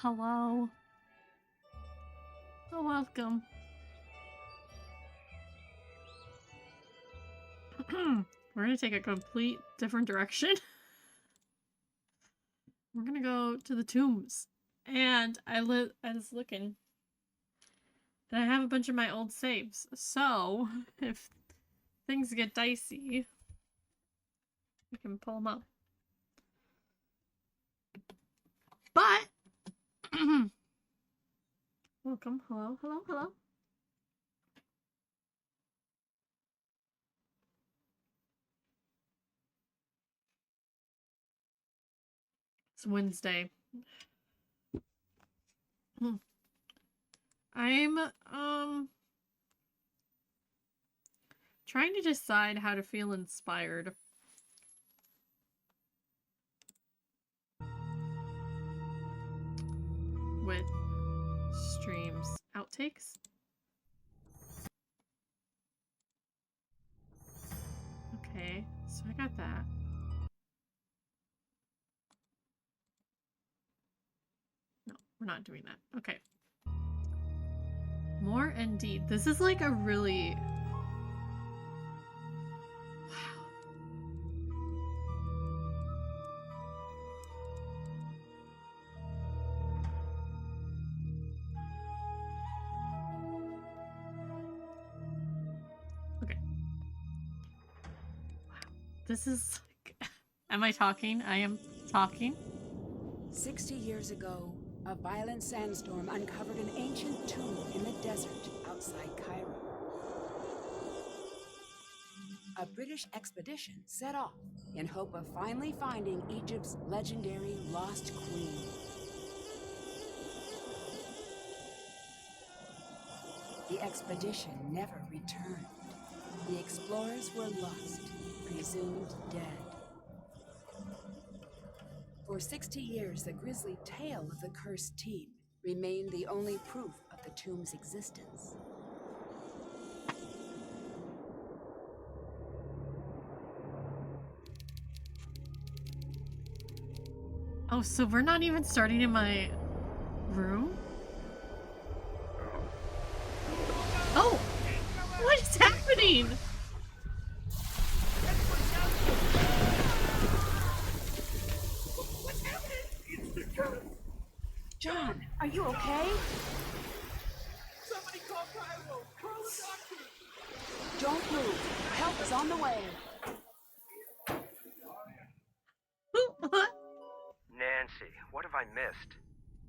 hello. Oh, welcome. We're gonna take a complete different direction. We're gonna go to the tombs. And I was looking. And I have a bunch of my old saves. So, if things get dicey, we can pull them up. But, welcome. Hello, hello, hello. It's Wednesday. I'm, trying to decide how to feel inspired. With streams. Outtakes? Okay, so I got that. No, we're not doing that. Okay. More indeed. This is like a really... Wow. Okay. Wow. This is like... Am I talking? I am talking. 60 years ago, a violent sandstorm uncovered an ancient tomb in the desert outside Cairo. A British expedition set off in hope of finally finding Egypt's legendary lost queen. The expedition never returned. The explorers were lost, presumed dead. For 60 years, the grisly tale of the cursed team remained the only proof of the tomb's existence. Oh, so we're not even starting in my room? Oh! What is happening? John, are you okay? Somebody call Cairo! Call the doctor! Don't move. Help is on the way. What? Nancy, what have I missed?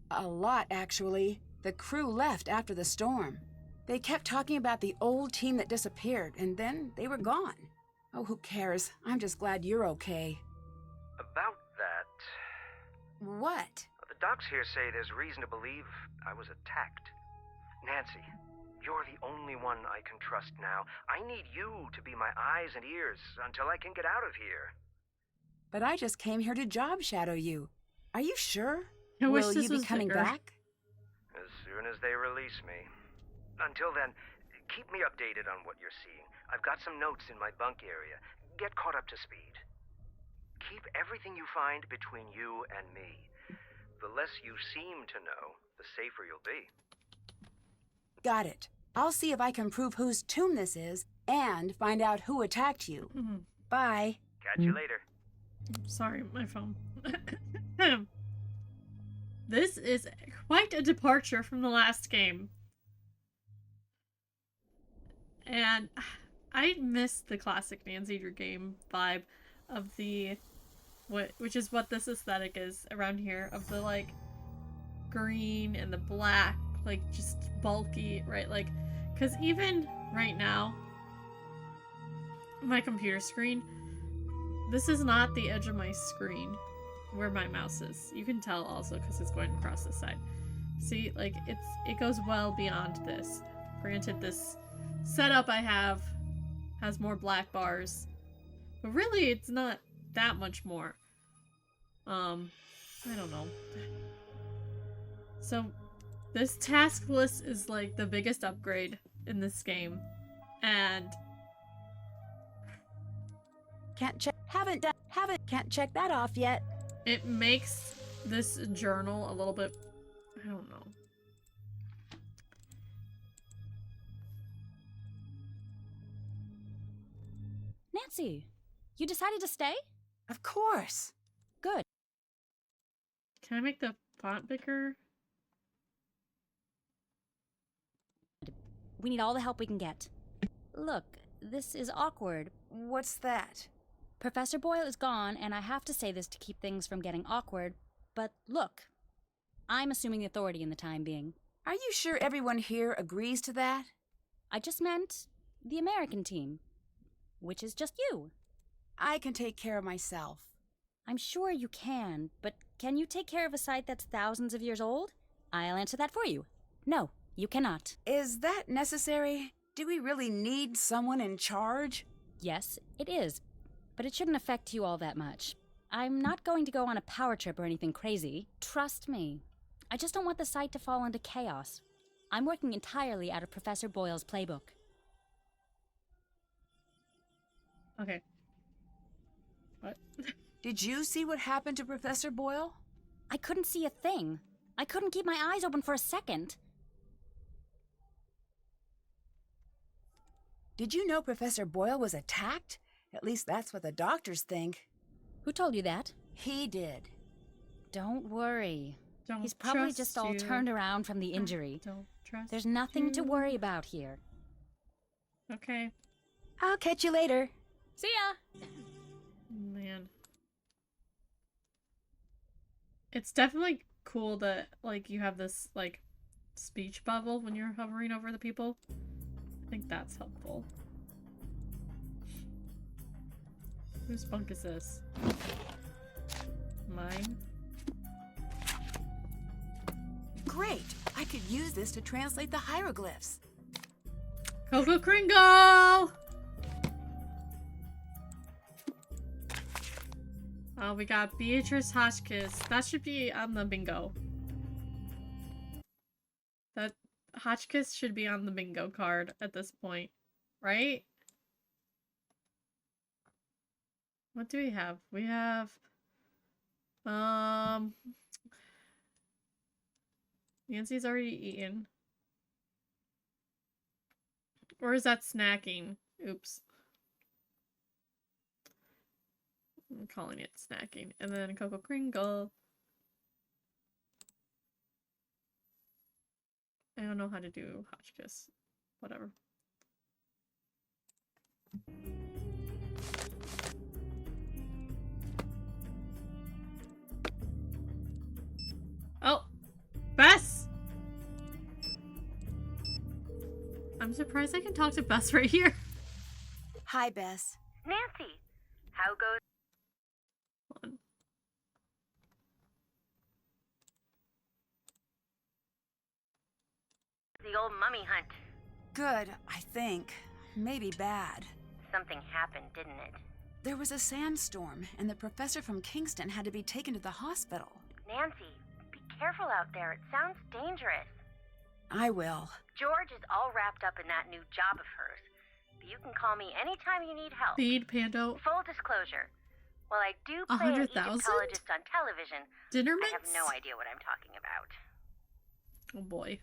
A lot, actually. The crew left after the storm. They kept talking about the old team that disappeared, and then they were gone. Oh, who cares? I'm just glad you're okay. About that... What? The docs here say there's reason to believe I was attacked. Nancy, you're the only one I can trust now. I need you to be my eyes and ears until I can get out of here. But I just came here to job shadow you. Are you sure? I wish Will this you be was coming bigger. back? As soon as they release me. Until then, keep me updated on what you're seeing. I've got some notes in my bunk area. Get caught up to speed. Keep everything you find between you and me. The less you seem to know, the safer you'll be. Got it. I'll see if I can prove whose tomb this is and find out who attacked you. Bye. Catch you later. Sorry, my phone. This is quite a departure from the last game. And I miss the classic Nancy Drew game vibe of the... which is what this aesthetic is around here, of the like green and the black, like just bulky, right? Like, because even right now, my computer screen, this is not the edge of my screen where my mouse is. You can tell also because it's going across the side. See, like it goes well beyond this. Granted, this setup I have has more black bars, but really it's not that much more. I don't know. So this task list is like the biggest upgrade in this game, and Can't check that off yet. it makes this journal a little bit I don't know. Nancy, you decided to stay? Of course. Good. Can I make the font bigger? We need all the help we can get. Look, this is awkward. What's that? Professor Boyle is gone, and I have to say this to keep things from getting awkward, but look, I'm assuming the authority in the time being. Are you sure everyone here agrees to that? I just meant the American team, which is just you. I can take care of myself. I'm sure you can, but can you take care of a site that's thousands of years old? I'll answer that for you. No, you cannot. Is that necessary? Do we really need someone in charge? Yes, it is, but it shouldn't affect you all that much. I'm not going to go on a power trip or anything crazy. Trust me. I just don't want the site to fall into chaos. I'm working entirely out of Professor Boyle's playbook. Okay. What? Did you see what happened to Professor Boyle? I couldn't see a thing. I couldn't keep my eyes open for a second. Did you know Professor Boyle was attacked? At least that's what the doctors think. Who told you that? He did. Don't worry. Don't He's probably trust just all you. turned around from the injury. Don't trust There's nothing to you. worry about here. Okay. I'll catch you later. See ya! Man. It's definitely cool that, like, you have this, like, speech bubble when you're hovering over the people. I think that's helpful. Whose bunk is this? Mine? Great! I could use this to translate the hieroglyphs. Coco Kringle! Oh, we got Beatrice Hotchkiss. That should be on the bingo. That Hotchkiss should be on the bingo card at this point, right? What do we have? We have, Nancy's already eaten. Or is that snacking? Oops. I'm calling it snacking. And then Coco Kringle. I don't know how to do Hotchkiss. Whatever. Oh! Bess! I'm surprised I can talk to Bess right here. Hi, Bess. Nancy, how goes Hold on. the old mummy hunt? Good, I think. Maybe bad. Something happened, didn't it? There was a sandstorm, and the professor from Kingston had to be taken to the hospital. Nancy, be careful out there. It sounds dangerous. I will. George is all wrapped up in that new job of hers. But you can call me anytime you need help. Feed Pando. Full disclosure. While I do play an 100,000? Egyptologist on television, Dinner I have mints? no idea what I'm talking about. Oh boy.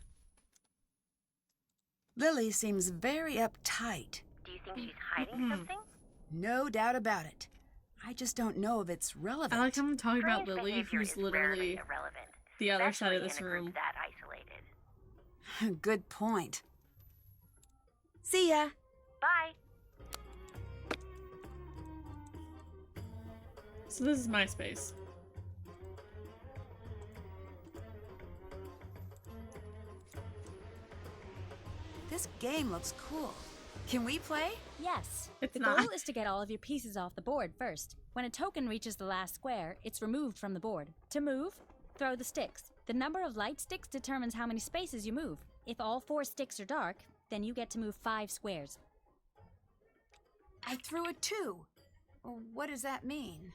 Lily seems very uptight. Do you think she's hiding something? No doubt about it. I just don't know if it's relevant. I like how I'm talking about Strange Lily, behavior who's is rarely literally irrelevant, the other side of especially this in a group room. that isolated. Good point. See ya. Bye. So this is my space. This game looks cool. Can we play? Yes. It's the not. goal is to get all of your pieces off the board first. When a token reaches the last square, it's removed from the board. To move, throw the sticks. The number of light sticks determines how many spaces you move. If all 4 sticks are dark, then you get to move 5 squares. I threw a 2. What does that mean?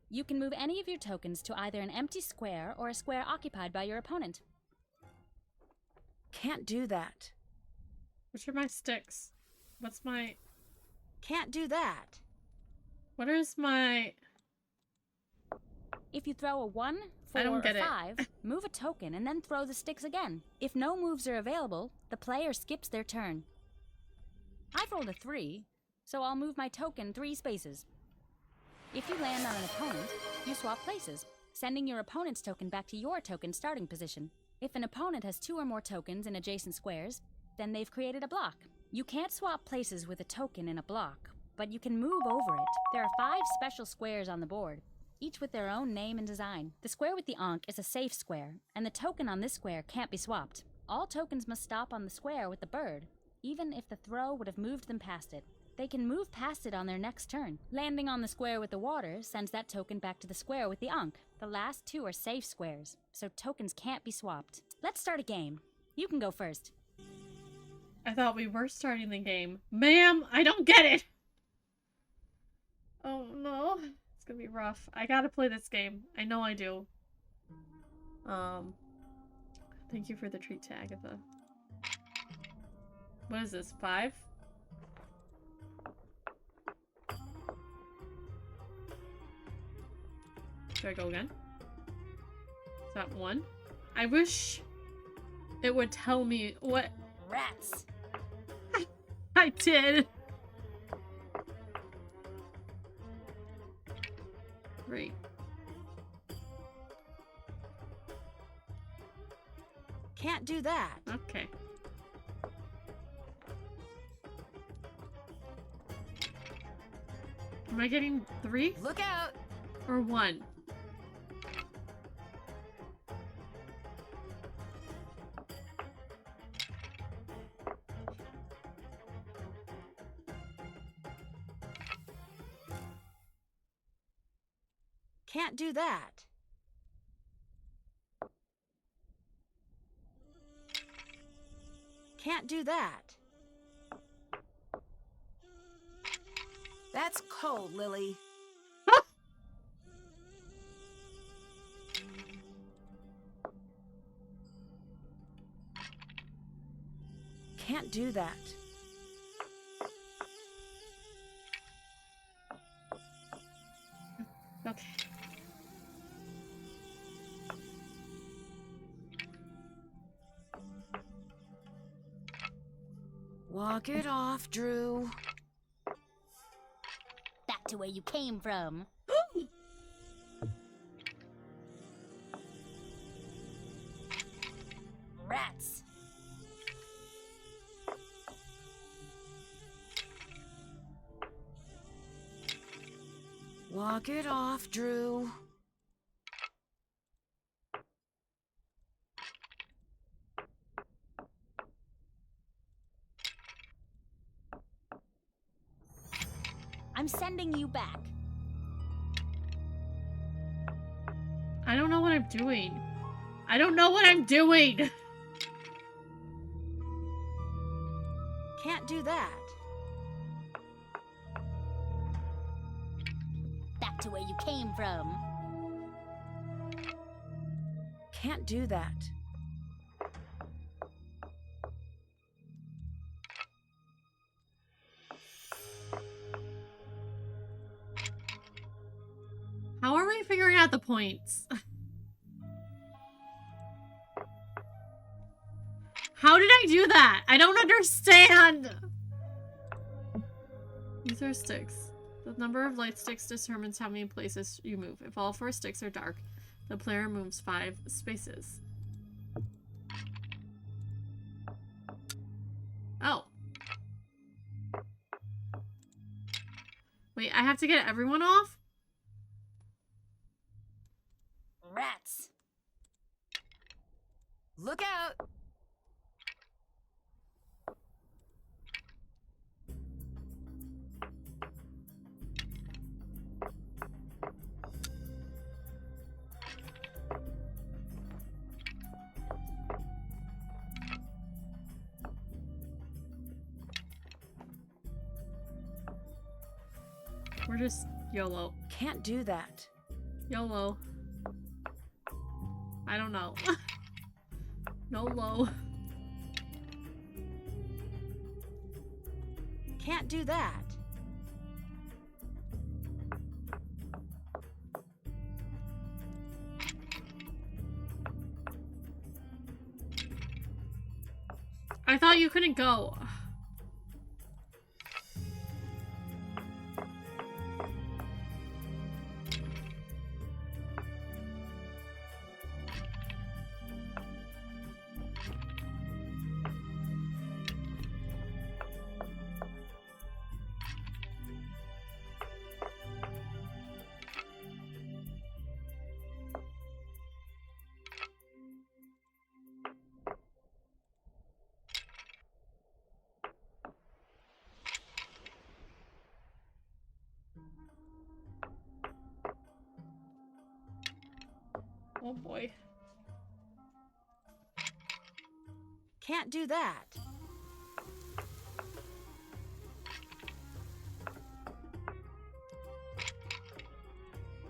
You can move any of your tokens to either an empty square or a square occupied by your opponent. Can't do that. Which are my sticks? What's my... Can't do that. What is my... If you throw a 1, 4, I don't or get it. 5, move a token and then throw the sticks again. If no moves are available, the player skips their turn. I've rolled a 3, so I'll move my token 3 spaces. If you land on an opponent, you swap places, sending your opponent's token back to your token starting position. If an opponent has 2 or more tokens in adjacent squares, then they've created a block. You can't swap places with a token in a block, but you can move over it. There are 5 special squares on the board, each with their own name and design. The square with the Ankh is a safe square, and the token on this square can't be swapped. All tokens must stop on the square with the bird, even if the throw would have moved them past it. They can move past it on their next turn. Landing on the square with the water sends that token back to the square with the Ankh. The last 2 are safe squares, so tokens can't be swapped. Let's start a game. You can go first. I thought we were starting the game. Ma'am, I don't get it! Oh no. It's gonna be rough. I gotta play this game. I know I do. Thank you for the treat to Agatha. What is this, 5? Should I go again? Is that 1? I wish it would tell me what Rats! I did. 3. Can't do that. Okay. Am I getting 3 Look out! or 1? Can't do that. Can't do that. That's cold, Lily. Can't do that. Okay. Walk it off, Drew. Back to where you came from. Rats! Walk it off, Drew. I'm sending you back. I don't know what I'm doing. I don't know what I'm doing. Can't do that. Back to where you came from. Can't do that. How are we figuring out the points? How did I do that? I don't understand. These are sticks. The number of light sticks determines how many places you move. If all 4 sticks are dark, the player moves 5 spaces. Oh. Wait, I have to get everyone off? Rats! Look out! We're just YOLO. Can't do that. YOLO. I don't know. NOLO. Can't do that. thought you couldn't go. Oh boy. Can't do that.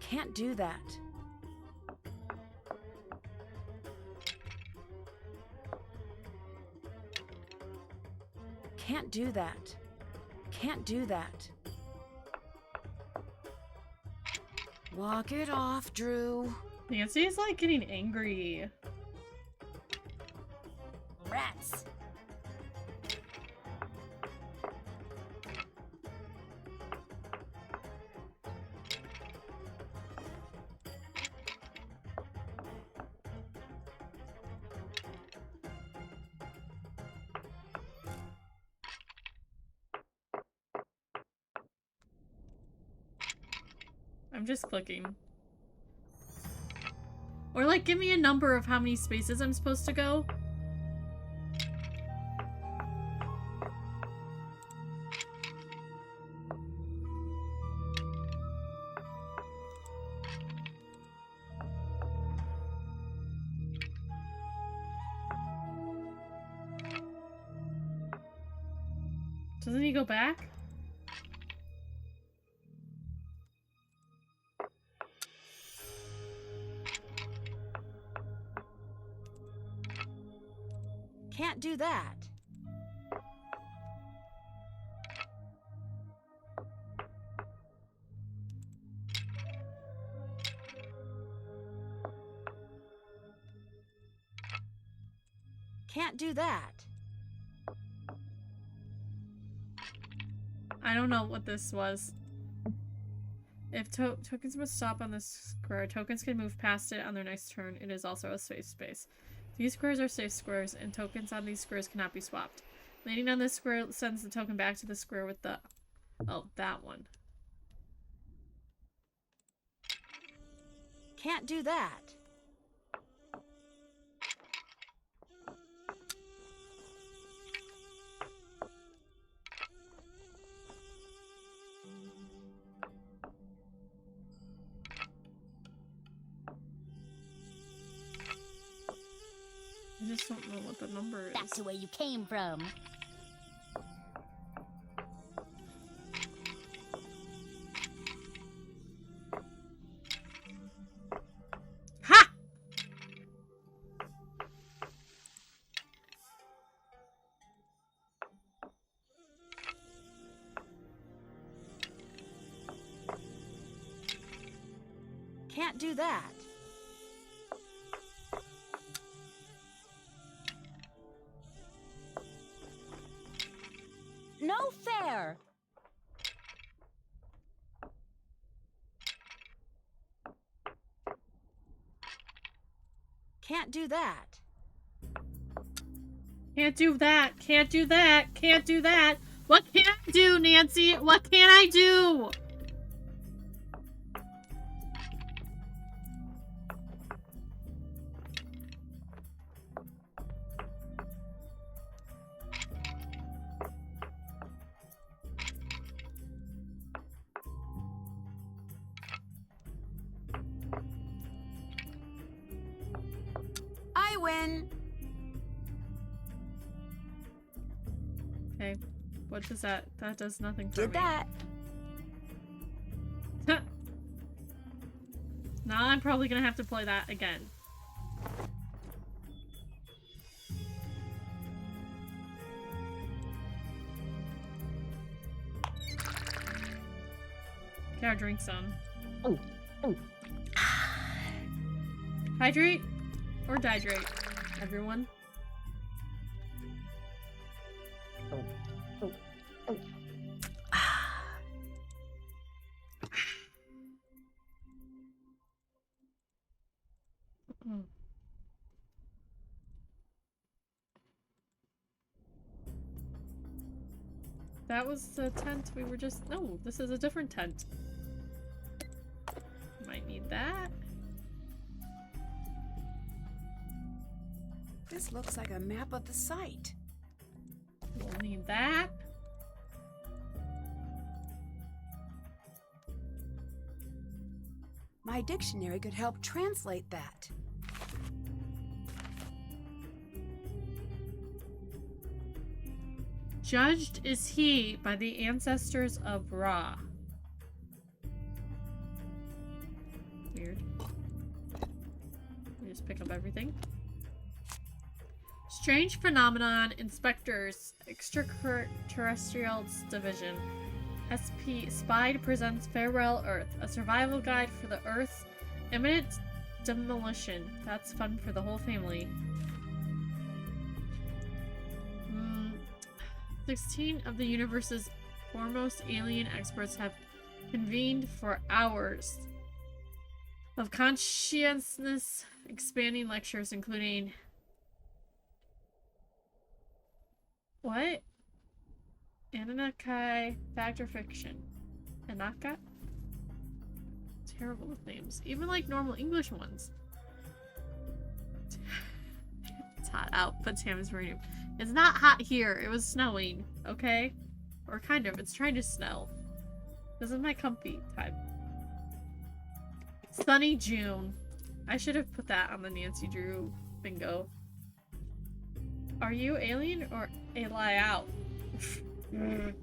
Can't do that. Can't do that. Can't do that. Walk it off, Drew. Nancy's like getting angry. Rats. I'm just clicking. Or like, give me a number of how many spaces I'm supposed to go. Doesn't he go back? Can't do that. Can't do that. I don't know what this was. If tokens must stop on this square, tokens can move past it on their next turn. It is also a safe space. These squares are safe squares, and tokens on these squares cannot be swapped. Landing on this square sends the token back to the square with the... Oh, that one. Can't do that. I just don't know what the number is. Back to where you came from. Ha! Can't do that. No fair. Can't do that. Can't do that. Can't do that. Can't do that. What can I do, Nancy? What can I do? I win. Okay. What does that? That does nothing for Did me. that. Now I'm probably gonna have to play that again. Okay, our drink's on. Oh, oh. Hydrate or dihydrate, everyone. that was the tent we were just... No, this is a different tent. Might need that. This looks like a map of the site. We'll need that. My dictionary could help translate that. Judged is he by the ancestors of Ra. Weird. We just pick up everything. Strange phenomenon. Inspectors. Extraterrestrials Division. SP Spied presents Farewell Earth, a survival guide for the Earth's imminent demolition. That's fun for the whole family. 16 of the universe's foremost alien experts have convened for hours of consciousness expanding lectures, including... What? Anunnaki, fact or fiction? Anaka? Terrible with names. Even like normal English ones. It's hot out, but Tam's reading. It's not hot here. It was snowing, okay? Or kind of. It's trying to snow. This is my comfy time. Sunny June. I should have put that on the Nancy Drew bingo. Are you alien or a lie out? An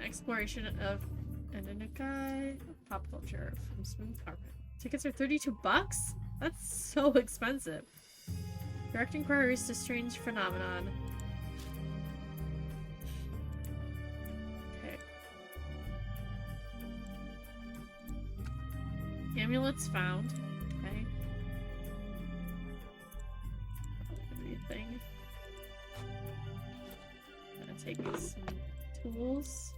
exploration of Anunnaki pop culture from Smooth Carpet. Tickets are $32? That's so expensive. Direct inquiries to strange phenomenon. Okay. Amulets found. Okay. Everything. Gonna take some tools.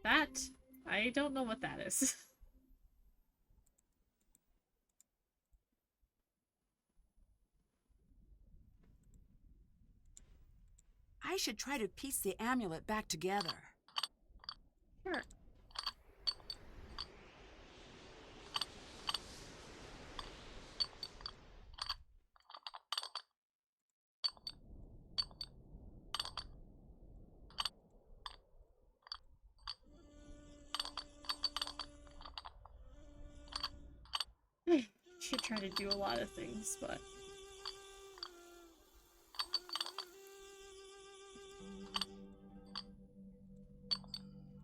That, I don't know what that is. I should try to piece the amulet back together. Sure. Should try to do a lot of things, but...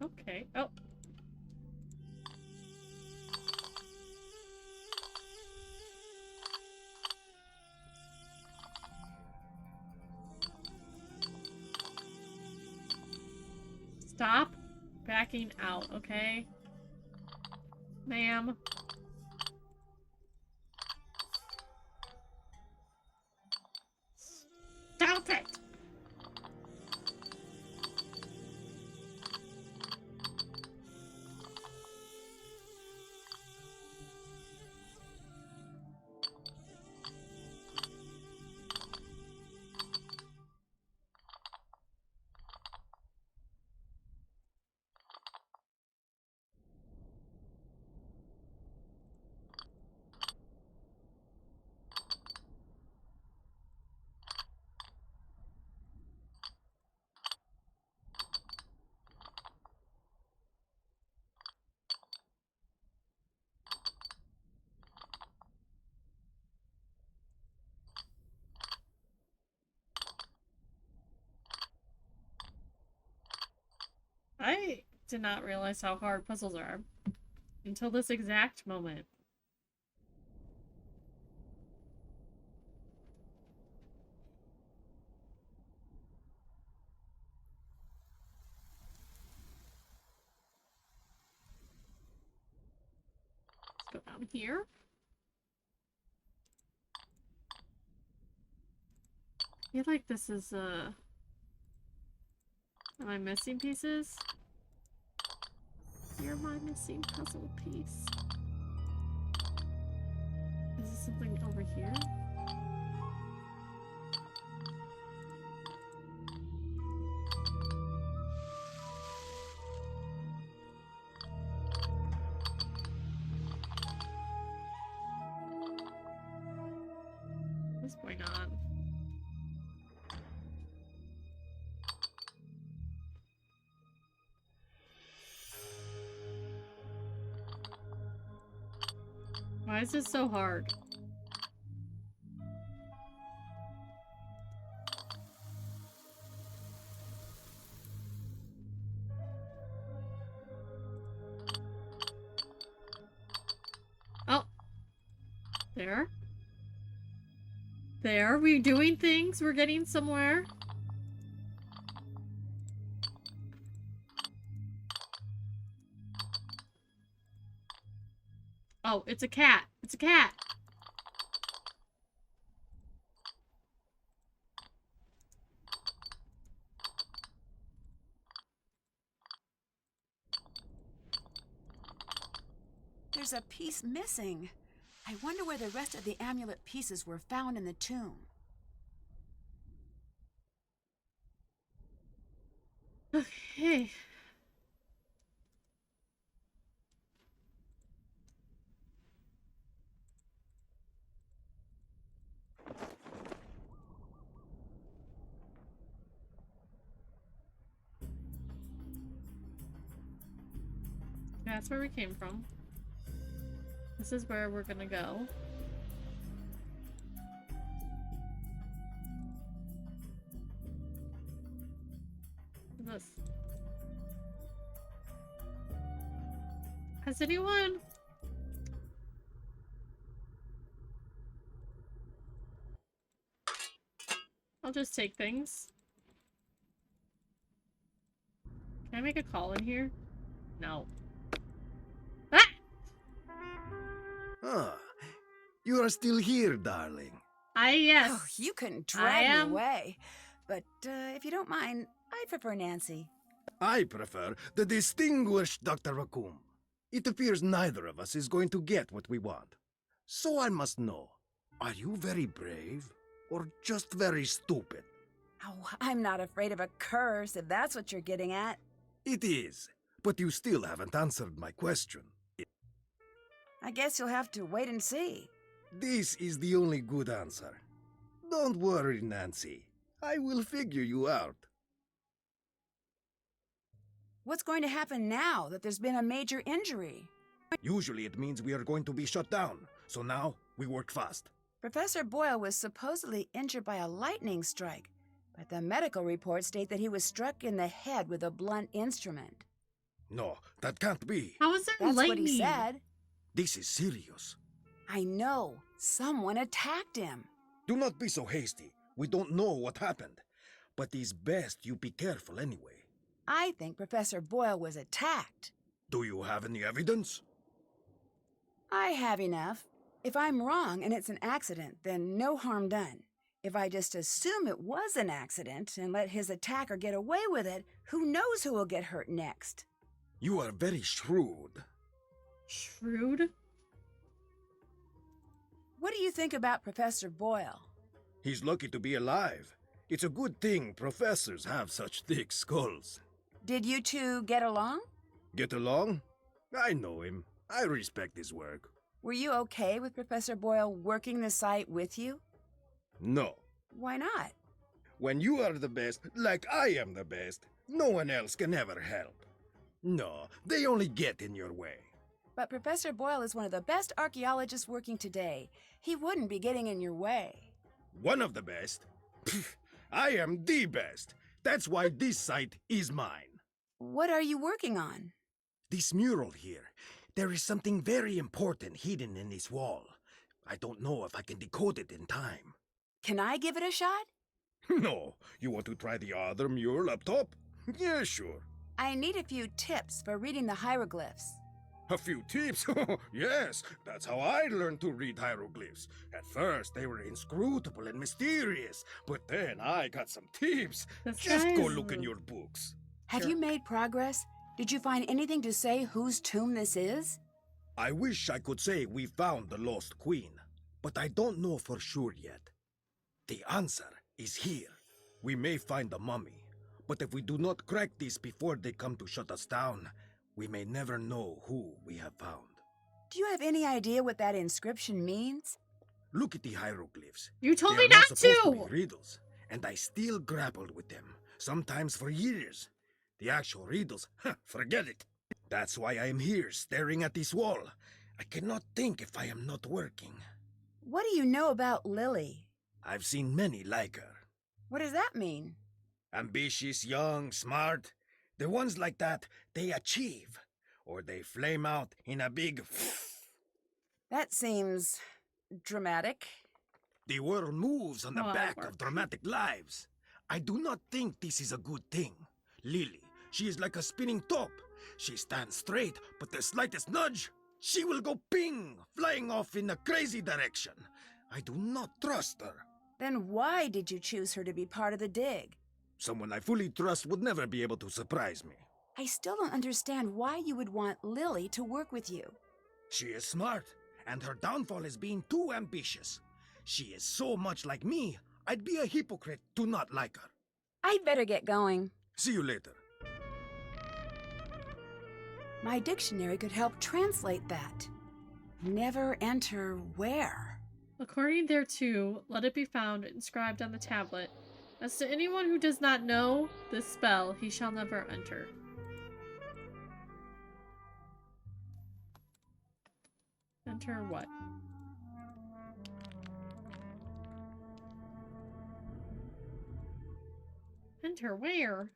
Okay. Oh. Stop backing out, okay? Ma'am. Stop it! I did not realize how hard puzzles are until this exact moment. Let's go down here. I feel like this is am I missing pieces? You're my missing puzzle piece. Is this something over here? What's going on? Why is this so hard? Oh. There. There. We're doing things. We're getting somewhere. Oh, it's a cat. It's a cat. There's a piece missing. I wonder where the rest of the amulet pieces were found in the tomb. Okay. That's where we came from. This is where we're gonna go. What's this? Has anyone... I'll just take things. Can I make a call in here? No. Ah! Ah, you are still here, darling. Yes. Oh, you couldn't drag am- me away. But if you don't mind, I'd prefer Nancy. I prefer the distinguished Dr. Raccoon. It appears neither of us is going to get what we want. So I must know, are you very brave or just very stupid? Oh, I'm not afraid of a curse, if that's what you're getting at. It is, but you still haven't answered my question. I guess you'll have to wait and see. This is the only good answer. Don't worry, Nancy. I will figure you out. What's going to happen now that there's been a major injury? Usually it means we are going to be shut down, so now we work fast. Professor Boyle was supposedly injured by a lightning strike, but the medical reports state that he was struck in the head with a blunt instrument. No, that can't be. How is there That's lightning? what he said. This is serious. I know. Someone attacked him. Do not be so hasty. We don't know what happened. But it's best you be careful anyway. I think Professor Boyle was attacked. Do you have any evidence? I have enough. If I'm wrong and it's an accident, then no harm done. If I just assume it was an accident and let his attacker get away with it, who knows who will get hurt next? You are very shrewd. Shrewd? What do you think about Professor Boyle? He's lucky to be alive. It's a good thing professors have such thick skulls. Did you two get along? Get along? I know him. I respect his work. Were you okay with Professor Boyle working the site with you? No. Why not? When you are the best, like I am the best, no one else can ever help. No, they only get in your way. But Professor Boyle is one of the best archaeologists working today. He wouldn't be getting in your way. One of the best? Pfft, I am the best. That's why this site is mine. What are you working on? This mural here. There is something very important hidden in this wall. I don't know if I can decode it in time. Can I give it a shot? No. You want to try the other mural up top? Yeah, sure. I need a few tips for reading the hieroglyphs. A few tips? Yes, that's how I learned to read hieroglyphs. At first, they were inscrutable and mysterious, but then I got some tips. This Just guy go is look in rude. your books. Have you made progress? Did you find anything to say whose tomb this is? I wish I could say we found the lost queen. but I don't know for sure yet. The answer is here. We may find the mummy, but if we do not crack this before they come to shut us down, we may never know who we have found. Do you have any idea what that inscription means? Look at the hieroglyphs. You told They me are not not supposed to to! be riddles, and I still grappled with them, sometimes for years. The actual riddles, forget it. That's why I am here, staring at this wall. I cannot think if I am not working. What do you know about Lily? I've seen many like her. What does that mean? Ambitious, young, smart. The ones like that, they achieve. Or they flame out in a big... That seems dramatic. The world moves on the Oh, back work. of dramatic lives. I do not think this is a good thing. Lily, she is like a spinning top. She stands straight, but the slightest nudge, she will go ping, flying off in a crazy direction. I do not trust her. Then why did you choose her to be part of the dig? Someone I fully trust would never be able to surprise me. I still don't understand why you would want Lily to work with you. She is smart, and her downfall is being too ambitious. She is so much like me, I'd be a hypocrite to not like her. I'd better get going. See you later. My dictionary could help translate that. Never enter where? According thereto, let it be found inscribed on the tablet. As to anyone who does not know this spell, he shall never enter. Enter what? Enter where?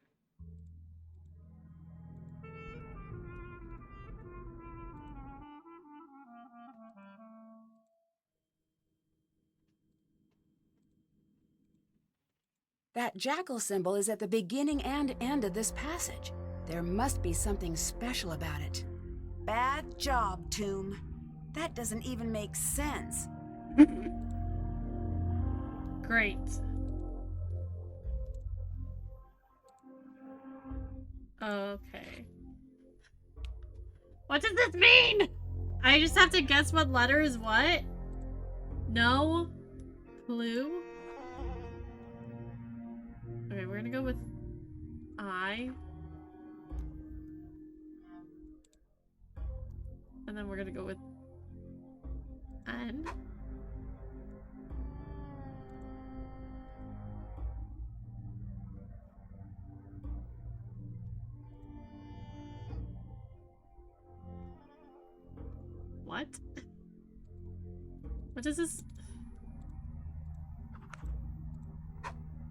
That jackal symbol is at the beginning and end of this passage. There must be something special about it. Bad job, Tomb. That doesn't even make sense. Great. Okay. What does this mean? I just have to guess what letter is what? No clue? Okay, we're gonna go with I. And then we're gonna go with N. What? What is this?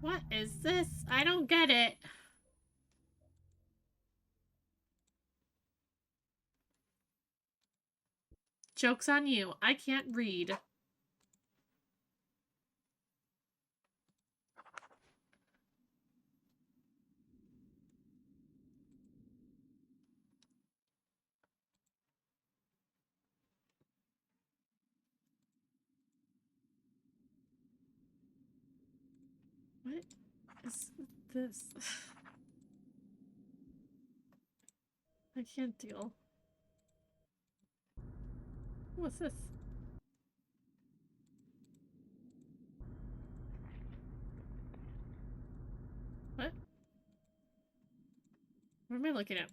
What is this? I don't get it. Joke's on you. I can't read. What is this? I can't deal. What's this? What? What am I looking at?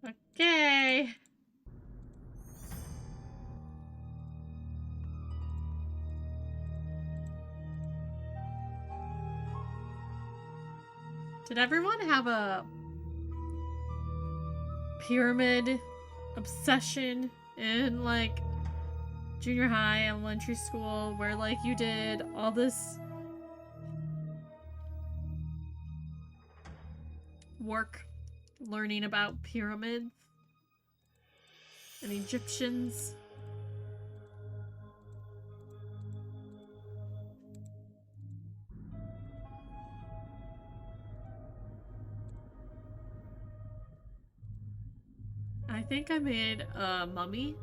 Okay. Did everyone have a pyramid obsession in like junior high, elementary school, where like you did all this work learning about pyramids and Egyptians? I think I made a mummy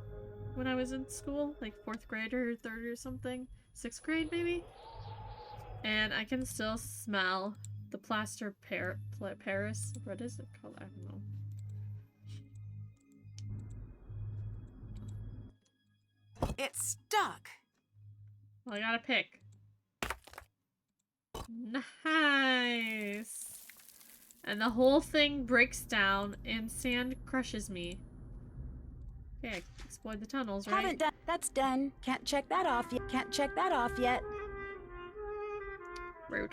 when I was in school, like 4th grade or 3rd or something. 6th grade maybe? And I can still smell The plaster Paris? What is it called? I don't know. It's stuck. Well, I gotta pick. Nice! And the whole thing breaks down and sand crushes me. Okay, explore the tunnels, right? Haven't done. That's done. Can't check that off yet. Can't check that off yet. Rude.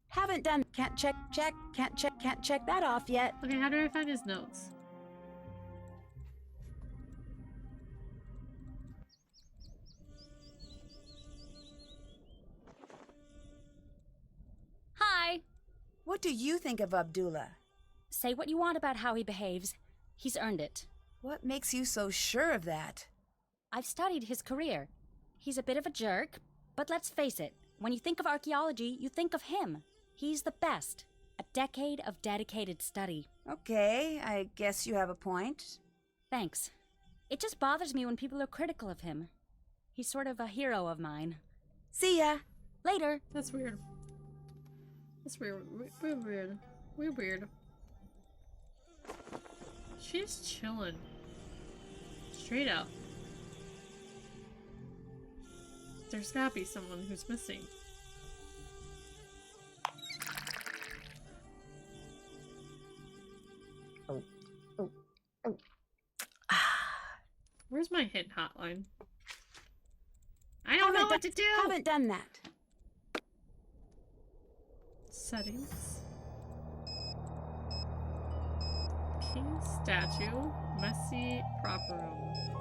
Haven't done. Can't check. Can't check that off yet. Okay, how do I find his notes? Hi! What do you think of Abdullah? Say what you want about how he behaves. He's earned it. What makes you so sure of that? I've studied his career. He's a bit of a jerk, but let's face it, when you think of archaeology, you think of him. He's the best. A decade of dedicated study. Okay, I guess you have a point. Thanks. It just bothers me when people are critical of him. He's sort of a hero of mine. See ya. Later. That's weird. That's weird. We're weird. We're weird. She's chilling. Straight up. There's gotta be someone who's missing. Where's my hit hotline? I don't know what to do! Haven't done that. Settings. King statue. Messy prop room.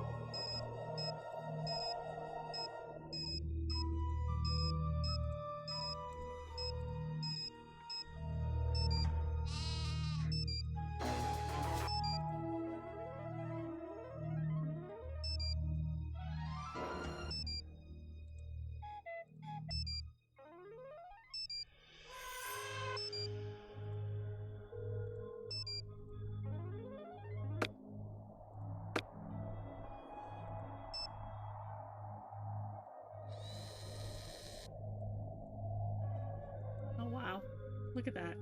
Oh wow. Look at that.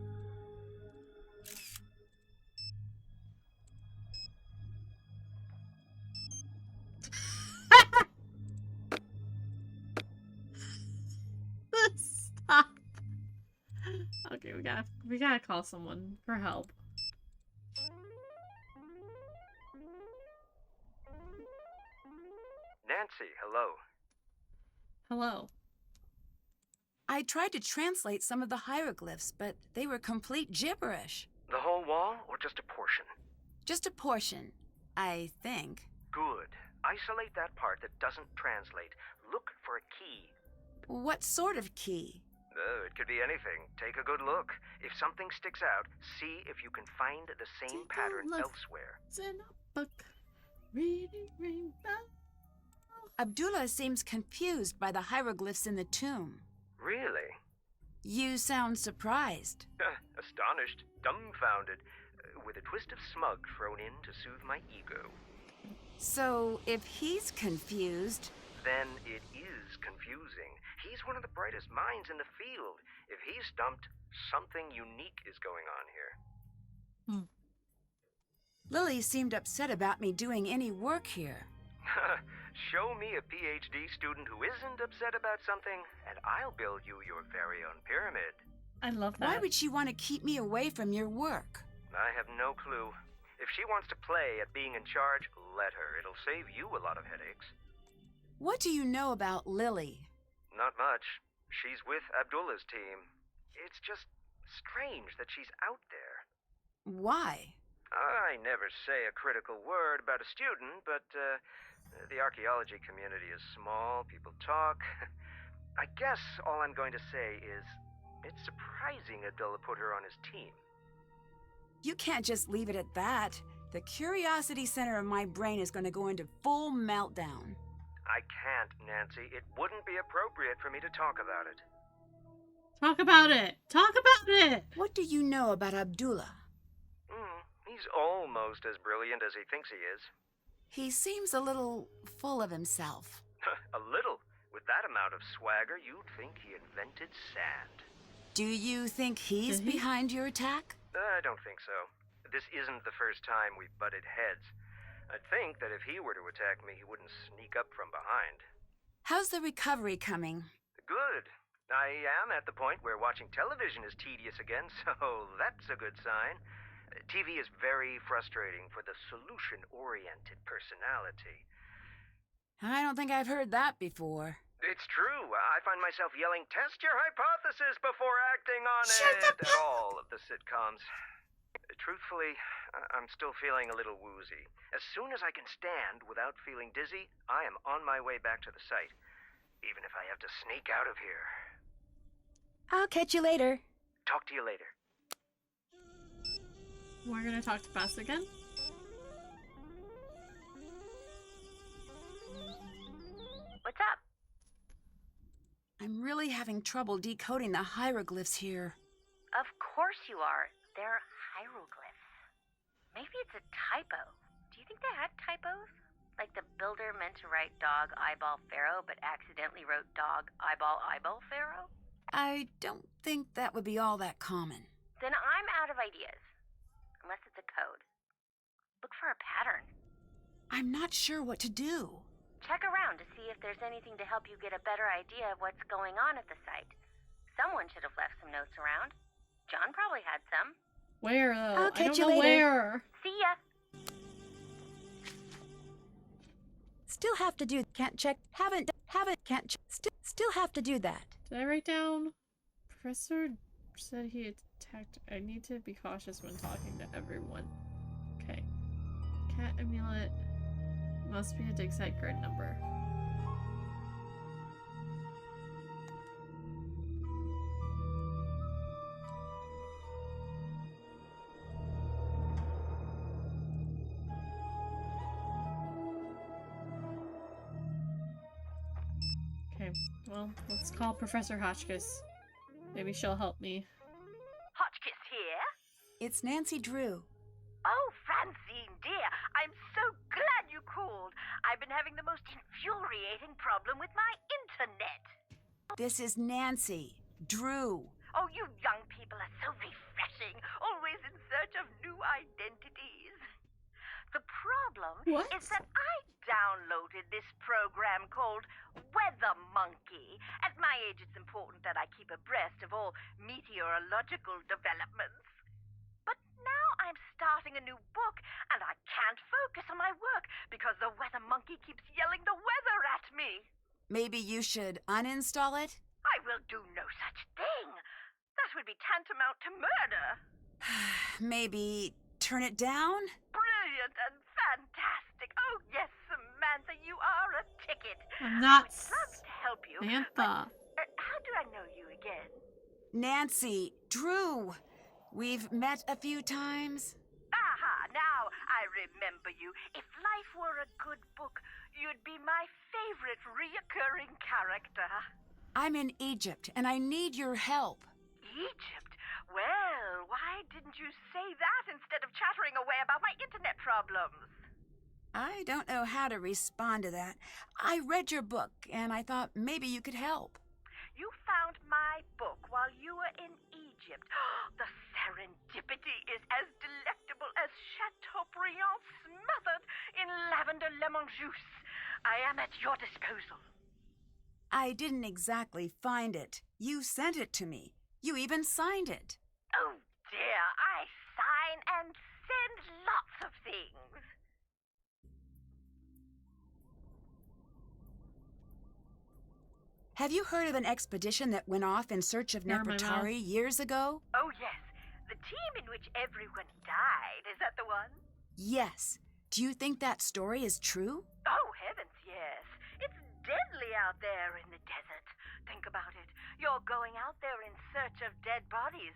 Stop. Okay, we gotta call someone for help. Nancy, hello. Hello. I tried to translate some of the hieroglyphs, but they were complete gibberish. The whole wall or just a portion? Just a portion, I think. Good. Isolate that part that doesn't translate. Look for a key. What sort of key? Oh, it could be anything. Take a good look. If something sticks out, see if you can find the same Take a pattern look. elsewhere. It's in a book. Reading rainbow. Abdullah seems confused by the hieroglyphs in the tomb. Really? You sound surprised. Astonished, dumbfounded, with a twist of smug thrown in to soothe my ego. So, if he's confused... Then it is confusing. He's one of the brightest minds in the field. If he's stumped, something unique is going on here. Lily seemed upset about me doing any work here. Show me a PhD student who isn't upset about something, and I'll build you your very own pyramid. I love that. Why would she want to keep me away from your work? I have no clue. If she wants to play at being in charge, let her. It'll save you a lot of headaches. What do you know about Lily? Not much. She's with Abdullah's team. It's just strange that she's out there. Why? I never say a critical word about a student, but the archaeology community is small, people talk. I guess all I'm going to say is it's surprising Abdullah put her on his team. You can't just leave it at that. The curiosity center of my brain is going to go into full meltdown. I can't, Nancy. It wouldn't be appropriate for me to talk about it. Talk about it! Talk about it! What do you know about Abdullah? He's almost as brilliant as he thinks he is. He seems a little full of himself. A little. With that amount of swagger, you'd think he invented sand. Do you think he's Did he? behind your attack? I don't think so. This isn't the first time we've butted heads. I'd think that if he were to attack me, he wouldn't sneak up from behind. How's the recovery coming? Good. I am at the point where watching television is tedious again, so that's a good sign. TV is very frustrating for the solution-oriented personality. I don't think I've heard that before. It's true. I find myself yelling, "Test your hypothesis before acting on Shut it," at all of the sitcoms. Truthfully, I'm still feeling a little woozy. As soon as I can stand without feeling dizzy, I am on my way back to the site, even if I have to sneak out of here. I'll catch you later. Talk to you later. We're gonna talk to Bess again. What's up? I'm really having trouble decoding the hieroglyphs here. Of course you are. They're hieroglyphs. Maybe it's a typo. Do you think they had typos? Like the builder meant to write dog eyeball pharaoh, but accidentally wrote dog eyeball pharaoh? I don't think that would be all that common. Then I'm out of ideas. Unless it's a code. Look for a pattern. I'm not sure what to do. Check around to see if there's anything to help you get a better idea of what's going on at the site. Someone should have left some notes around. John probably had some. Where though? I'll catch I you don't know later. where. See ya! Still have to do. Can't check. Haven't. Can't. Still have to do that. Did I write down? Professor said he attacked. I need to be cautious when talking to everyone. Okay. Cat amulet must be a dig site grid number. Okay, well, let's call Professor Hotchkiss. Maybe she'll help me. Hotchkiss here? It's Nancy Drew. Oh, Francine, dear, I'm so glad you called. I've been having the most infuriating problem with my internet. This is Nancy Drew. Oh, you young people are so refreshing, always in search of new identities. The problem What? is that I downloaded this program called Weather Monkey. At my age, it's important that I keep abreast of all meteorological developments. But now I'm starting a new book, and I can't focus on my work because the Weather Monkey keeps yelling the weather at me. Maybe you should uninstall it? I will do no such thing. That would be tantamount to murder. Maybe turn it down? Brilliant and fantastic. Oh, yes, Samantha, you are a ticket. I'm not I would love to help you. Samantha. But, how do I know you again? Nancy Drew. We've met a few times. Aha, now I remember you. If life were a good book, you'd be my favorite reoccurring character. I'm in Egypt, and I need your help. Egypt? Well, why didn't you say that instead of chattering away about my internet problems? I don't know how to respond to that. I read your book, and I thought maybe you could help. You found my book while you were in Egypt. The serendipity is as delectable as Chateaubriand smothered in lavender lemon juice. I am at your disposal. I didn't exactly find it. You sent it to me. You even signed it. Oh dear, I sign and send lots of things. Have you heard of an expedition that went off in search of Never mind, Nefertari years ago? Oh yes, the team in which everyone died. Is that the one? Yes. Do you think that story is true? Oh heavens, yes. It's deadly out there in the desert. Think about it. You're going out there in search of dead bodies.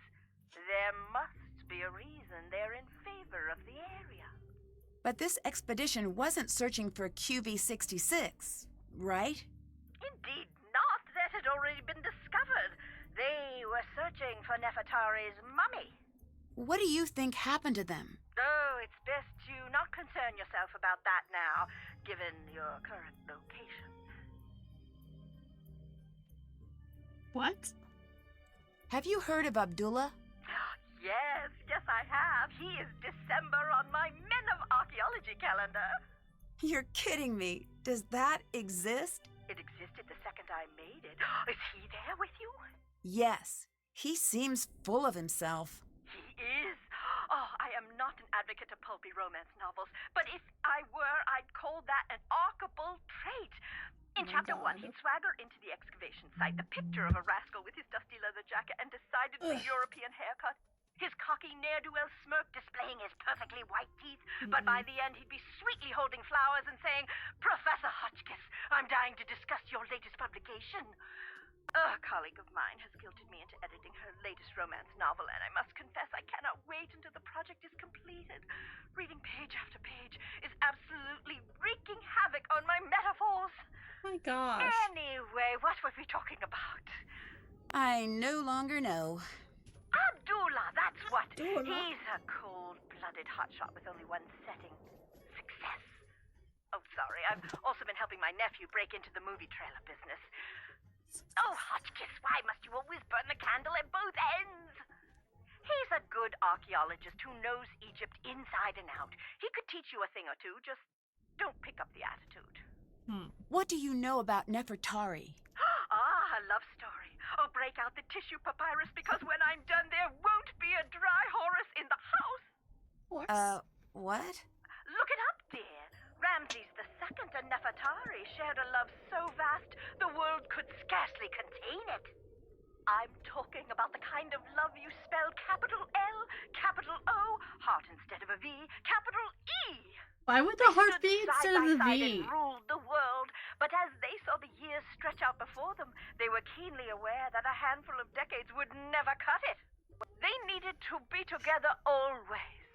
There must be a reason they're in favor of the area. But this expedition wasn't searching for QV66, right? Indeed not. That had already been discovered. They were searching for Nefertari's mummy. What do you think happened to them? Oh, it's best to not concern yourself about that now, given your current location. What? Have you heard of Abdullah? Yes, I have. He is December on my Men of Archaeology calendar. You're kidding me. Does that exist? It existed the second I made it. Is he there with you? Yes. He seems full of himself. He is. Oh, I am not an advocate of pulpy romance novels, but if I were, I'd call that an archable trait. In chapter 1, he'd swagger into the excavation site, the picture of a rascal with his dusty leather jacket and decidedly European haircut. His cocky ne'er-do-well smirk displaying his perfectly white teeth, but by the end he'd be sweetly holding flowers and saying, "Professor Hotchkiss, I'm dying to discuss your latest publication." A colleague of mine has guilted me into editing her latest romance novel, and I must confess I cannot wait until the project is completed. Reading page after page is absolutely wreaking havoc on my metaphors. My gosh. Anyway, what were we talking about? I no longer know. Abdullah, that's what. Abdullah. He's a cold-blooded hotshot with only one setting. Success. Oh, sorry. I've also been helping my nephew break into the movie trailer business. Oh, Hotchkiss, why must you always burn the candle at both ends? He's a good archaeologist who knows Egypt inside and out. He could teach you a thing or two, just don't pick up the attitude. What do you know about Nefertari? Ah, a love story. Oh, break out the tissue papyrus, because when I'm done, there won't be a dry Horus in the house. What? What? Look it up, dear. Ramses II and Nefertari shared a love so vast, the world could scarcely contain it. I'm talking about the kind of love you spell capital L, capital O, heart instead of a V, capital E. Why would the heart Stood be side instead of by the side V? and ruled the world, but as they saw the years stretch out before them, they were keenly aware that a handful of decades would never cut it. They needed to be together always.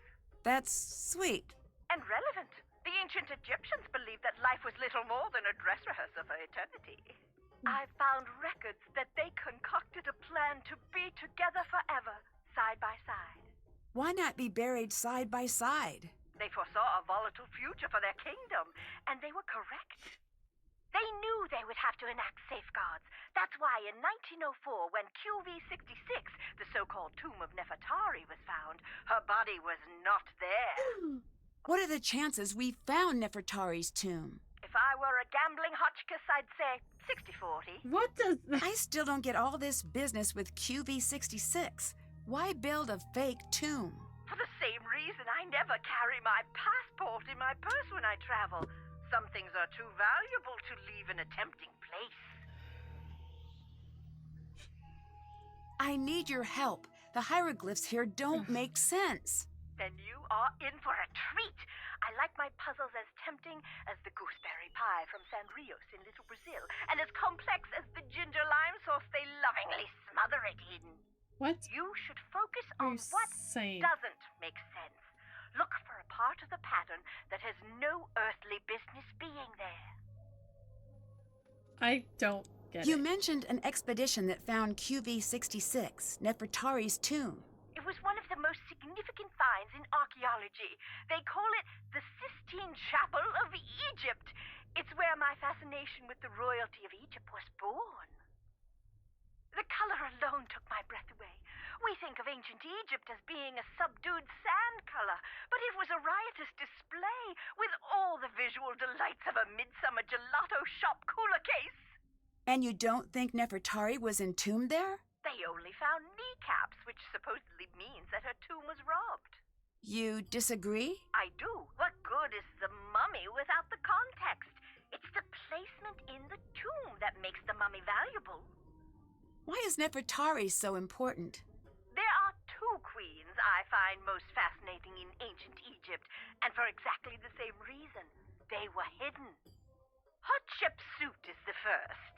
That's sweet. And relevant. The ancient Egyptians believed that life was little more than a dress rehearsal for eternity. I found records that they concocted a plan to be together forever, side by side. Why not be buried side by side? They foresaw a volatile future for their kingdom, and they were correct. They knew they would have to enact safeguards. That's why in 1904, when QV-66, the so-called tomb of Nefertari, was found, her body was not there. What are the chances we found Nefertari's tomb? If I were a gambling Hotchkiss, I'd say 60-40. What does I still don't get all this business with QV-66. Why build a fake tomb? For the same reason I never carry my passport in my purse when I travel. Some things are too valuable to leave in a tempting place. I need your help. The hieroglyphs here don't make sense. Then you are in for a treat. I like my puzzles as tempting as the gooseberry pie from San Rios in Little Brazil, and as complex as the ginger lime sauce they lovingly smother it in. what? You should focus Are on you what saying? doesn't make sense. Look for a part of the pattern that has no earthly business being there. I don't get You it. mentioned an expedition that found QV-66, Nefertari's tomb. It was one of the most significant finds in archaeology. They call it the Sistine Chapel of Egypt. It's where my fascination with the royalty of Egypt was born. The color alone took my breath away. We think of ancient Egypt as being a subdued sand color, but it was a riotous display with all the visual delights of a midsummer gelato shop cooler case. And you don't think Nefertari was entombed there? They only found kneecaps, which supposedly means that her tomb was robbed. You disagree? I do. What good is the mummy without the context? It's the placement in the tomb that makes the mummy valuable. Why is Nefertari so important? There are two queens I find most fascinating in ancient Egypt, and for exactly the same reason. They were hidden. Hatshepsut is the first.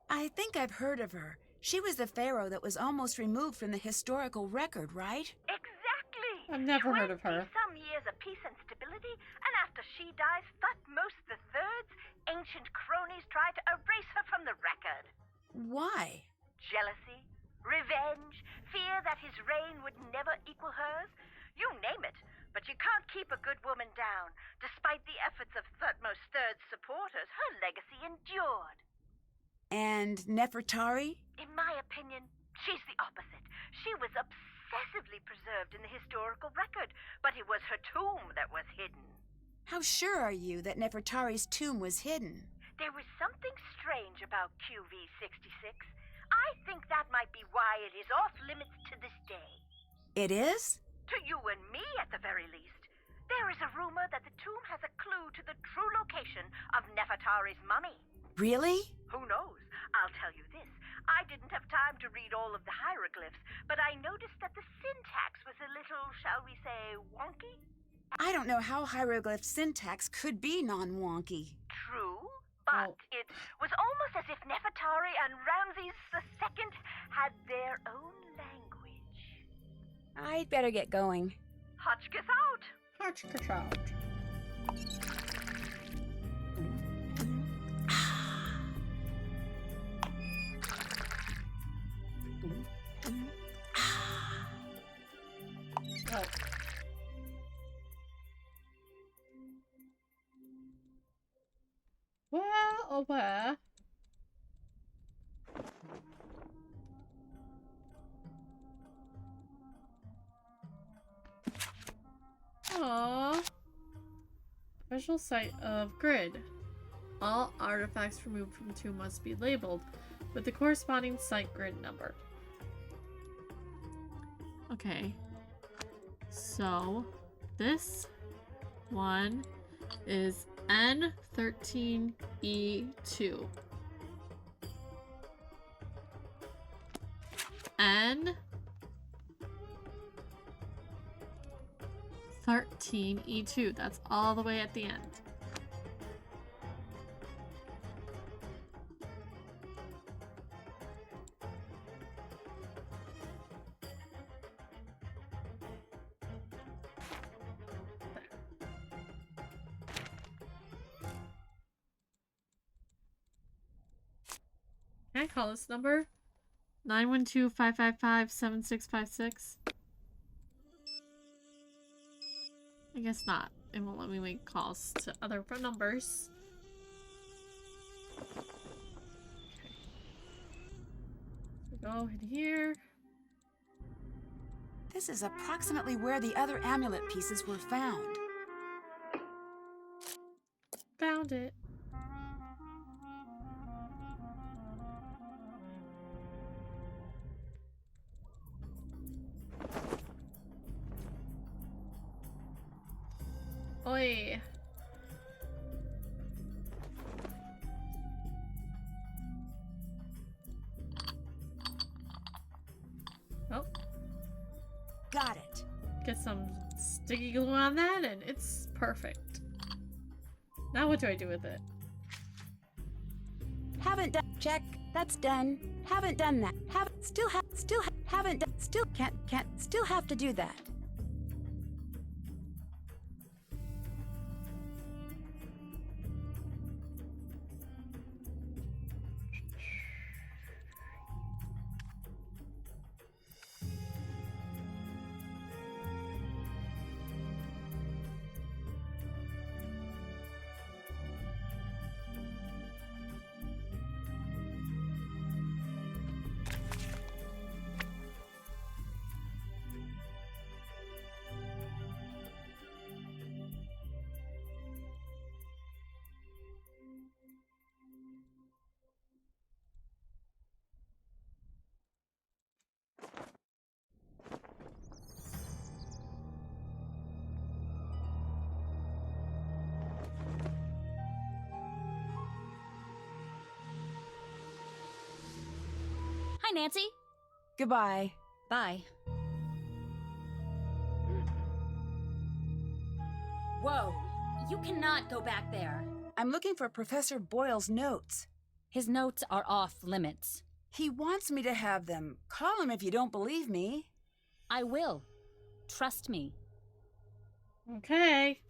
I think I've heard of her. She was the pharaoh that was almost removed from the historical record, right? Exactly. I've never heard of her. 20-some years of peace and stability, and after she dies, Thutmose III's ancient cronies try to erase her from the record. Why? Jealousy, revenge, fear that his reign would never equal hers. You name it, but you can't keep a good woman down. Despite the efforts of Thutmose III's supporters, her legacy endured. And Nefertari? In my opinion, she's the opposite. She was obsessively preserved in the historical record, but it was her tomb that was hidden. How sure are you that Nefertari's tomb was hidden? There was something strange about QV-66. I think that might be why it is off limits to this day. It is? To you and me, at the very least. There is a rumor that the tomb has a clue to the true location of Nefertari's mummy. Really? Who knows? I'll tell you this. I didn't have time to read all of the hieroglyphs, but I noticed that the syntax was a little, shall we say, wonky? I don't know how hieroglyph syntax could be non-wonky. True, but it was almost as if Nefertari and Ramses II had their own language. I'd better get going. Hotchkiss out! Hotchkiss. Oh. Well, oh well. Aww. Special site of grid. All artifacts removed from tomb must be labeled with the corresponding site grid number. Okay. So, this one is N13E2. N13E2. That's all the way at the end. Can I call this number? 912-555-7656? I guess not. It won't let me make calls to other phone numbers. Okay. So go in here. This is approximately where the other amulet pieces were found. Found it. Oi. Oh. Got it. Get some sticky glue on that and it's perfect. Now what do I do with it? Haven't done. Check. That's done. Haven't done that. Haven't done. Still can't still have to do that. Hi, Nancy. Goodbye. Bye. Whoa. You cannot go back there. I'm looking for Professor Boyle's notes. His notes are off limits. He wants me to have them. Call him if you don't believe me. I will. Trust me. Okay.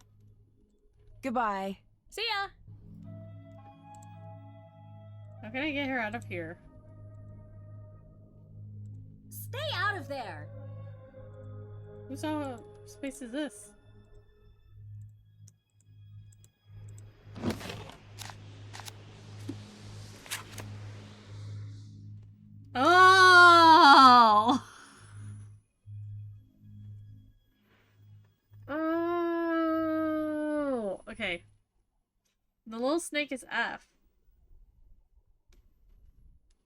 Goodbye. See ya. How can I get her out of here? Stay out of there. Whose space is this? Oh! Okay. The little snake is F.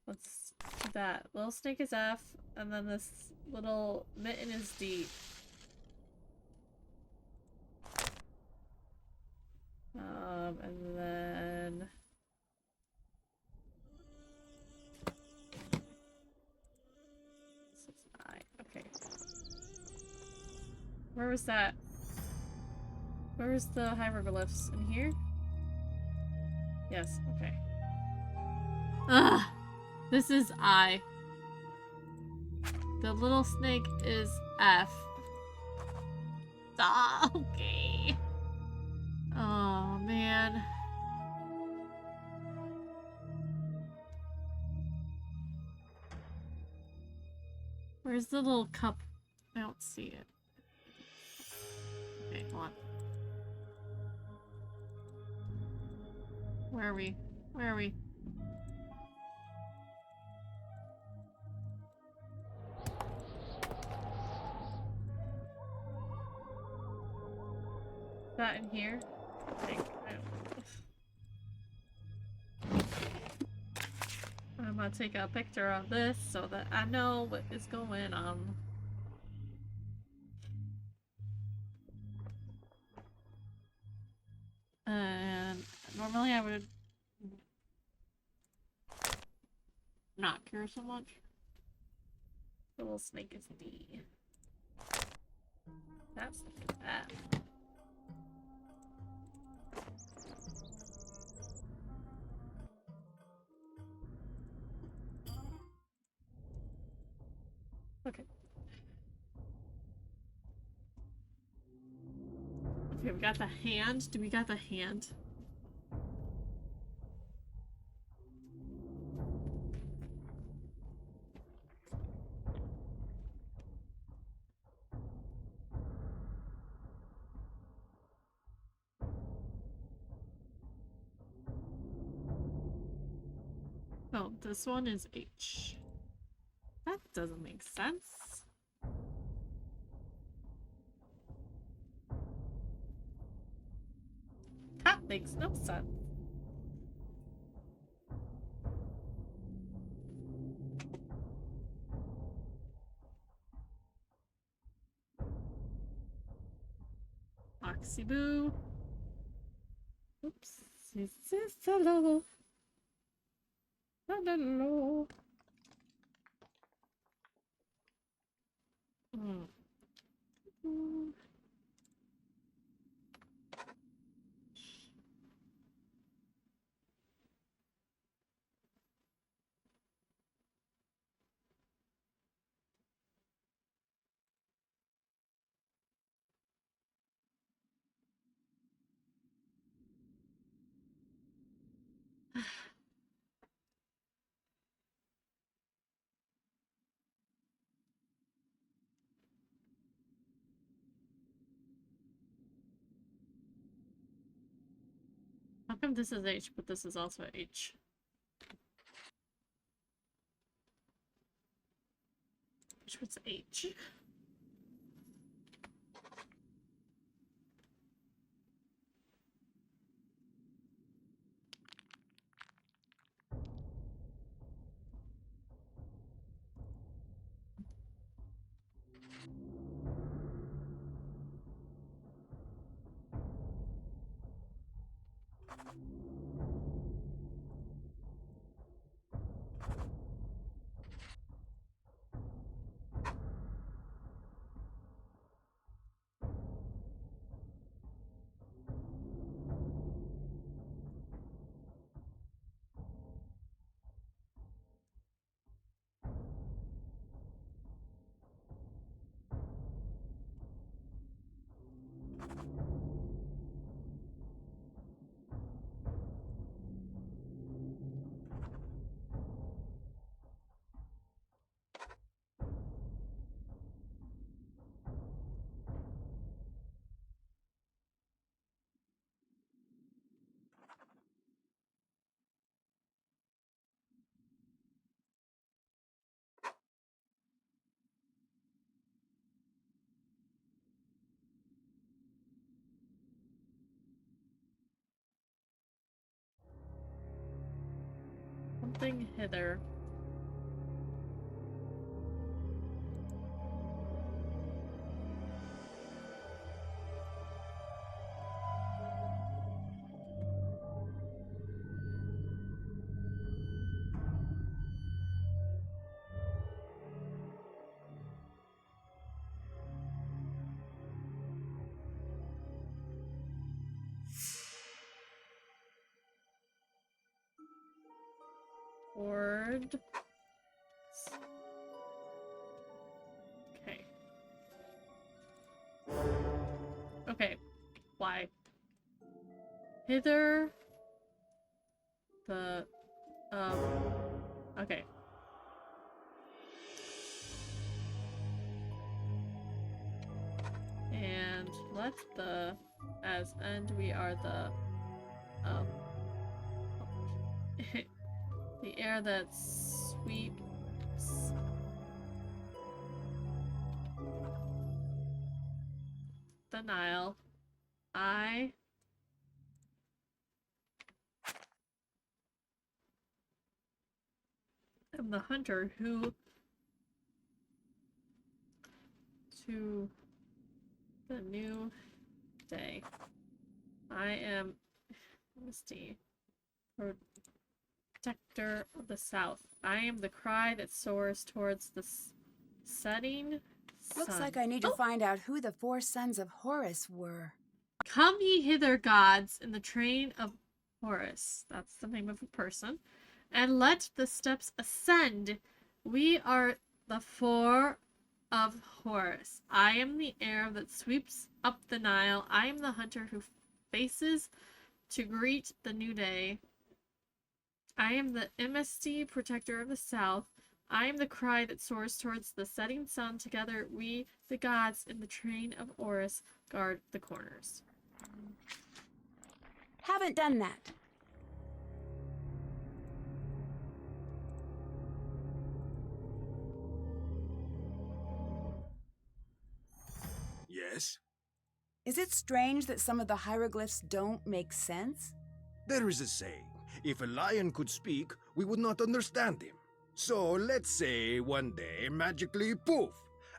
Let's do that. Little snake is F, and then this little mitten is D. And then... This is I. Okay. Where was that? Where was the hieroglyphs? In here? Yes, okay. Ugh! This is I. The little snake is F. Ah, okay. Oh, man. Where's the little cup? I don't see it. Okay, hold on. Where are we? Where are we? That in here? I think. I don't know. I'm gonna take a picture of this so that I know what is going on. And normally I would not care so much. The little snake is D. That snake is F. Okay. Okay, we got the hand. Do we got the hand? Oh, this one is H. That doesn't make sense. That makes no sense. Oxyboo. Oops. Hello. Hello. Hmm. How come this is H, but this is also H? Which one's H? something hither. Ward. Okay. Okay. Why? Hither. The. Okay. And let the. As end, we are the. The air that sweeps the Nile. I am the hunter who to the new day. I am Misty, protector of the south. I am the cry that soars towards the setting sun. Looks like I need to find out who the 4 sons of Horus were. Come ye hither, gods, in the train of Horus. That's the name of a person. And let the steps ascend. We are the 4 of Horus. I am the air that sweeps up the Nile. I am the hunter who faces to greet the new day. I am the MST protector of the south. I am the cry that soars towards the setting sun. Together, we, the gods, in the train of Horus, guard the corners. Haven't done that. Yes? Is it strange that some of the hieroglyphs don't make sense? There is a saying, if a lion could speak, we would not understand him. So let's say one day, magically, poof,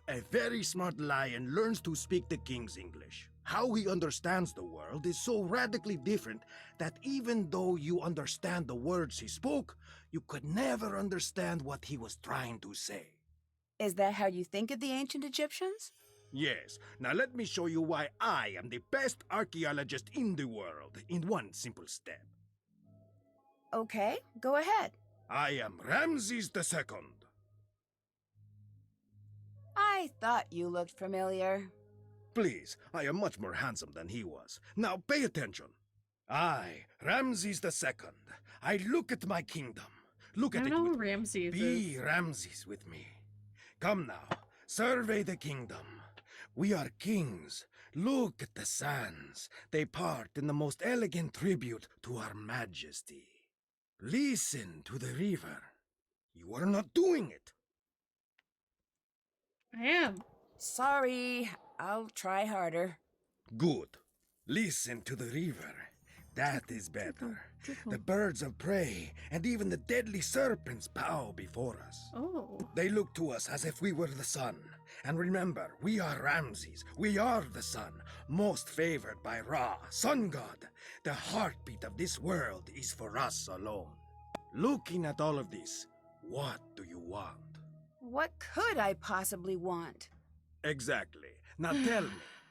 a very smart lion learns to speak the king's English. How he understands the world is so radically different that even though you understand the words he spoke, you could never understand what he was trying to say. Is that how you think of the ancient Egyptians? Yes, now let me show you why I am the best archaeologist in the world in one simple step. Okay, go ahead. I am Ramses II. I thought you looked familiar. Please, I am much more handsome than he was. Now pay attention. I, Ramses II, I look at my kingdom. Look I at don't it know with who Ramses Be is. Ramses with me. Come now, survey the kingdom. We are kings. Look at the sands. They part in the most elegant tribute to our majesty. Listen to the river. You are not doing it. I am. Sorry, I'll try harder. Good. Listen to the river. That is better. The birds of prey and even the deadly serpents bow before us. Oh. They look to us as if we were the sun. And remember, we are Ramses. We are the sun, most favored by Ra, sun god. The heartbeat of this world is for us alone. Looking at all of this, what do you want? What could I possibly want? Exactly. Now tell me,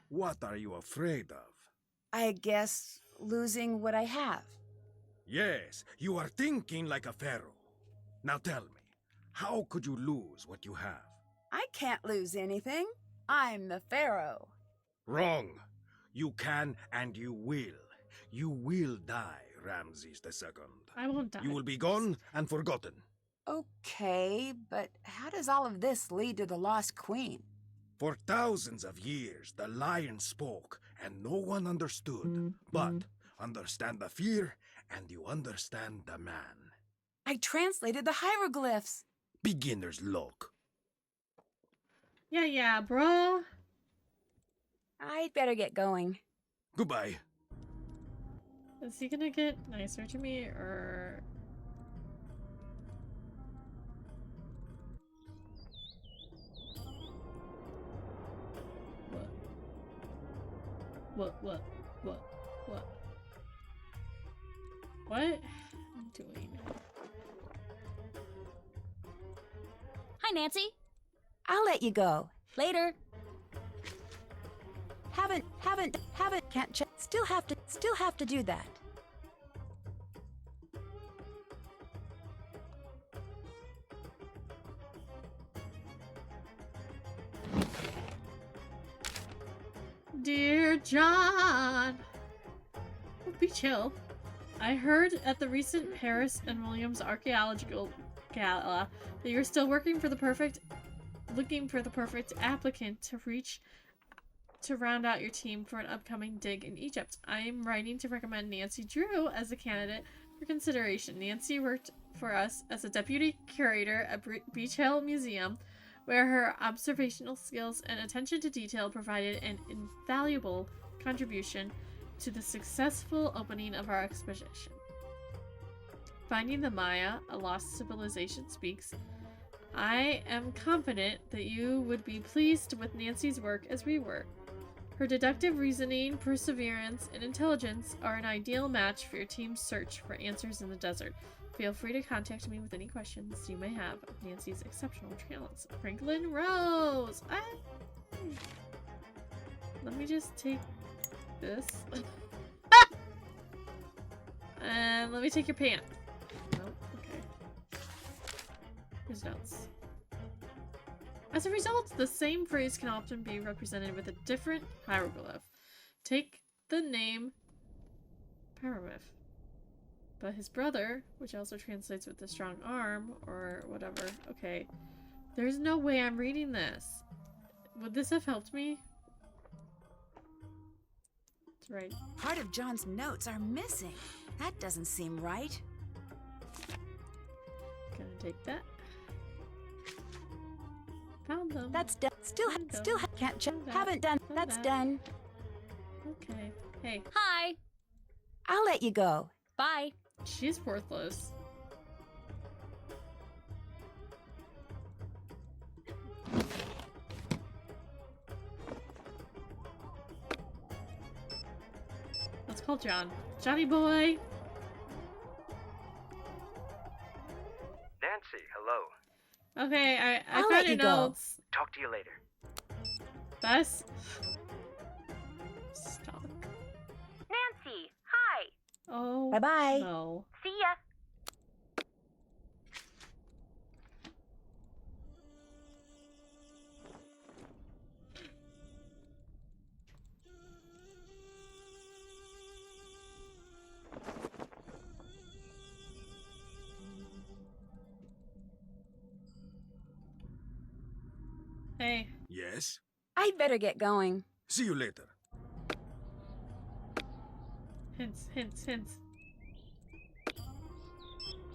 what are you afraid of? I guess losing what I have. Yes, you are thinking like a pharaoh. Now tell me, how could you lose what you have? I can't lose anything. I'm the pharaoh. Wrong. You can and you will. You will die, Ramses II. I won't die. You will be gone and forgotten. Okay, but how does all of this lead to the lost queen? For thousands of years, the lion spoke and no one understood. But understand the fear and you understand the man. I translated the hieroglyphs. Beginner's luck. Yeah, bro. I'd better get going. Goodbye. Is he gonna get nicer to me, or... What? What? What? What I'm doing? Hi, Nancy. I'll let you go. Later. Can't check. Still have to do that. Dear John, be chill. I heard at the recent Harris and Williams Archaeological Gala that you're still looking for the perfect applicant to round out your team for an upcoming dig in Egypt. I am writing to recommend Nancy Drew as a candidate for consideration. Nancy worked for us as a deputy curator at Beach Hill Museum, where her observational skills and attention to detail provided an invaluable contribution to the successful opening of our exposition. Finding the Maya, a lost civilization, speaks. I am confident that you would be pleased with Nancy's work as we were. Her deductive reasoning, perseverance, and intelligence are an ideal match for your team's search for answers in the desert. Feel free to contact me with any questions you may have of Nancy's exceptional talents. Franklin Rose! Let me just take this. And let me take your pant. Nope, okay. Here's notes. As a result, the same phrase can often be represented with a different hieroglyph. Take the name Paramith. But his brother, which also translates with the strong arm, or whatever. Okay. There's no way I'm reading this. Would this have helped me? That's right. Part of John's notes are missing. That doesn't seem right. Gonna take that. Found them. That's done. Can't check. Found that. Haven't done. Found That's that. done. Okay. Hey, Hi. I'll let you go. Bye. she's worthless. Let's call John. Johnny boy! Nancy, hello. Okay, I I'll found let your you go. notes. Talk to you later. Bess? Stop. Nancy, hi. Oh. Bye-bye. No. See ya. Hey. Yes? I'd better get going. See you later. Hints, hints, hints.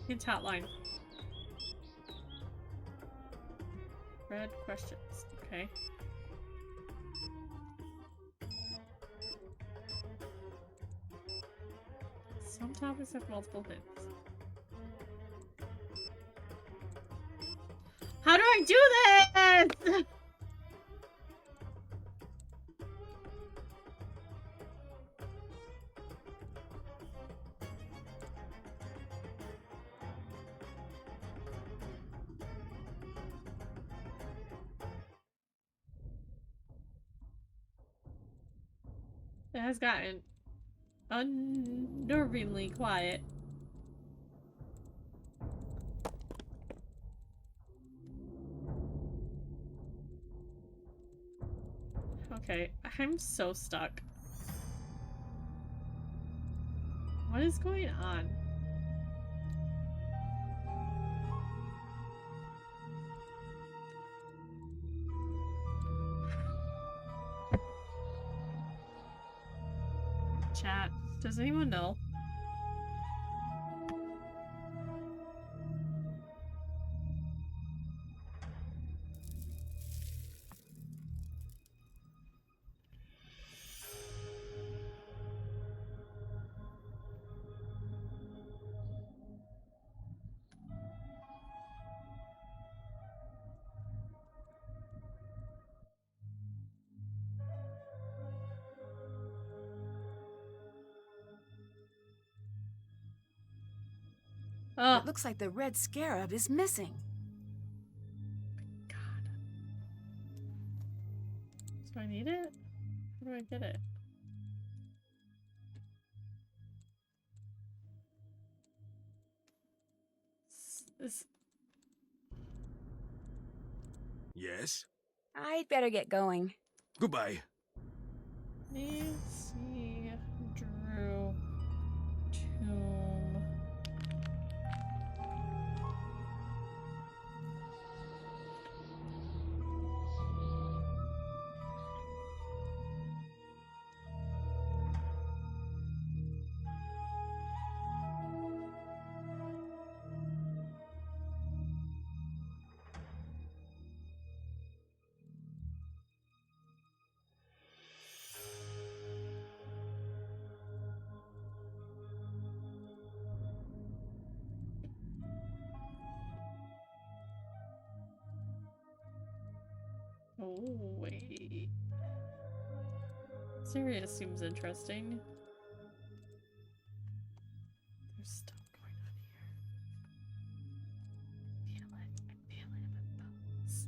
Hints hotline. Red questions. Okay. Some topics have multiple hints. How do I do this? It has gotten unnervingly quiet. Okay, I'm so stuck. What is going on? Chat, does anyone know? Oh, It looks like the red scarab is missing. God. Do I need it? How do I get it? Is Yes? I'd better get going. Goodbye. Nancy Drew Tomb. Oh, wait. Sirius seems interesting. There's stuff going on here. I feel it in my bones.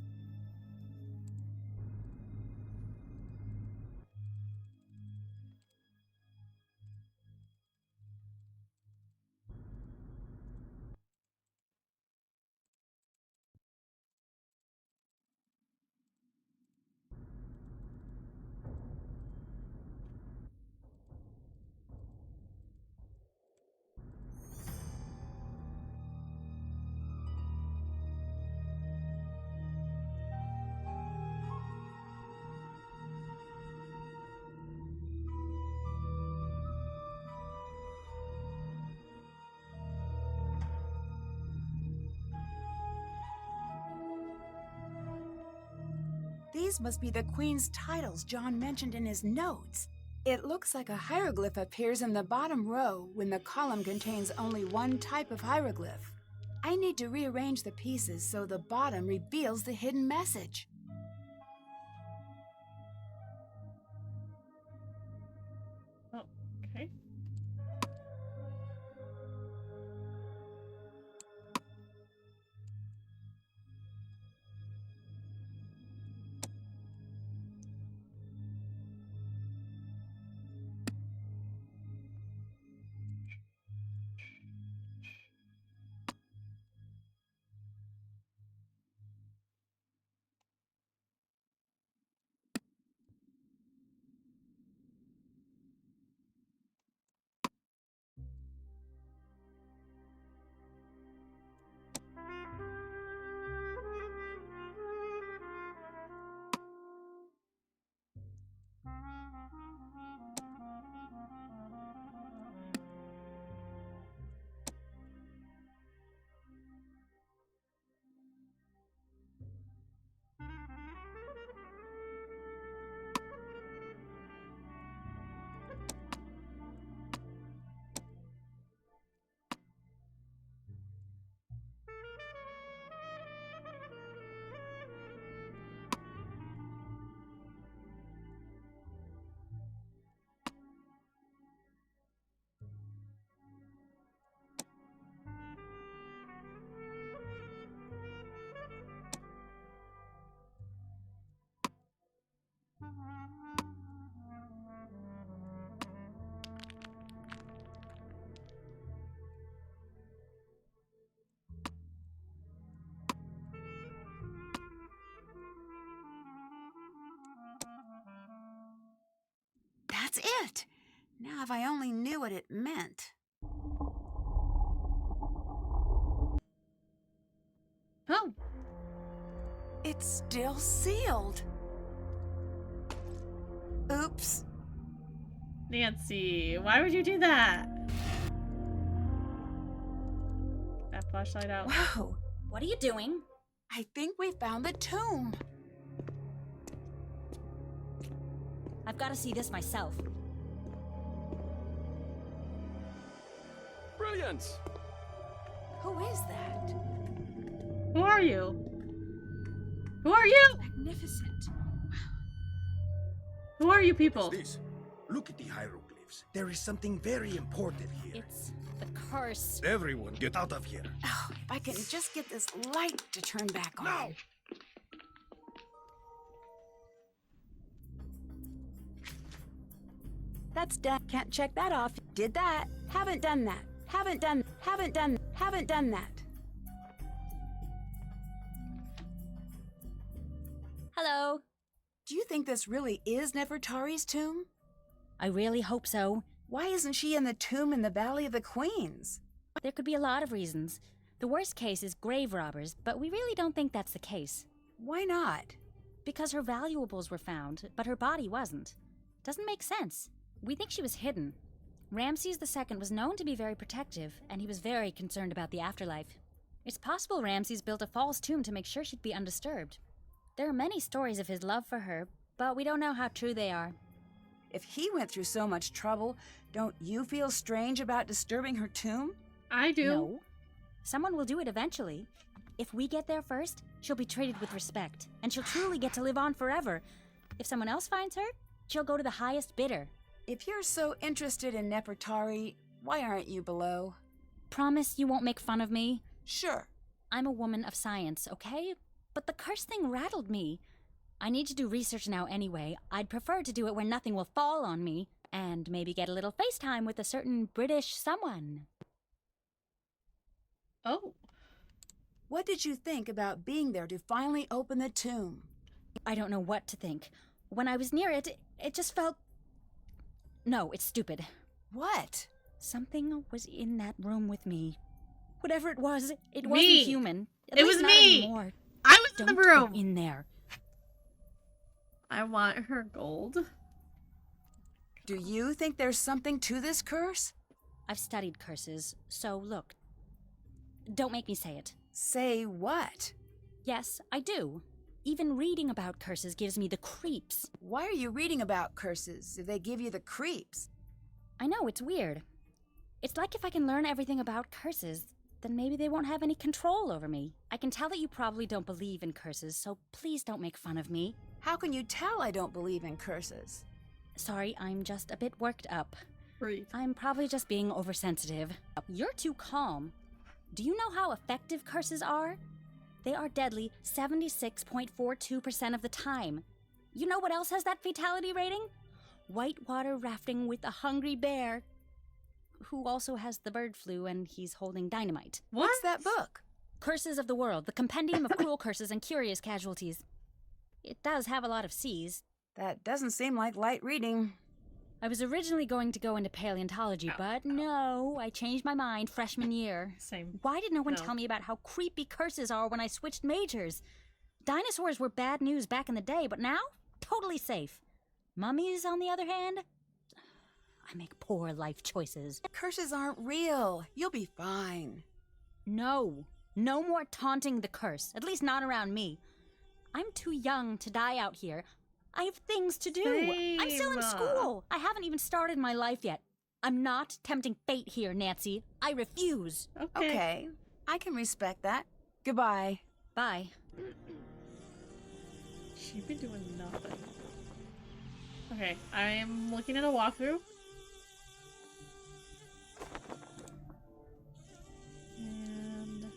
These must be the Queen's titles John mentioned in his notes. It looks like a hieroglyph appears in the bottom row when the column contains only one type of hieroglyph. I need to rearrange the pieces so the bottom reveals the hidden message. Oh, okay. That's it! Now if I only knew what it meant. Oh, It's still sealed. Oops. Nancy, why would you do that? Get that flashlight out. Whoa! What are you doing? I think we found the tomb. I've got to see this myself. Brilliant! Who is that? Who are you? Who are you? Magnificent. Who are you people? This. Look at the hieroglyph. graves. There is something very important here. It's the curse. Everyone, get out of here. Oh, if I can just get this light to turn back on. Now! That's done. Can't check that off. Did that. Haven't done that. Haven't done that. Hello. Do you think this really is Nefertari's tomb? I really hope so. Why isn't she in the tomb in the Valley of the Queens? There could be a lot of reasons. The worst case is grave robbers, but we really don't think that's the case. Why not? Because her valuables were found, but her body wasn't. Doesn't make sense. We think she was hidden. Ramses II was known to be very protective, and he was very concerned about the afterlife. It's possible Ramses built a false tomb to make sure she'd be undisturbed. There are many stories of his love for her, but we don't know how true they are. If he went through so much trouble, don't you feel strange about disturbing her tomb? I do. No. Someone will do it eventually. If we get there first, she'll be treated with respect, and she'll truly get to live on forever. If someone else finds her, she'll go to the highest bidder. If you're so interested in Nefertari, why aren't you below? Promise you won't make fun of me? Sure. I'm a woman of science, okay? But the curse thing rattled me. I need to do research now anyway. I'd prefer to do it where nothing will fall on me, and maybe get a little FaceTime with a certain British someone. Oh. What did you think about being there to finally open the tomb? I don't know what to think. When I was near it, it just felt... No, it's stupid. What? Something was in that room with me. Whatever it was, it Me. wasn't human. At It least was not me. anymore. I was in Don't the room. go in there. I want her gold. Do you think there's something to this curse? I've studied curses, so look. Don't make me say it. Say what? Yes, I do. Even reading about curses gives me the creeps. Why are you reading about curses if they give you the creeps? I know, it's weird. It's like if I can learn everything about curses, then maybe they won't have any control over me. I can tell that you probably don't believe in curses, so please don't make fun of me. How can you tell I don't believe in curses? Sorry, I'm just a bit worked up. Breathe. I'm probably just being oversensitive. You're too calm. Do you know how effective curses are? They are deadly 76.42% of the time. You know what else has that fatality rating? Whitewater rafting with a hungry bear, who also has the bird flu and he's holding dynamite. What's that book? Curses of the World, the compendium of cruel curses and curious casualties. It does have a lot of C's. That doesn't seem like light reading. I was originally going to go into paleontology, but no, I changed my mind freshman year. Same. Why did no one No. tell me about how creepy curses are when I switched majors? Dinosaurs were bad news back in the day, but now, totally safe. Mummies, on the other hand, I make poor life choices. Curses aren't real. You'll be fine. No more taunting the curse, at least not around me. I'm too young to die out here. I have things to do. I'm still in Same. school. I haven't even started my life yet. I'm not tempting fate here, Nancy. I refuse. Okay. I can respect that. Goodbye. Bye. She'd be doing nothing. Okay, I'm looking at a walkthrough. And...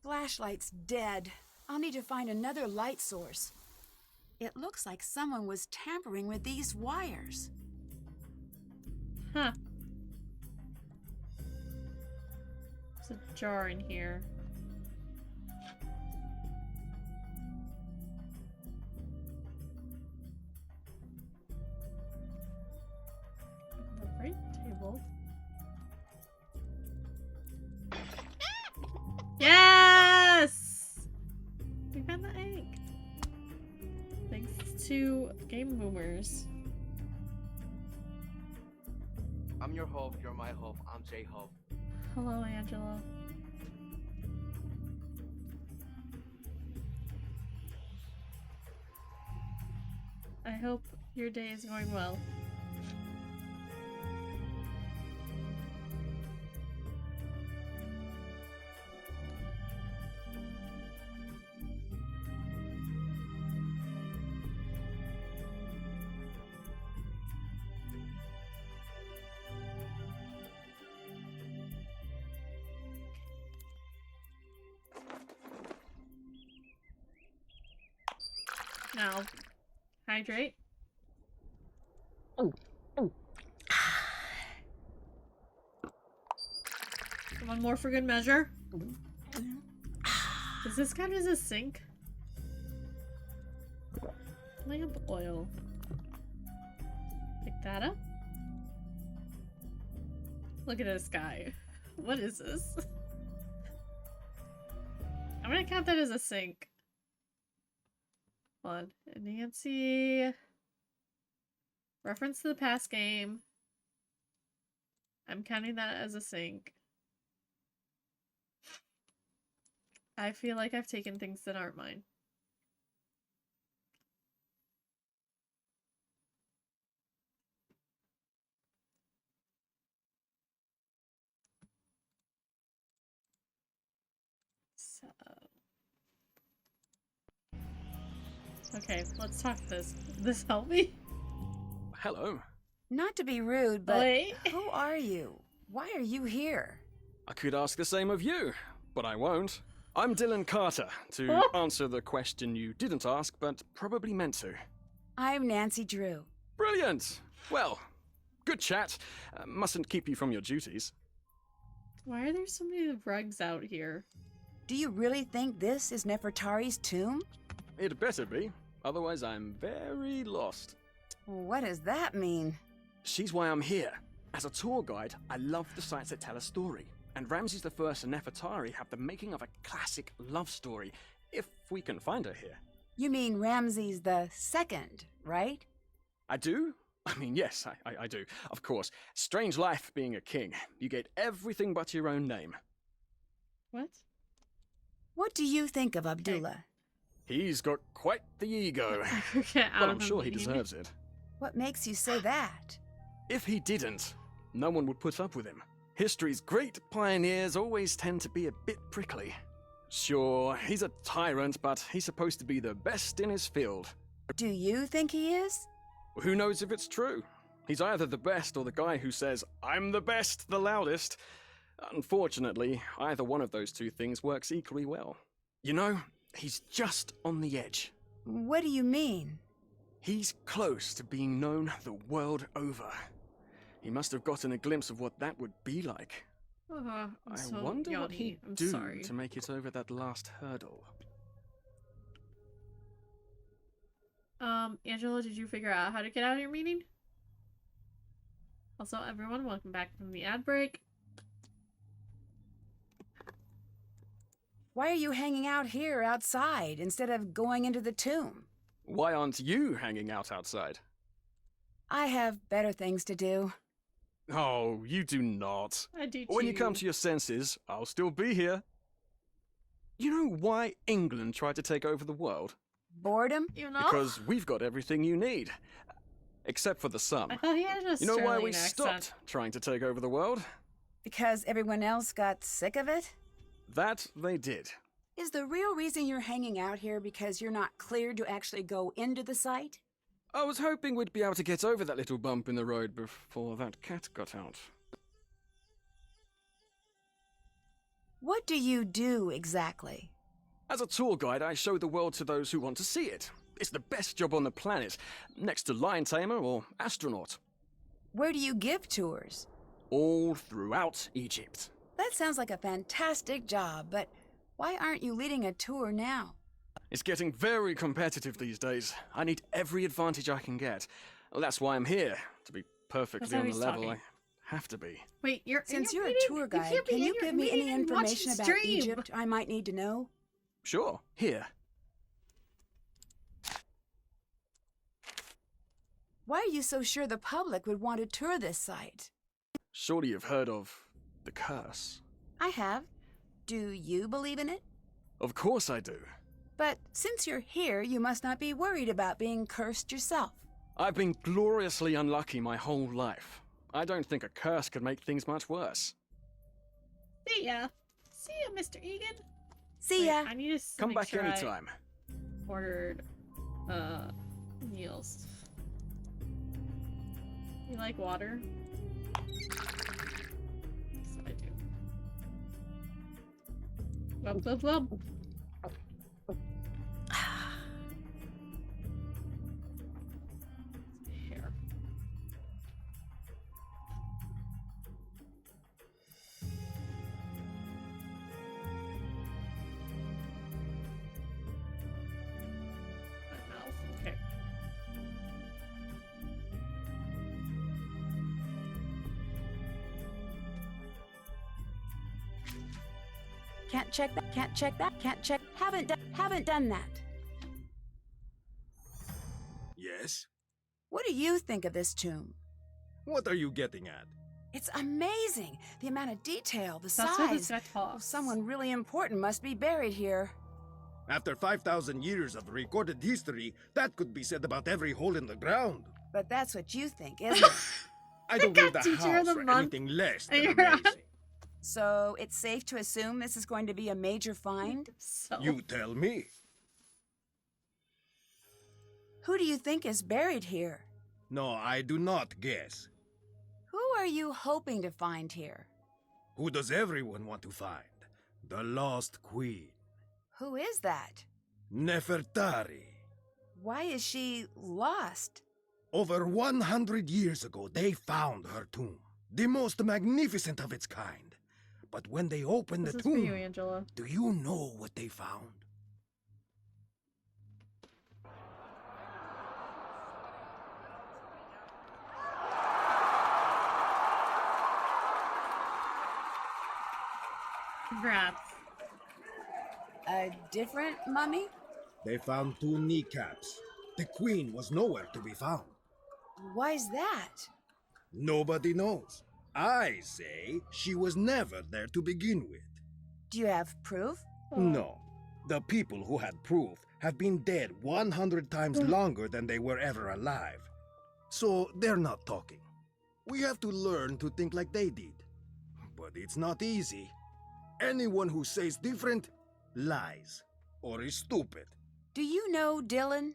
Flashlight's dead. I'll need to find another light source. It looks like someone was tampering with these wires. Huh. There's a jar in here. The right table. Yes! We found the egg. Thanks to Game Boomers. I'm your hope, you're my hope. I'm J-Hope. Hello, Angela. I hope your day is going well. Now, hydrate. One more for good measure. Does this count as a sink? Lamp oil. Pick that up. Look at this guy. What is this? I'm gonna count that as a sink. Hold on. Nancy. Reference to the past game. I'm counting that as a sink. I feel like I've taken things that aren't mine. So... Okay, let's talk this. This help me? Hello. Not to be rude, but Wait. who are you? Why are you here? I could ask the same of you, but I won't. I'm Dylan Carter, to answer the question you didn't ask, but probably meant to. I'm Nancy Drew. Brilliant! Well, good chat. Mustn't keep you from your duties. Why are there so many rugs out here? Do you really think this is Nefertari's tomb? It better be, otherwise I'm very lost. What does that mean? She's why I'm here. As a tour guide, I love the sites that tell a story. And Ramses the First and Nefertari have the making of a classic love story, if we can find her here. You mean Ramses the Second, right? I do? I mean, yes, I do. Of course. Strange life being a king. You get everything but your own name. What? What do you think of Abdullah? He's got quite the ego. Get out But of I'm the sure he meeting. deserves it. What makes you say that? If he didn't, no one would put up with him. History's great pioneers always tend to be a bit prickly. Sure, he's a tyrant, but he's supposed to be the best in his field. Do you think he is? Who knows if it's true? He's either the best or the guy who says, "I'm the best, the loudest." Unfortunately, either one of those two things works equally well. You know, he's just on the edge. What do you mean? He's close to being known the world over. He must have gotten a glimpse of what that would be like. I'm I so wonder what yawny. he'd I'm do sorry. to make it over that last hurdle. Angela, did you figure out how to get out of your meeting? Also, everyone, welcome back from the ad break. Why are you hanging out here outside instead of going into the tomb? Why aren't you hanging out outside? I have better things to do. Oh, you do not. I do too. When you come to your senses, I'll still be here. You know why England tried to take over the world? Boredom? You know? Because we've got everything you need. Except for the sun. I thought he had an You know why we Australian accent. stopped trying to take over the world? Because everyone else got sick of it? That they did. Is the real reason you're hanging out here because you're not cleared to actually go into the site? I was hoping we'd be able to get over that little bump in the road before that cat got out. What do you do exactly? As a tour guide, I show the world to those who want to see it. It's the best job on the planet, next to lion tamer or astronaut. Where do you give tours? All throughout Egypt. That sounds like a fantastic job, but why aren't you leading a tour now? It's getting very competitive these days. I need every advantage I can get. Well, that's why I'm here. To be perfectly how on the he's level, talking. I have to be. Wait, you're Since in your you're meeting? a tour guide, can't be can in you your give me meeting any and watch information the about stream. Egypt I might need to know? Sure, here. Why are you so sure the public would want to tour this site? Surely you've heard of the curse. I have. Do you believe in it? Of course I do. But since you're here, you must not be worried about being cursed yourself. I've been gloriously unlucky my whole life. I don't think a curse could make things much worse. See ya. See ya, Mr. Egan. See Wait, ya. I need to Come make back sure anytime. I ordered, meals. You like water? Yes, I do. Wub, wub, wub. can't check that, can't check that, can't check. Haven't done that. Yes? What do you think of this tomb? What are you getting at? It's amazing. The amount of detail, the That's why this size. guy talks. Oh, someone really important must be buried here. After 5,000 years of recorded history, that could be said about every hole in the ground. But that's what you think, isn't it? I don't got leave the teacher of house the for month, anything less and than you're on- amazing. So it's safe to assume this is going to be a major find? So You tell me. Who do you think is buried here? No, I do not guess. Who are you hoping to find here? Who does everyone want to find? The Lost Queen, Who is that? Nefertari. Why is she lost? Over 100 years ago, they found her tomb, the most magnificent of its kind. But when they opened this the is for tomb, you, Angela. do you know what they found? Congrats. A different mummy? They found 2 kneecaps. The queen was nowhere to be found. Why's that? Nobody knows. I say she was never there to begin with. Do you have proof? No. The people who had proof have been dead 100 times longer than they were ever alive. So they're not talking. We have to learn to think like they did. But it's not easy. Anyone who says different lies or is stupid. Do you know Dylan?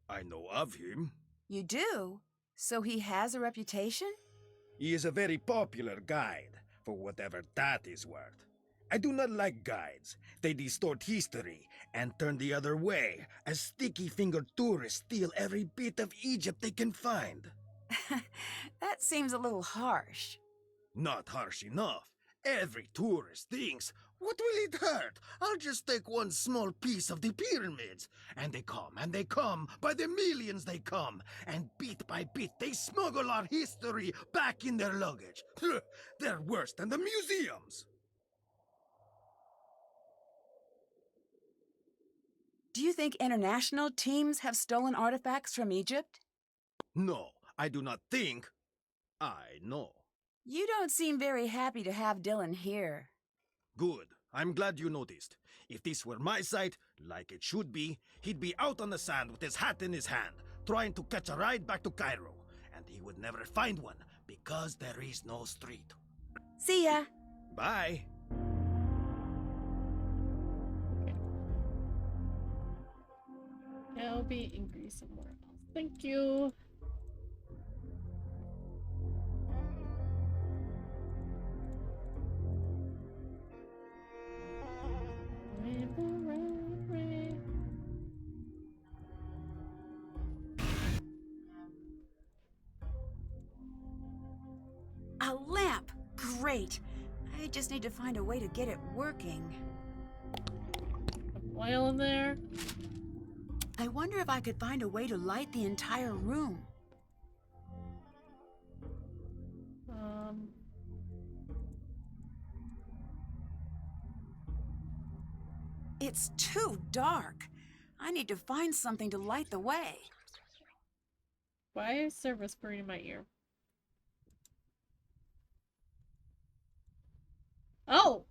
I know of him. You do? So he has a reputation? He is a very popular guide, for whatever that is worth. I do not like guides. They distort history and turn the other way, as sticky-fingered tourists steal every bit of Egypt they can find. That seems a little harsh. Not harsh enough. Every tourist thinks, what will it hurt? I'll just take one small piece of the pyramids. And they come, by the millions they come. And bit by bit they smuggle our history back in their luggage. They're worse than the museums. Do you think international teams have stolen artifacts from Egypt? No, I do not think. I know. You don't seem very happy to have Dylan here. Good. I'm glad you noticed. If this were my site, like it should be, he'd be out on the sand with his hat in his hand, trying to catch a ride back to Cairo. And he would never find one, because there is no street. See ya. Bye. I'll be angry somewhere else. Thank you. A lamp! Great! I just need to find a way to get it working. Oil in there. I wonder if I could find a way to light the entire room. It's too dark. I need to find something to light the way. Why is there whispering in my ear? Oh!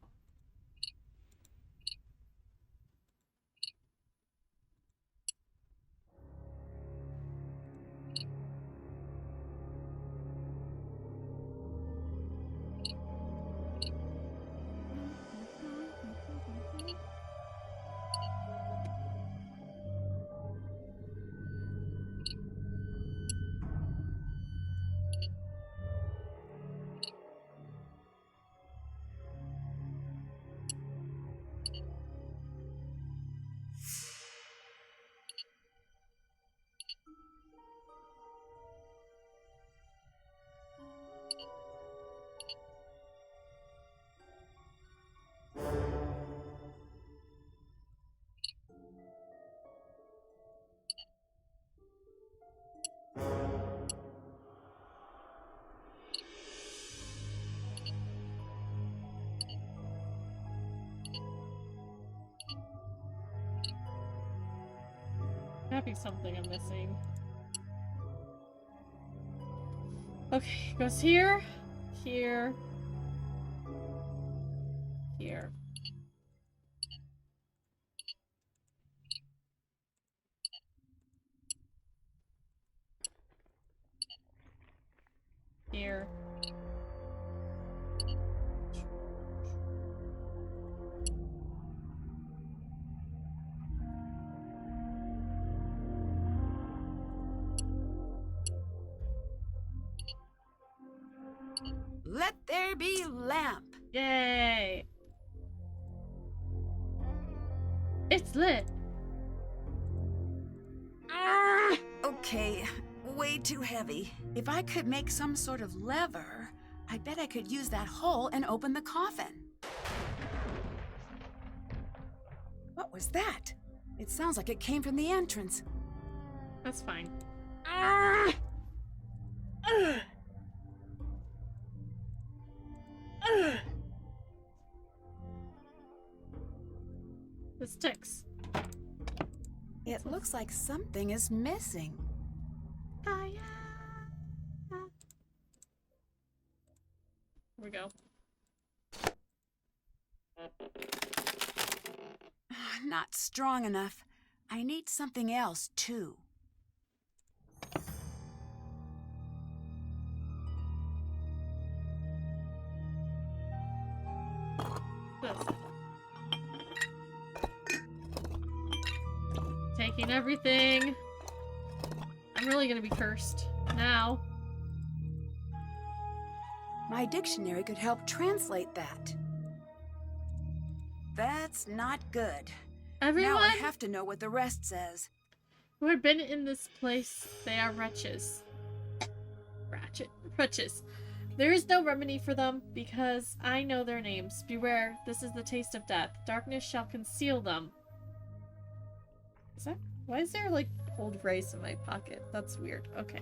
be something I'm missing. Okay, goes here, here, here. Here. Let there be lamp. Yay! It's lit. Okay, way too heavy. If I could make some sort of lever, I bet I could use that hole and open the coffin. What was that? It sounds like it came from the entrance. That's fine. The sticks. It looks like something is missing. Here we go. Not strong enough. I need something else, too. This. Taking everything. I'm really gonna be cursed now. My dictionary could help translate that. That's not good. Everyone Now I have to know what the rest says. who had been in this place, they are wretches. Wretches. There is no remedy for them, because I know their names. Beware, this is the taste of death. Darkness shall conceal them. Is that... Why is there, like, old rice in my pocket? That's weird. Okay.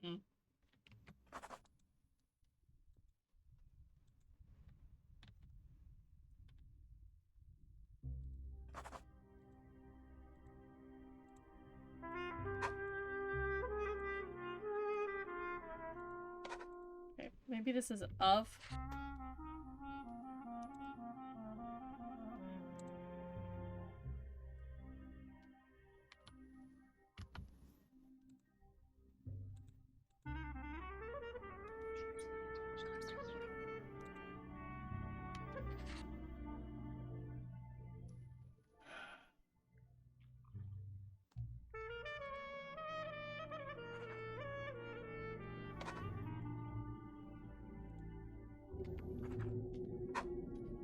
Mm. Okay, maybe this is of.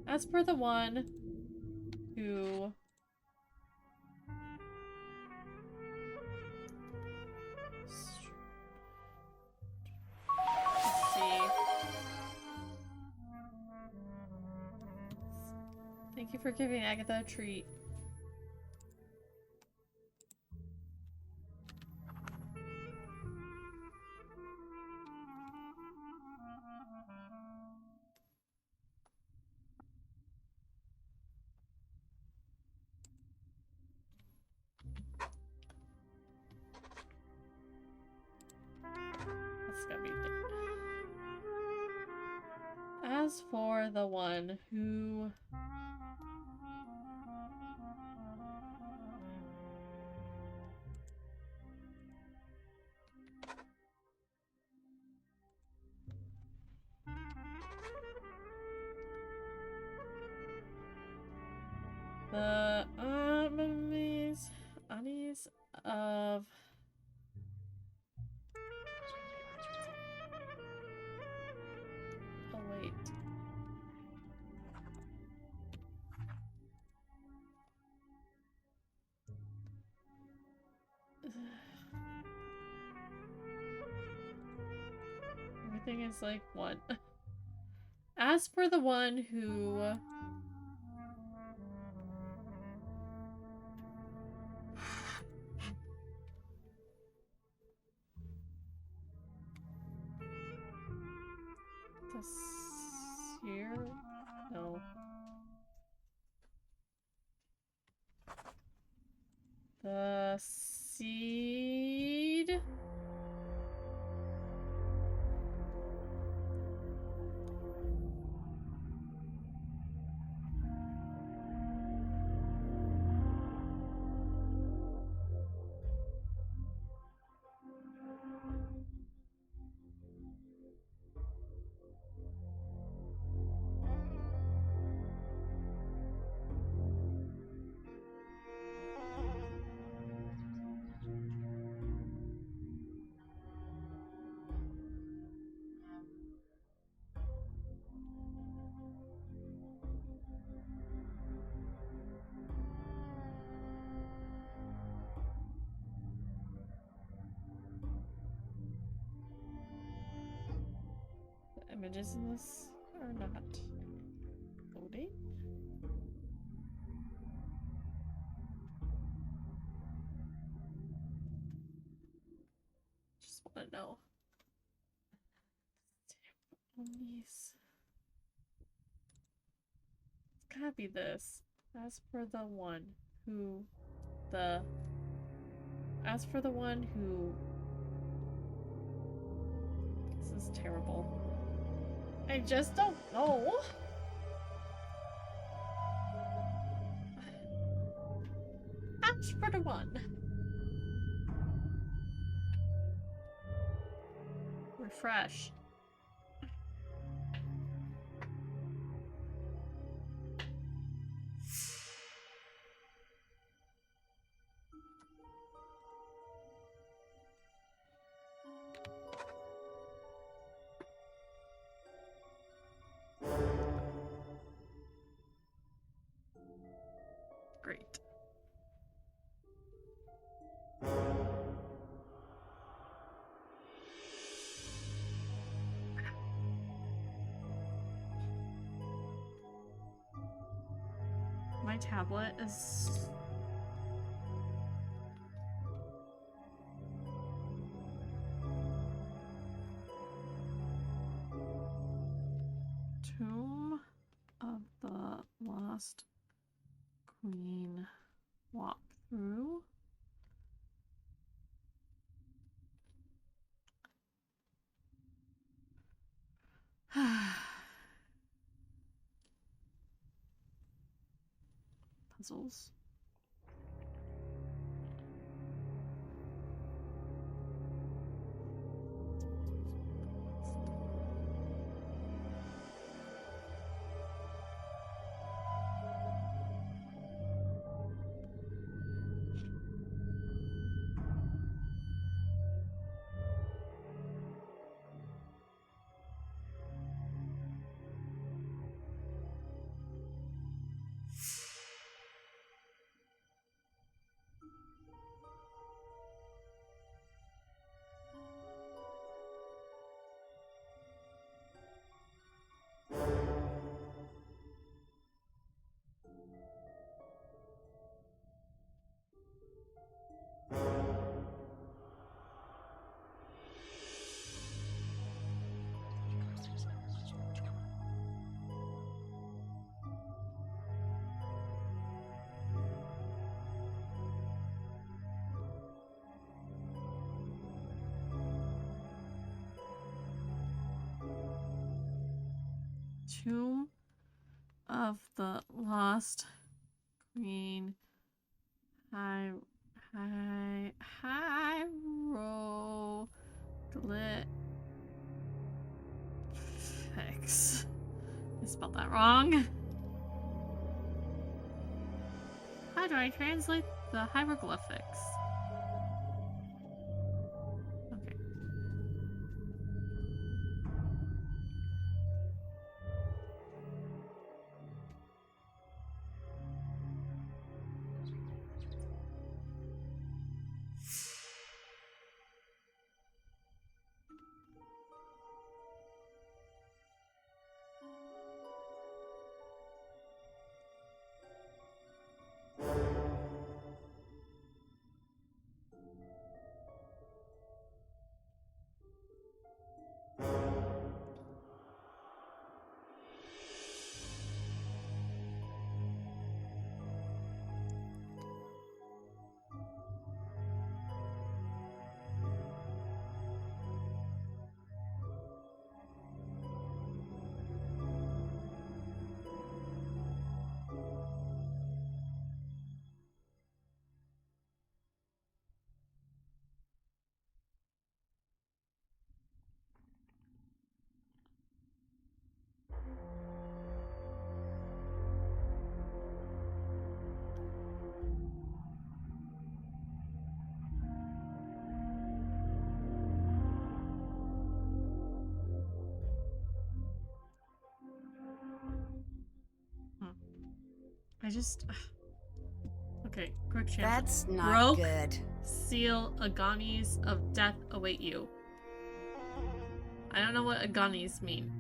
As per the one who... Let's see. Thank you for giving Agatha a treat. That's gonna be it. As for the one who... The Anis of... Oh, wait. Everything is like one. As for the one who... Here? No. The seed? The images in this are not loading. Just want to know. It's gotta be this. As for the one who this is terrible. I just don't know. As for the one. Refresh. Great. My tablet is Tomb of the Lost Queen walkthrough. Puzzles. Tomb of the Lost Queen hieroglyphics. I spelled that wrong. How do I translate the hieroglyphics? Okay. just... Okay, quick chance. That's not Broke good. seal agonies of death await you. I don't know what agonies mean.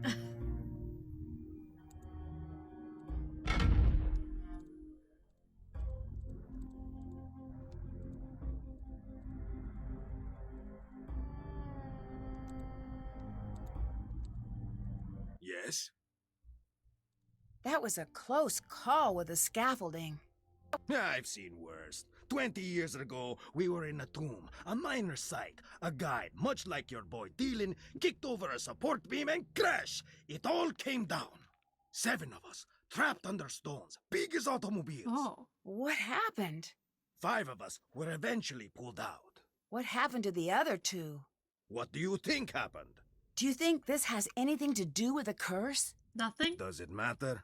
Yes? That was a close call with the scaffolding. I've seen worse. 20 years ago, we were in a tomb, a miner site. A guide, much like your boy Dylan, kicked over a support beam and crash! It all came down. 7 of us, trapped under stones, big as automobiles. Oh. What happened? 5 of us were eventually pulled out. What happened to the other 2? What do you think happened? Do you think this has anything to do with a curse? Nothing? Does it matter?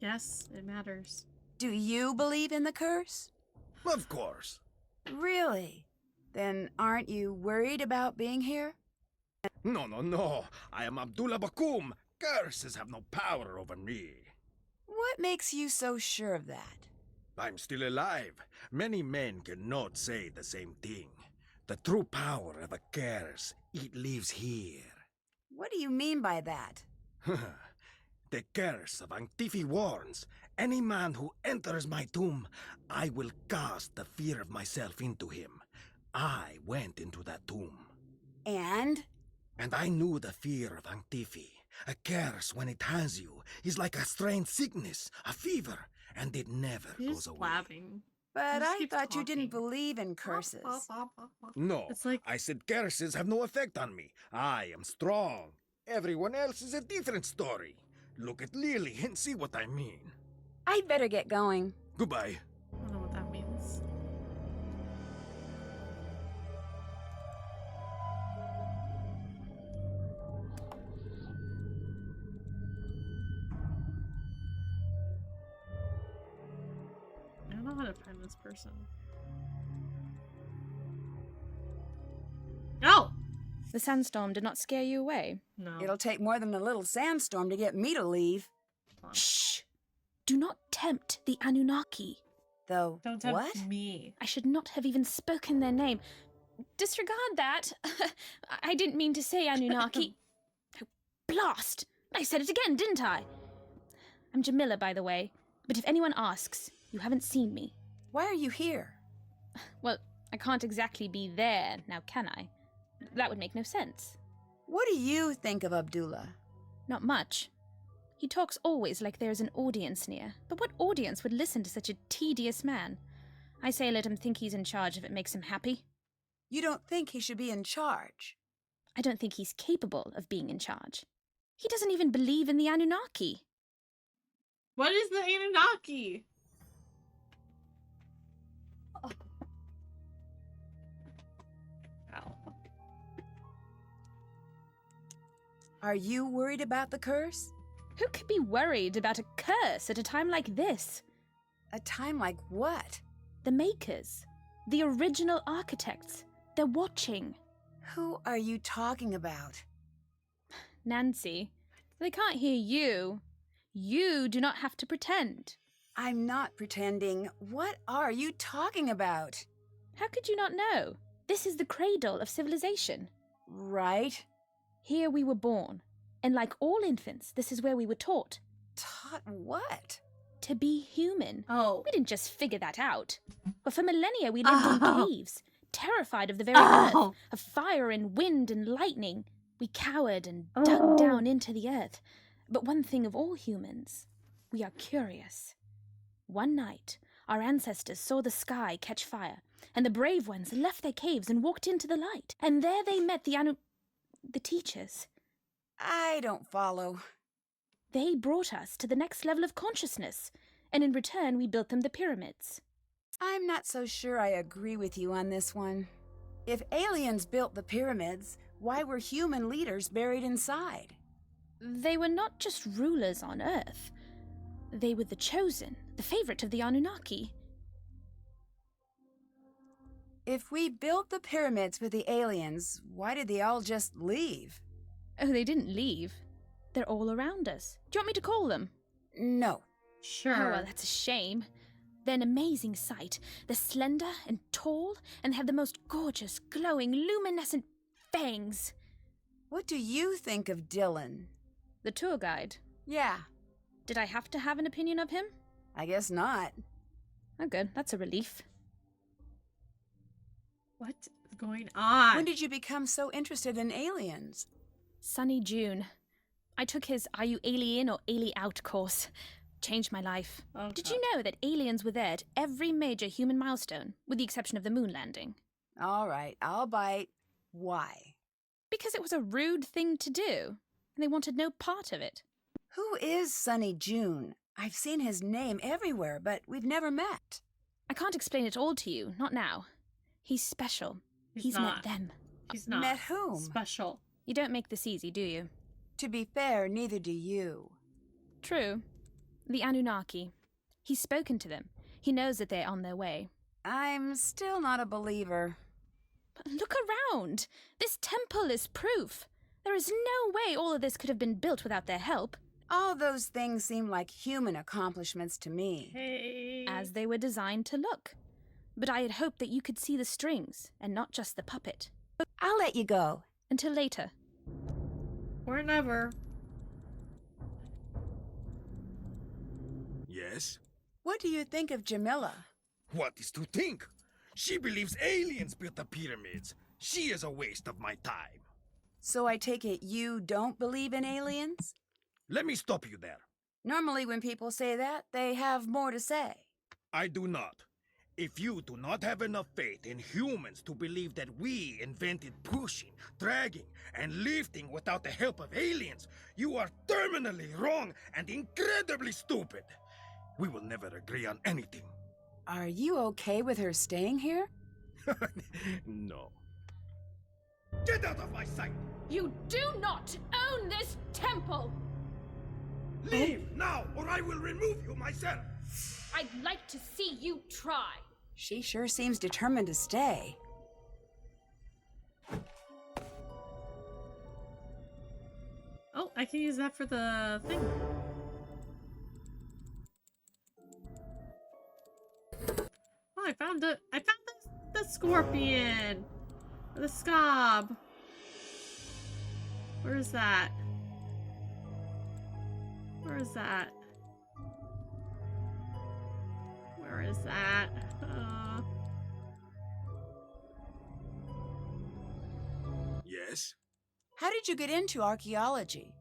Yes, it matters. Do you believe in the curse? Of course. Really? Then aren't you worried about being here? No. I am Abdullah Bakum. Curses have no power over me. What makes you so sure of that? I'm still alive. Many men cannot say the same thing. The true power of a curse, it lives here. What do you mean by that? The curse of Antifi warns, any man who enters my tomb, I will cast the fear of myself into him. I went into that tomb. And? And I knew the fear of Antifi. A curse, when it has you, is like a strange sickness, a fever, and it never He's goes just away. blabbing. But just I keeps thought you didn't talking. believe in curses. No, It's like- I said curses have no effect on me. I am strong. Everyone else is a different story. Look at Lily and see what I mean. I'd better get going. Goodbye. I don't know what that means. I don't know how to find this person. No! The sandstorm did not scare you away. No. It'll take more than a little sandstorm to get me to leave. Shh! Do not tempt the Anunnaki. Though, Don't tempt what? me. I should not have even spoken their name. Disregard that. I didn't mean to say Anunnaki. Oh, blast! I said it again, didn't I? I'm Jamila, by the way. But if anyone asks, you haven't seen me. Why are you here? Well, I can't exactly be there, now can I? That would make no sense. What do you think of Abdullah? Not much. He talks always like there is an audience near. But what audience would listen to such a tedious man? I say let him think he's in charge if it makes him happy. You don't think he should be in charge? I don't think he's capable of being in charge. He doesn't even believe in the Anunnaki. What is the Anunnaki? Oh. Ow. Are you worried about the curse? Who could be worried about a curse at a time like this? A time like what? The makers. The original architects. They're watching. Who are you talking about? Nancy, they can't hear you. You do not have to pretend. I'm not pretending. What are you talking about? How could you not know? This is the cradle of civilization. Right? Here we were born. And like all infants, this is where we were taught. Taught what? To be human. Oh. We didn't just figure that out. But for millennia we lived in Oh. caves, terrified of the very Oh. earth, of fire and wind and lightning. We cowered and Oh. dug down into the earth. But one thing of all humans, we are curious. One night, our ancestors saw the sky catch fire, and the brave ones left their caves and walked into the light. And there they met the teachers. I don't follow. They brought us to the next level of consciousness, and in return we built them the pyramids. I'm not so sure I agree with you on this one. If aliens built the pyramids, why were human leaders buried inside? They were not just rulers on Earth. They were the chosen, the favorite of the Anunnaki. If we built the pyramids with the aliens, why did they all just leave? Oh, they didn't leave. They're all around us. Do you want me to call them? No. Sure. Oh, well, that's a shame. They're an amazing sight. They're slender and tall, and have the most gorgeous, glowing, luminescent fangs. What do you think of Dylan? The tour guide. Yeah, Did I have to have an opinion of him? I guess not. Oh, good. That's a relief. What's going on? When did you become so interested in aliens? Sunny June. I took his Are You Alien or Ali Out course. Changed my life. Oh, Did God. you know that aliens were there at every major human milestone, with the exception of the moon landing? All right, I'll bite. Why? Because it was a rude thing to do, and they wanted no part of it. Who is Sunny June? I've seen his name everywhere, but we've never met. I can't explain it all to you, not now. He's special. He's not. met them. He's not Met whom? special. You don't make this easy, do you? To be fair, neither do you. True. The Anunnaki. He's spoken to them. He knows that they're on their way. I'm still not a believer. But look around! This temple is proof. There is no way all of this could have been built without their help, All those things seem like human accomplishments to me. Hey. as they were designed to look. But I had hoped that you could see the strings, and not just the puppet. I'll let you go. Until later. Or never. Yes? What do you think of Jamila? What is to think? She believes aliens built the pyramids. She is a waste of my time. So I take it you don't believe in aliens? Let me stop you there. Normally when people say that, they have more to say. I do not. If you do not have enough faith in humans to believe that we invented pushing, dragging, and lifting without the help of aliens, you are terminally wrong and incredibly stupid. We will never agree on anything. Are you okay with her staying here? No. Get out of my sight! You do not own this temple! Leave now, or I will remove you myself! I'd like to see you try. She sure seems determined to stay. Oh, I can use that for the thing. Oh, I found it. I found the scorpion. Or the scob. Where is that? Where is that? Where is that? Yes? How did you get into archaeology?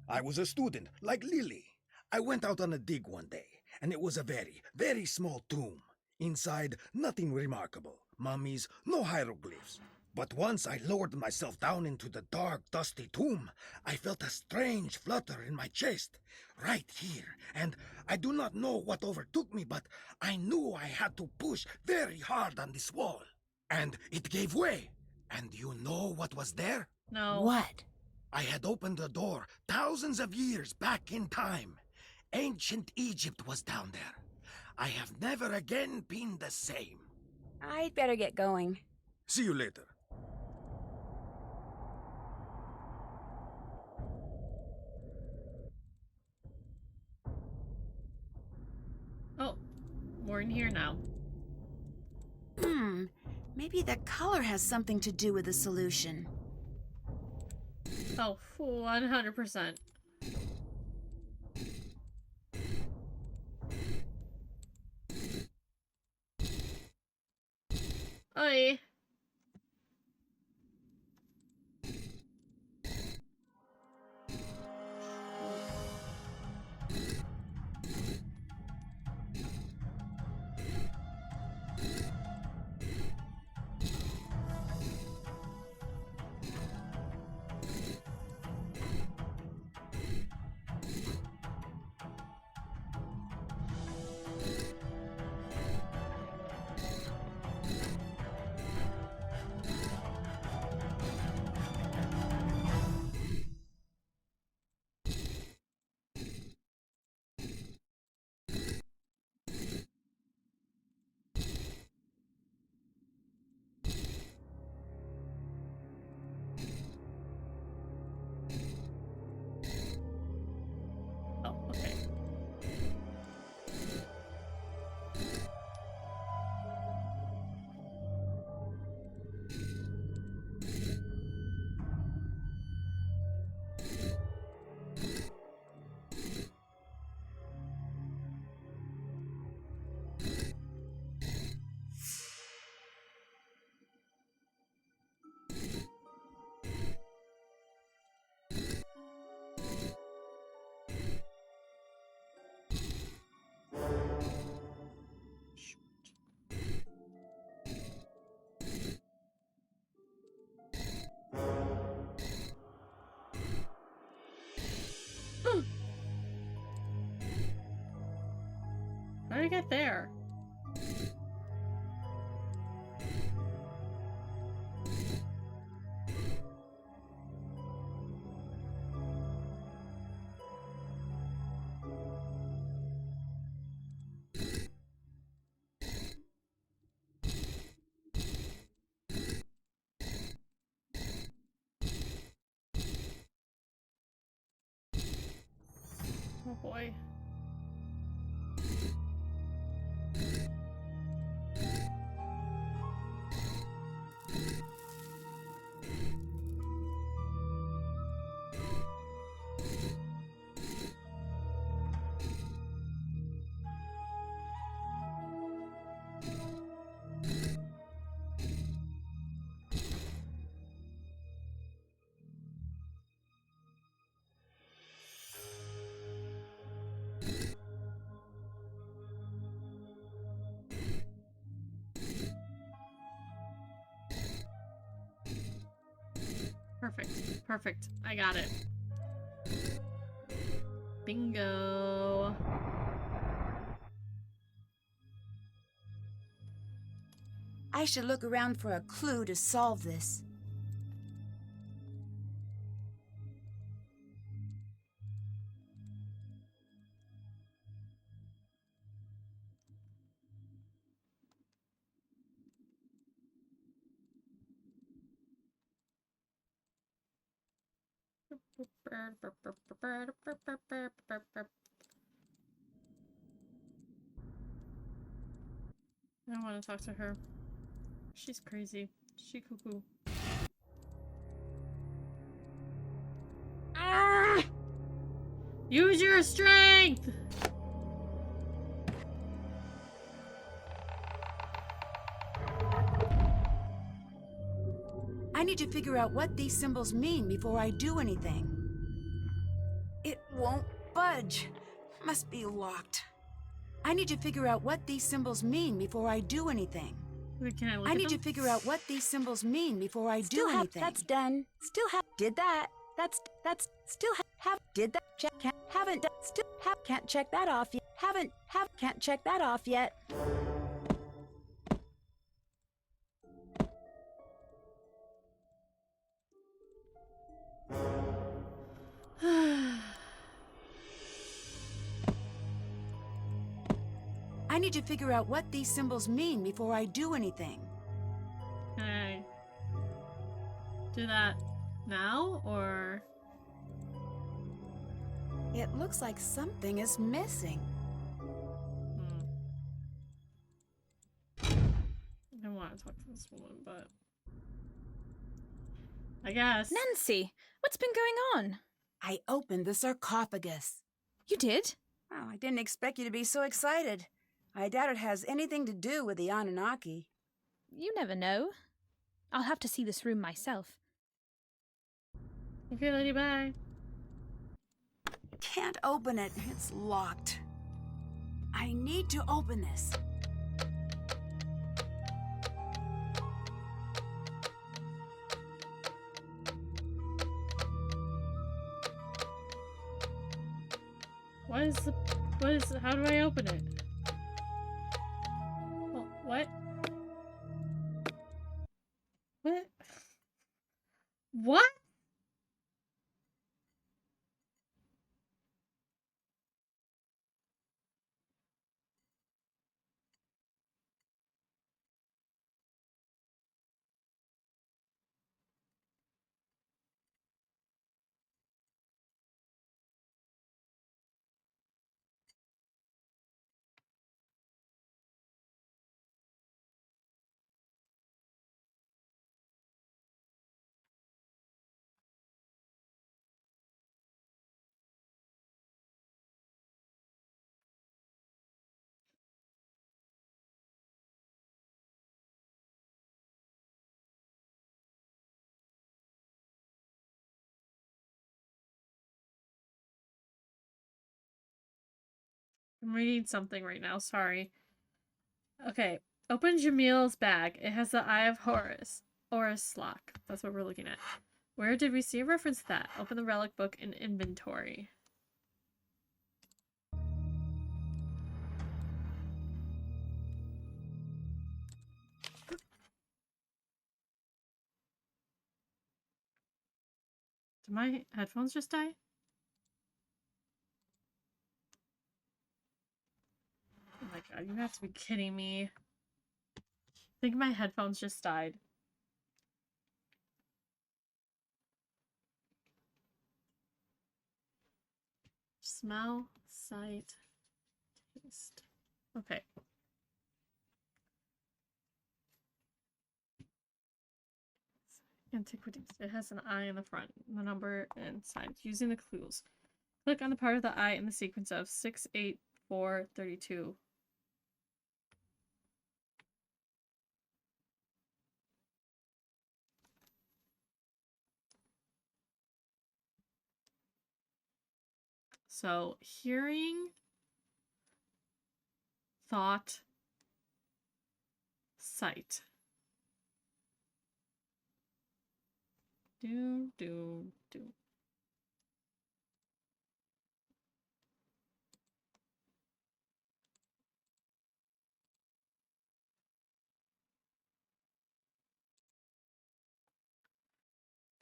I was a student, like Lily. I went out on a dig one day, and it was a very, very small tomb. Inside, nothing remarkable. Mummies, no hieroglyphs. But once I lowered myself down into the dark, dusty tomb, I felt a strange flutter in my chest, right here. And I do not know what overtook me, but I knew I had to push very hard on this wall. And it gave way. And you know what was there? No. What? I had opened the door thousands of years back in time. Ancient Egypt was down there. I have never again been the same. I'd better get going. See you later. Oh, we're in here now. Maybe the color has something to do with the solution. Oh, 100%. Oi. How did I get there? Oh boy. Perfect. Perfect. I got it. Bingo. I should look around for a clue to solve this. I don't want to talk to her. She's crazy. She cuckoo. Ah! Use your strength! I need to figure out what these symbols mean before I do anything. It won't budge. Must be locked. I need to figure out what these symbols mean before I do anything. Wait, can I look I at need them? to figure out what these symbols mean before I do anything. That's done. Still have did that. That's still have did that. Check haven't done. Still have can't check that off yet. Can't check that off yet. I need to figure out what these symbols mean before I do anything. Can I do that now, or? It looks like something is missing. I don't want to talk to this woman, but I guess. Nancy, what's been going on? I opened the sarcophagus. You did? Oh, I didn't expect you to be so excited. I doubt it has anything to do with the Anunnaki. You never know. I'll have to see this room myself. Okay, lady, bye. Can't open it. It's locked. I need to open this. How do I open it? Well, what? What? What? I'm reading something right now, sorry. Okay. Open Jamil's bag. It has the Eye of Horus. Horus lock. That's what we're looking at. Where did we see a reference to that? Open the relic book in inventory. Did my headphones just die? Oh my god, you have to be kidding me. I think my headphones just died. Smell, sight, taste. Okay. Antiquities. It has an eye in the front, the number and signs. Using the clues. Click on the part of the eye in the sequence of 68432. So, hearing, thought, sight. Do. Do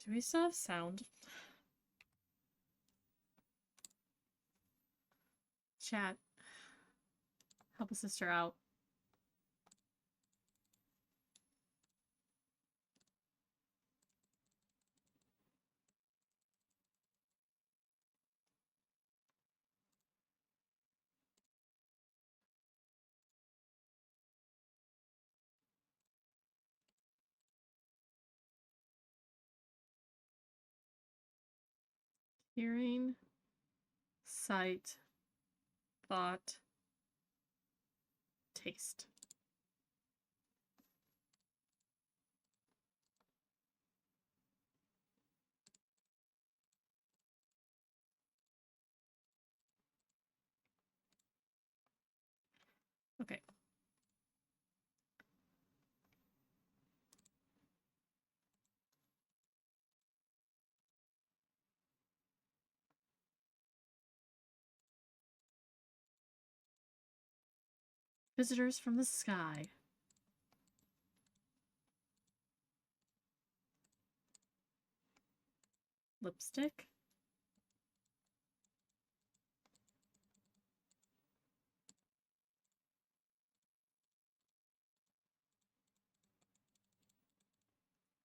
we still have sound? Chat. Help a sister out. Hearing, sight, thought, taste. Okay. Visitors from the sky. Lipstick.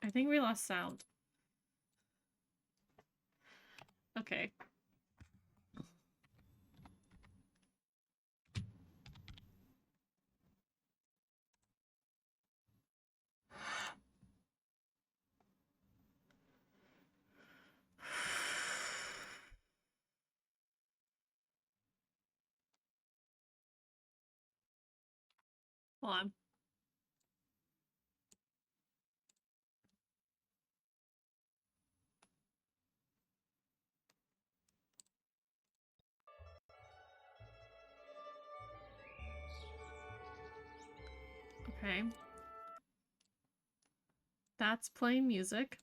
I think we lost sound. Okay. Hold on. Okay. That's playing music.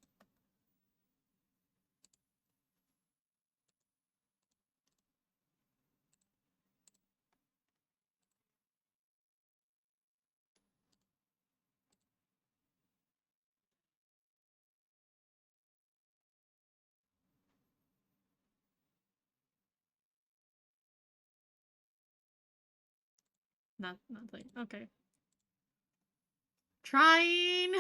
Nothing. Okay. Trying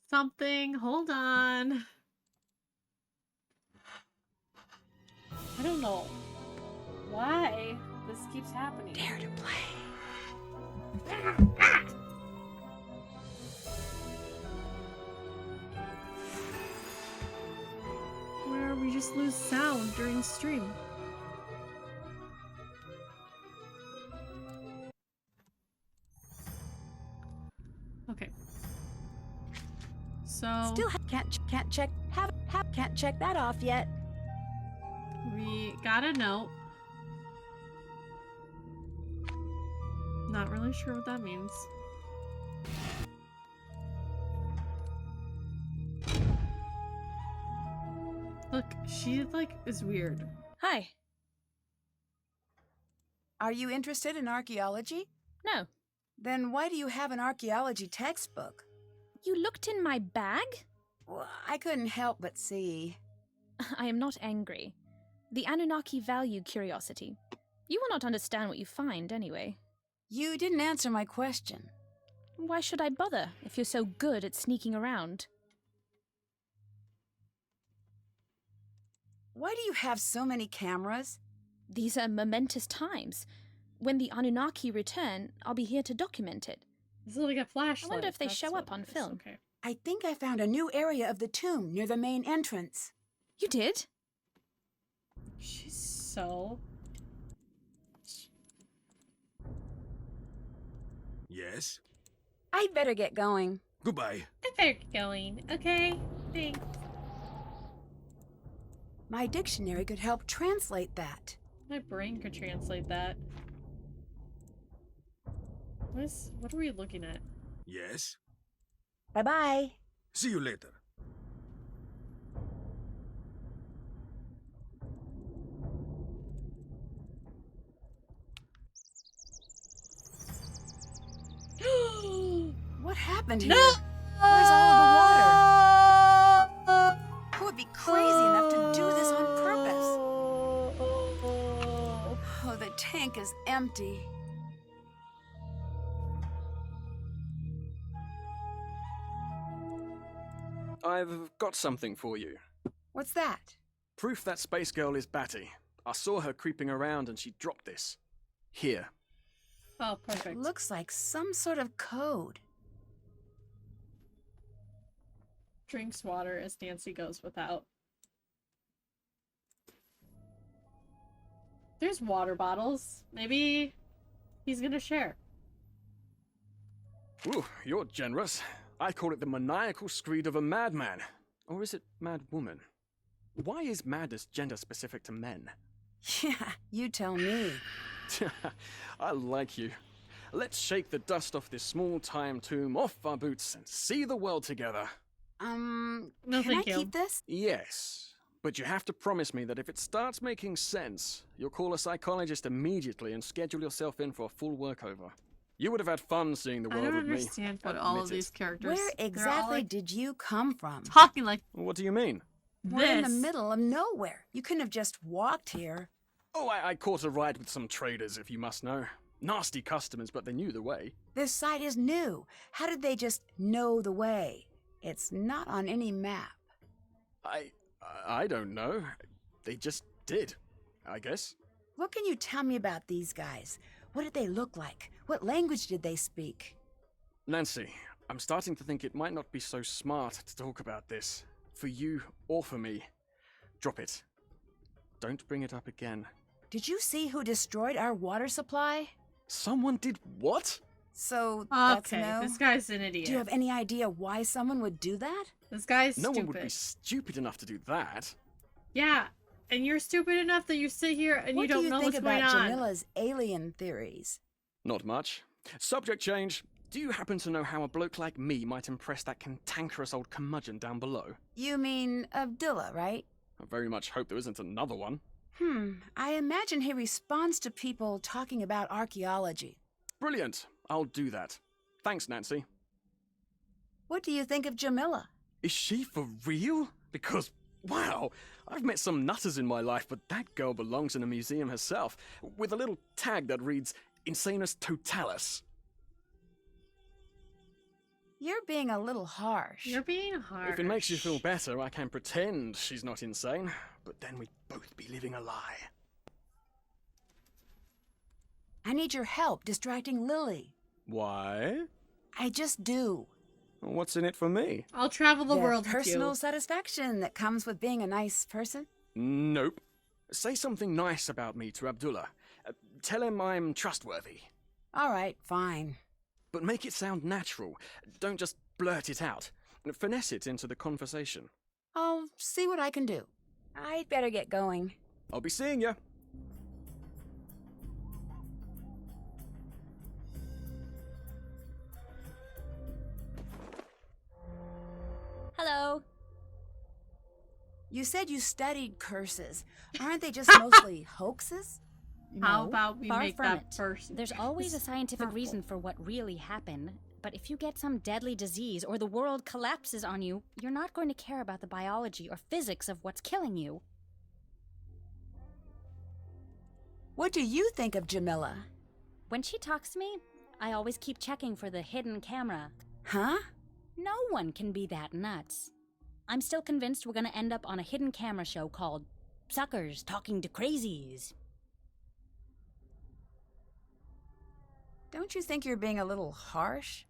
something. Hold on. I don't know why this keeps happening. Dare to play. Where we just lose sound during stream. Okay. So Still can't check that off yet. we got a note. Not really sure what that means. Look, she like is weird. Hi. Are you interested in archaeology? No. Then why do you have an archaeology textbook? You looked in my bag? Well, I couldn't help but see. I am not angry. The Anunnaki value curiosity. You will not understand what you find, anyway. You didn't answer my question. Why should I bother if you're so good at sneaking around? Why do you have so many cameras? These are momentous times. When the Anunnaki return, I'll be here to document it. This is like a flashlight. I wonder if they That's show what up on it is. film. Okay. I think I found a new area of the tomb near the main entrance. You did? She's so... Yes? I'd better get going. Goodbye. I better get going. Okay, thanks. My dictionary could help translate that. My brain could translate that. What are we looking at? Yes? Bye-bye. See you later. What happened here? No! Where's all of the water? Who would be crazy enough to do this on purpose? Oh, the tank is empty. I've got something for you. What's that? Proof that space girl is Batty. I saw her creeping around and she dropped this. Here. Oh, perfect. Looks like some sort of code. Drinks water as Nancy goes without. There's water bottles. Maybe he's gonna share. Ooh, you're generous. I call it the maniacal screed of a madman. Or is it mad woman? Why is madness gender specific to men? Yeah, you tell me. I like you. Let's shake the dust off this small-time tomb, off our boots, and see the world together. No, can I thank you. keep this? Yes, but you have to promise me that if it starts making sense, you'll call a psychologist immediately and schedule yourself in for a full workover. You would have had fun seeing the I world don't with me. understand what all of Admit it. these characters. Where they're all, exactly like, did you come from? talking like What do you mean? We're in the this. middle of nowhere. You couldn't have just walked here. Oh, I caught a ride with some traders, if you must know. Nasty customers, but they knew the way. This site is new. How did they just know the way? It's not on any map. I don't know. They just did, I guess. What can you tell me about these guys? What did they look like? What language did they speak? Nancy, I'm starting to think it might not be so smart to talk about this. For you or for me. Drop it. Don't bring it up again. Did you see who destroyed our water supply? Someone did what? So that's Okay, no. this guy's an idiot. Do you have any idea why someone would do that? This guy's No stupid. one would be stupid enough to do that. Yeah, and you're stupid enough that you sit here and What you don't do you know think what's about going on. Jamila's alien theories? Not much. Subject change. Do you happen to know how a bloke like me might impress that cantankerous old curmudgeon down below? You mean Abdullah, right? I very much hope there isn't another one. I imagine he responds to people talking about archaeology. Brilliant. I'll do that. Thanks, Nancy. What do you think of Jamila? Is she for real? Because, wow, I've met some nutters in my life, but that girl belongs in a museum herself, with a little tag that reads, Insanus Totalis. You're being a little harsh. You're being harsh. If it makes you feel better, I can pretend she's not insane, but then we'd both be living a lie. I need your help distracting Lily. Why? I just do. What's in it for me? I'll travel the world with personal you. satisfaction that comes with being a nice person. Nope. Say something nice about me to Abdullah. Tell him I'm trustworthy. All right, fine. But make it sound natural. Don't just blurt it out. Finesse it into the conversation. I'll see what I can do. I'd better get going. I'll be seeing ya. You said you studied curses. Aren't they just mostly hoaxes? How No, about we far make from that it. person? There's always a scientific purple? reason for what really happened. But if you get some deadly disease or the world collapses on you, you're not going to care about the biology or physics of what's killing you. What do you think of Jamila? When she talks to me, I always keep checking for the hidden camera. Huh? No one can be that nuts. I'm still convinced we're gonna end up on a hidden camera show called Suckers Talking to Crazies. Don't you think you're being a little harsh?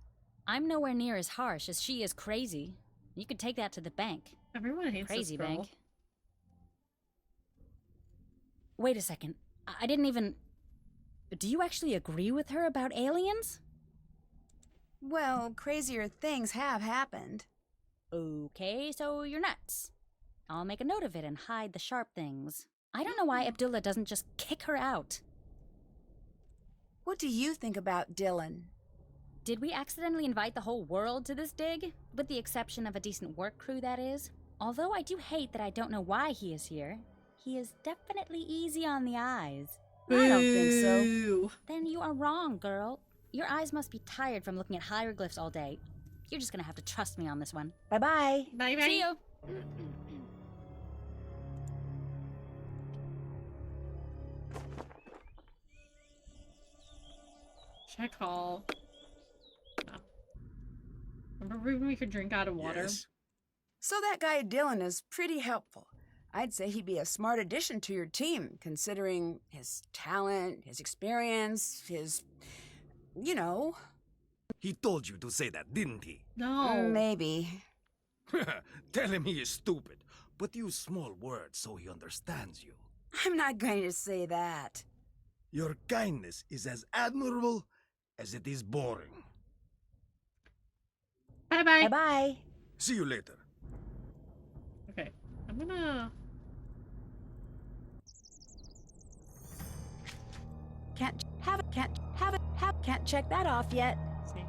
I'm nowhere near as harsh as she is crazy. You could take that to the bank. Everyone hates Crazy this girl. bank. Wait a second. I didn't even... Do you actually agree with her about aliens? Well, crazier things have happened. Okay, so you're nuts. I'll make a note of it and hide the sharp things. I don't know why Abdullah doesn't just kick her out. What do you think about Dylan? Did we accidentally invite the whole world to this dig? With the exception of a decent work crew, that is. Although I do hate that I don't know why he is here. He is definitely easy on the eyes. I don't think so. Boo. Then you are wrong, girl. Your eyes must be tired from looking at hieroglyphs all day. You're just gonna have to trust me on this one. Bye-bye. Bye bye. See you! Check all. Oh. Remember when we could drink out of water? Yes. So that guy Dylan is pretty helpful. I'd say he'd be a smart addition to your team, considering his talent, his experience, his... you know. He told you to say that, didn't he? No. Maybe. Tell him he is stupid, but use small words so he understands you. I'm not going to say that. Your kindness is as admirable as it is boring. Bye bye. Bye-bye. See you later. Okay. I'm gonna. Can't check that off yet. See.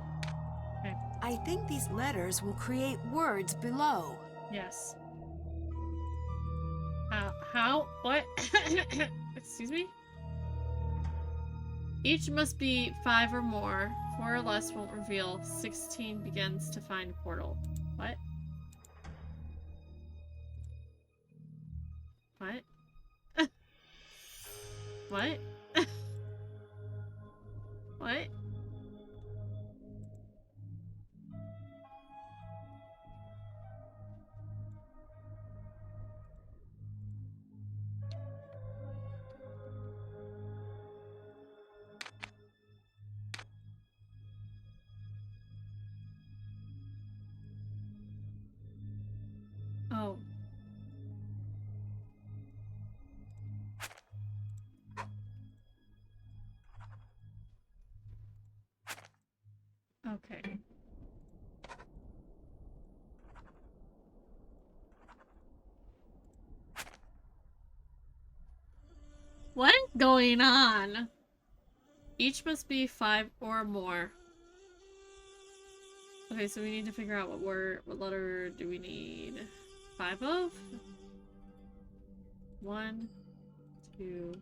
Okay. I think these letters will create words below. Yes. How? What? Excuse me? Each must be 5 or more. 4 or less won't reveal. 16 begins to find portal. What? What? What? What? Oh. Okay. What is going on? Each must be 5 or more. Okay, so we need to figure out what letter do we need? 5 of? 1, 2.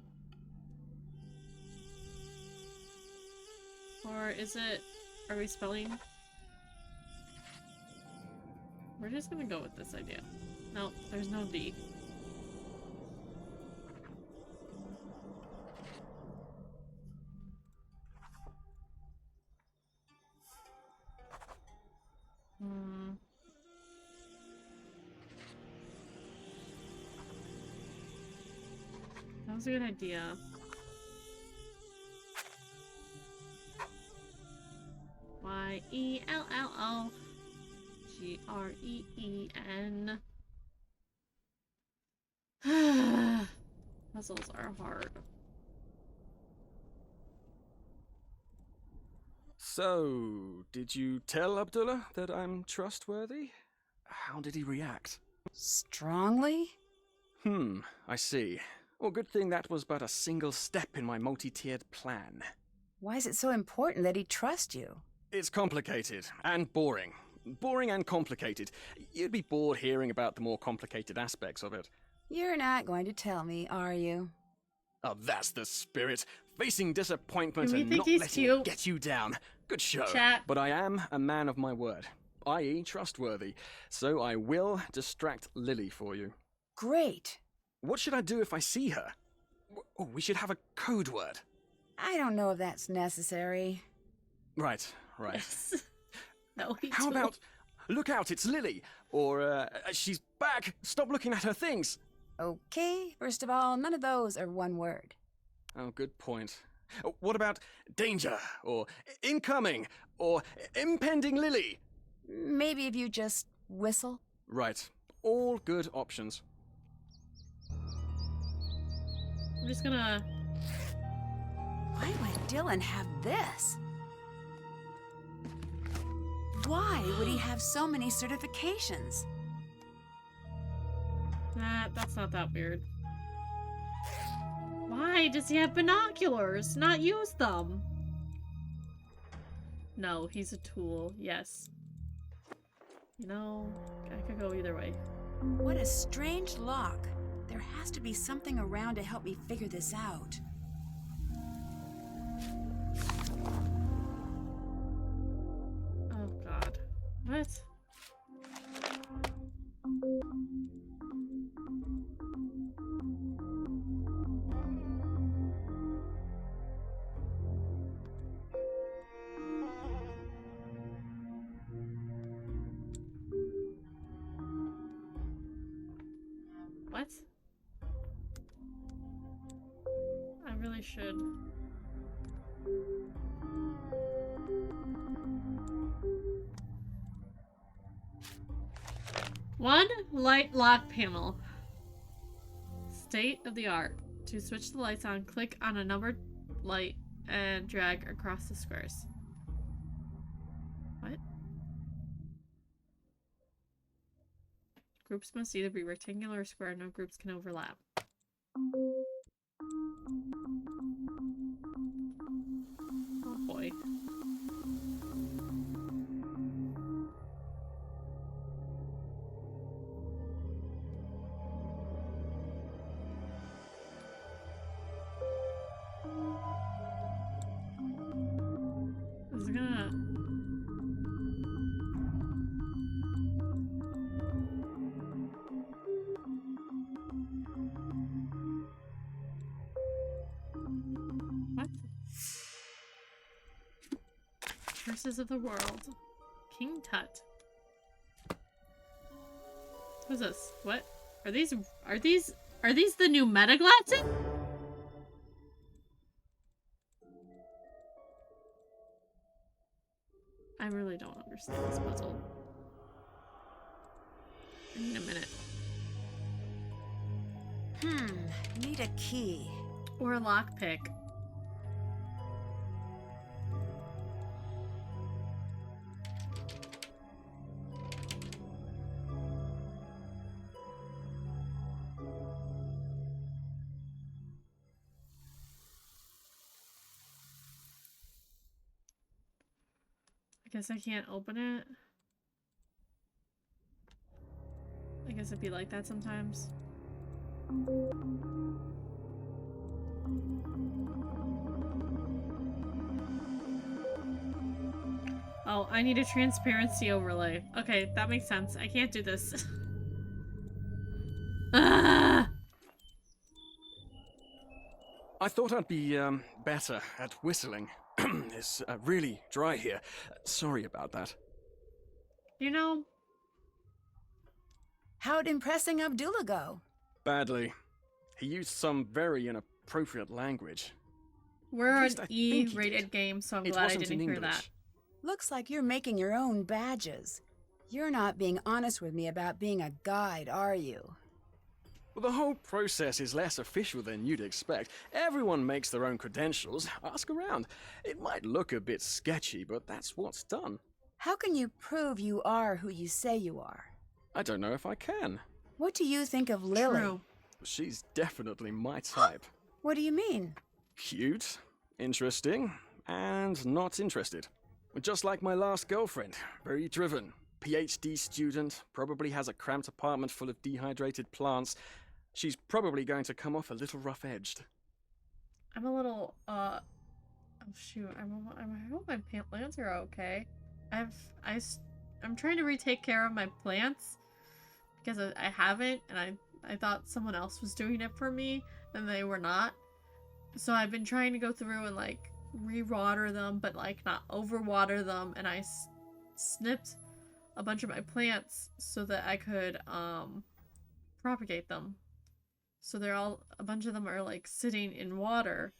Or is it, are we spelling? We're just gonna go with this idea. No, there's no D. That was a good idea. Y-E-L-L-O-G-R-E-E-N. Puzzles are hard. So, did you tell Abdullah that I'm trustworthy? How did he react? Strongly? I see. Well, good thing that was but a single step in my multi-tiered plan. Why is it so important that he trusts you? It's complicated and boring. Boring and complicated. You'd be bored hearing about the more complicated aspects of it. You're not going to tell me, are you? Oh, that's the spirit. Facing disappointment Do we and think not he's letting cute? it get you down. Good show. Chat. But I am a man of my word, i.e. trustworthy, so I will distract Lily for you. Great. What should I do if I see her? Oh, we should have a code word. I don't know if that's necessary. Right. Yes. No, he How told- about, look out, it's Lily, or she's back, stop looking at her things. Okay, first of all, none of those are one word. Oh, good point. What about danger, or incoming, or impending Lily? Maybe if you just whistle? Right. All good options. I'm just gonna... Why would Dylan have this? Why would he have so many certifications? That's not that weird. Why does he have binoculars? Not use them? No, he's a tool. Yes. You know, I could go either way. What a strange lock. There has to be something around to help me figure this out. Oh god. What? What? I really should. One light lock panel. State of the art. To switch the lights on, click on a numbered light and drag across the squares. What? Groups must either be rectangular or square. No groups can overlap. Oh boy. Is it gonna... What? Curses of the world. King Tut. Who's this? What? Are these the new meta glasses? I really don't understand this puzzle. I need a minute. Need a key. Or a lockpick. I guess I can't open it. I guess it'd be like that sometimes. Oh, I need a transparency overlay. Okay, that makes sense. I can't do this. Ah! I thought I'd be, better at whistling. It's really dry here. Sorry about that. You know, How'd impressing Abdullah go? Badly. He used some very inappropriate language. we're At an least I think he E-rated did. game, so I'm It glad I wasn't didn't in hear English. that. Looks like you're making your own badges. You're not being honest with me about being a guide, are you? Well, the whole process is less official than you'd expect. Everyone makes their own credentials. Ask around. It might look a bit sketchy, but that's what's done. How can you prove you are who you say you are? I don't know if I can. What do you think of Lily? True. She's definitely my type. What do you mean? Cute, interesting, and not interested. Just like my last girlfriend. Very driven, PhD student, probably has a cramped apartment full of dehydrated plants. She's probably going to come off a little rough-edged. I'm a little, oh shoot, I hope my plants are okay. I'm trying to retake care of my plants because I haven't, and I thought someone else was doing it for me, and they were not. So I've been trying to go through and, like, re-water them, but, like, not overwater them, and I snipped a bunch of my plants so that I could, propagate them. So a bunch of them are, like, sitting in water.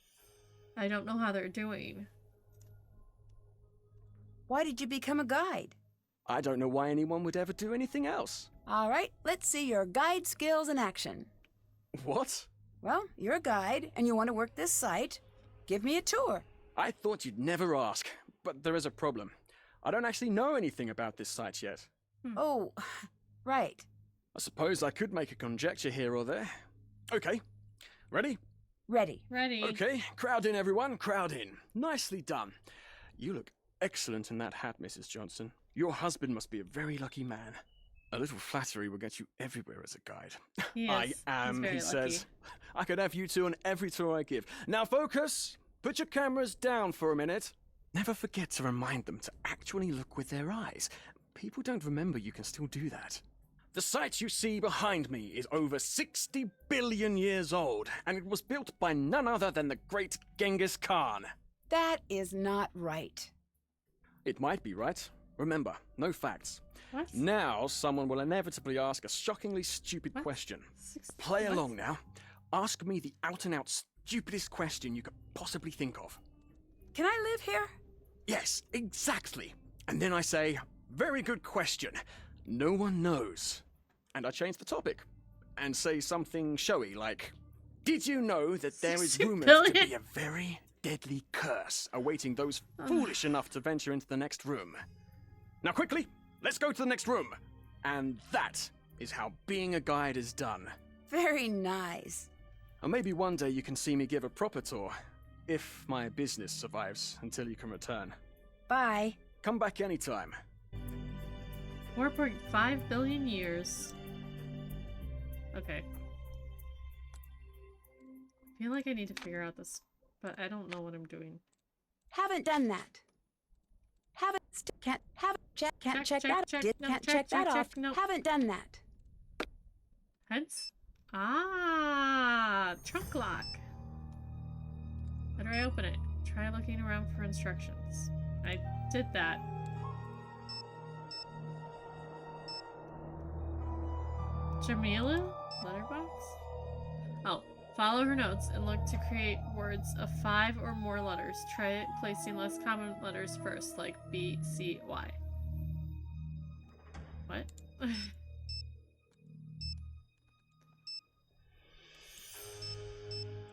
I don't know how they're doing. Why did you become a guide? I don't know why anyone would ever do anything else. All right, let's see your guide skills in action. What? Well, you're a guide, and you want to work this site. Give me a tour. I thought you'd never ask, but there is a problem. I don't actually know anything about this site yet. Oh, right. I suppose I could make a conjecture here or there. Okay. Ready? Ready. Ready. Okay, crowd in, everyone, crowd in. Nicely done. You look excellent in that hat, Mrs. Johnson. Your husband must be a very lucky man. A little flattery will get you everywhere as a guide. Yes, I am, he's very he lucky. says. I could have you two on every tour I give. Now focus! Put your cameras down for a minute. Never forget to remind them to actually look with their eyes. People don't remember you can still do that. The site you see behind me is over 60 billion years old, and it was built by none other than the great Genghis Khan. That is not right. It might be right. Remember, no facts. What? Now, someone will inevitably ask a shockingly stupid What? question. 60 Play what? along now. Ask me the out-and-out stupidest question you could possibly think of. Can I live here? Yes, exactly. And then I say, very good question. No one knows. And I change the topic. And say something showy like, did you know that there is 60 rumored to billion? be a very deadly curse awaiting those foolish enough to venture into the next room? Now quickly, let's go to the next room. And that is how being a guide is done. Very nice. Or maybe one day you can see me give a proper tour. If my business survives until you can return. Bye. Come back anytime. 4.5 billion years. Okay. I feel like I need to figure out this, but I don't know what I'm doing. Haven't done that. Haven't can't haven't check can't check that check. did No, can't check, check that check, off. check. No. Haven't done that. Heads? Ah, trunk lock. How do I open it? Try looking around for instructions. I did that. Jamila? Letterbox? Oh, follow her notes and look to create words of 5 or more letters. Try placing less common letters first, like B, C, Y. What?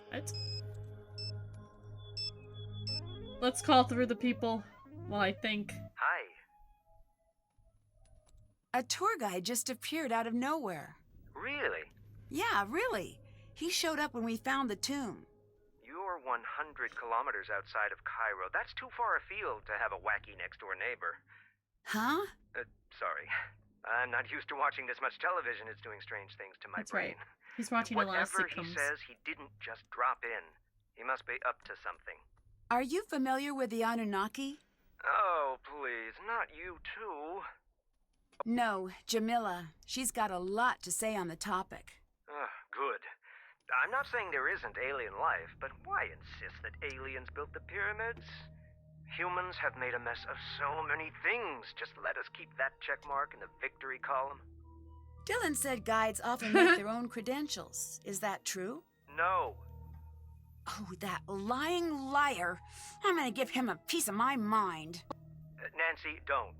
What? Let's call through the people while I think. Hi. A tour guide just appeared out of nowhere. Really? Yeah, really. He showed up when we found the tomb. You're 100 kilometers outside of Cairo. That's too far afield to have a wacky next-door neighbor. Huh? Sorry. I'm not used to watching this much television. It's doing strange things to my That's brain. right. He's watching a lot of Whatever he sitcoms. says, he didn't just drop in. He must be up to something. Are you familiar with the Anunnaki? Oh, please, not you too. No, Jamila. She's got a lot to say on the topic. Good. I'm not saying there isn't alien life, but why insist that aliens built the pyramids? Humans have made a mess of so many things. Just let us keep that check mark in the victory column. Dylan said guides often make their own credentials. Is that true? No. Oh, that lying liar. I'm gonna give him a piece of my mind. Nancy, don't.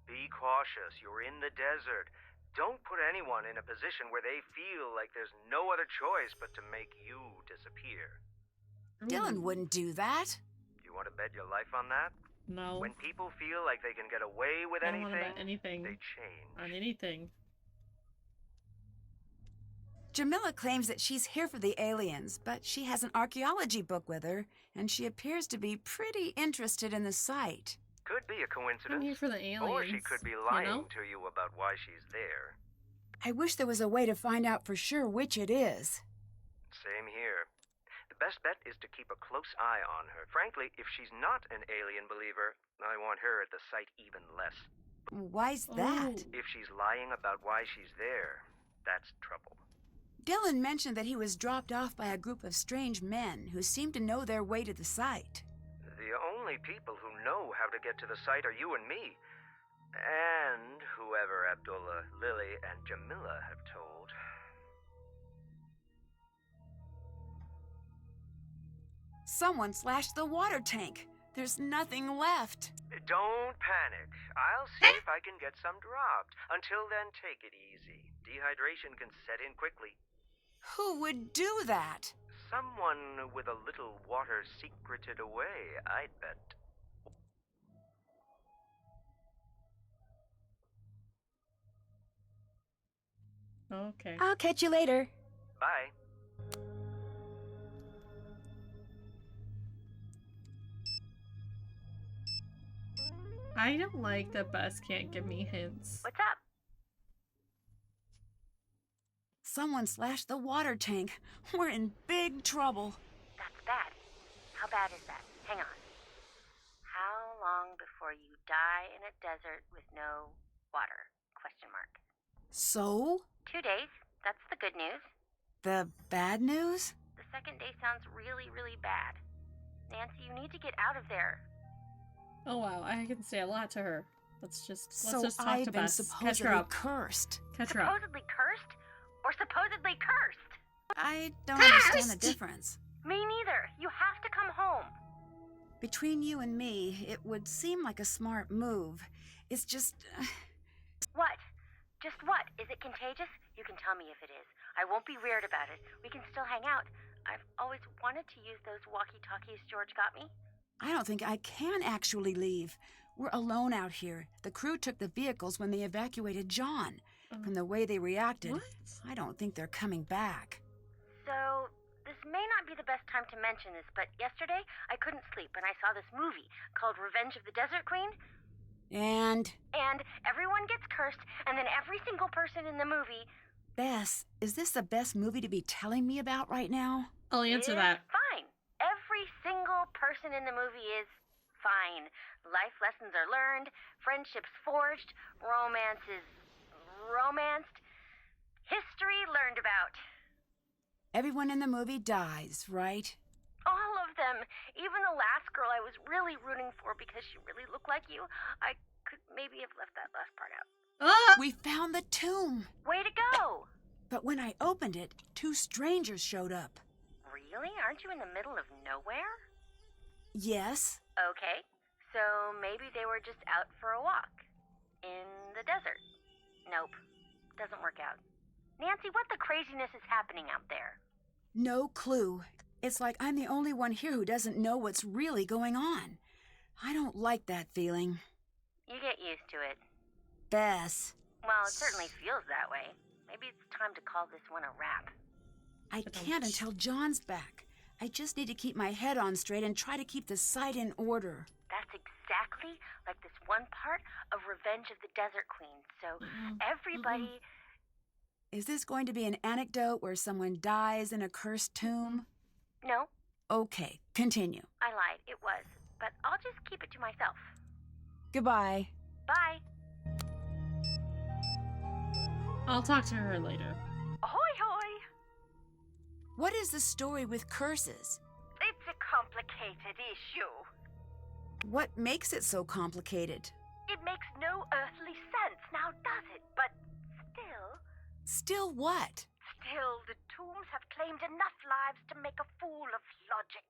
Be cautious. You're in the desert. Don't put anyone in a position where they feel like there's no other choice but to make you disappear. Dylan wouldn't do that. You want to bet your life on that? No. When people feel like they can get away with I don't want to bet anything, anything they change. on anything. Jamila claims that she's here for the aliens, but she has an archaeology book with her, and she appears to be pretty interested in the site. Could be a I'm coincidence. here for the aliens. Or she could be lying you know? to you about why she's there. I wish there was a way to find out for sure which it is. Same here. The best bet is to keep a close eye on her. Frankly, if she's not an alien believer, I want her at the site even less. Why's that? Oh. If she's lying about why she's there, that's trouble. Dylan mentioned that he was dropped off by a group of strange men who seemed to know their way to the site. The only people who know how to get to the site are you and me. And whoever Abdullah, Lily, and Jamila have told. Someone slashed the water tank. There's nothing left. Don't panic. I'll see if I can get some dropped. Until then, take it easy. Dehydration can set in quickly. Who would do that? Someone with a little water secreted away, I'd bet. Okay. I'll catch you later. Bye. I don't like that Bess can't give me hints. What's up? Someone slashed the water tank. We're in big trouble. That's bad. How bad is that? Hang on. How long before you die in a desert with no water? Question mark. So? 2 days. That's the good news. The bad news? The second day sounds really, really bad. Nancy, you need to get out of there. Oh wow, I can say a lot to her. Let's just So talk I've to been Bess. Catch supposedly her up. cursed. Catch her up. Supposedly cursed? Or supposedly cursed? I don't understand the difference. Me neither. You have to come home. Between you and me, it would seem like a smart move. It's just... What? Just what? Is it contagious? You can tell me if it is. I won't be weird about it. We can still hang out. I've always wanted to use those walkie-talkies George got me. I don't think I can actually leave. We're alone out here. The crew took the vehicles when they evacuated John. From the way they reacted, What? I don't think they're coming back. So, this may not be the best time to mention this, but yesterday I couldn't sleep and I saw this movie called Revenge of the Desert Queen. And... And everyone gets cursed, and then every single person in the movie... Bess, is this the best movie to be telling me about right now? I'll answer is that. Fine. Every single person in the movie is fine. Life lessons are learned, friendships forged, romance is romanced, history learned about. Everyone in the movie dies, right? All of them. Even the last girl I was really rooting for because she really looked like you. I could maybe have left that last part out. Ah! We found the tomb! Way to go! But when I opened it, 2 strangers showed up. Really? Aren't you in the middle of nowhere? Yes? Okay. So maybe they were just out for a walk. In the desert. Nope. Doesn't work out. Nancy, what the craziness is happening out there? No clue. It's like I'm the only one here who doesn't know what's really going on. I don't like that feeling. You get used to it. Bess, Well, it certainly feels that way. Maybe it's time to call this one a wrap. I can't until John's back. I just need to keep my head on straight and try to keep the site in order. That's exactly like this one part of Revenge of the Desert Queen. So everybody... Is this going to be an anecdote where someone dies in a cursed tomb? No, Okay, continue. I lied. It was. But I'll just keep it to myself. Goodbye. Bye. I'll talk to her later. Ahoy, hoy! What is the story with curses? It's a complicated issue. What makes it so complicated? It makes no earthly sense, now does it? But still... Still what? Still, the tombs have claimed enough lives to make a fool of logic.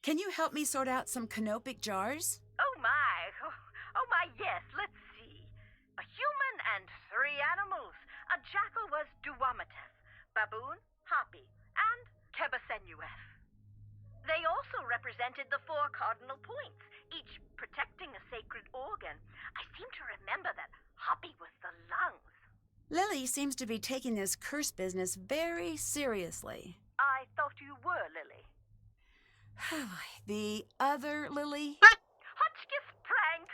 Can you help me sort out some canopic jars? Oh my, oh my, yes, let's see. A human and 3 animals. A jackal was Duwamitas, baboon, Hapi, and Kebasenueth. They also represented the 4 cardinal points, each protecting a sacred organ. I seem to remember that Hapi was the lungs. Lily seems to be taking this curse business very seriously. I thought you were Lily. The other Lily? Hotchkiss prank!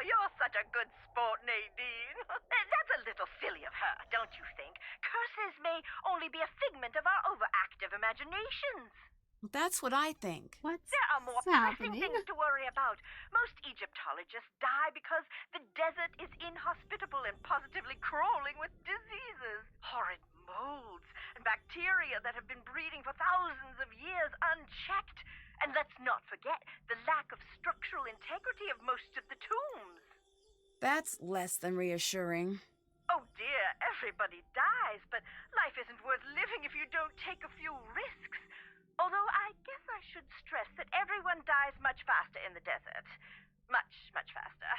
you're such a good sport, Nadine. That's a little silly of her, don't you think? Curses may only be a figment of our overactive imaginations. That's what I think. What's There are more pressing happening? things to worry about. Most Egyptologists die because the desert is inhospitable and positively crawling with diseases. Horrid molds and bacteria that have been breeding for thousands of years unchecked. And let's not forget the lack of structural integrity of most of the tombs. That's less than reassuring. Oh dear, everybody dies, but life isn't worth living if you don't take a few risks. Although I guess I should stress that everyone dies much faster in the desert. Much, much faster.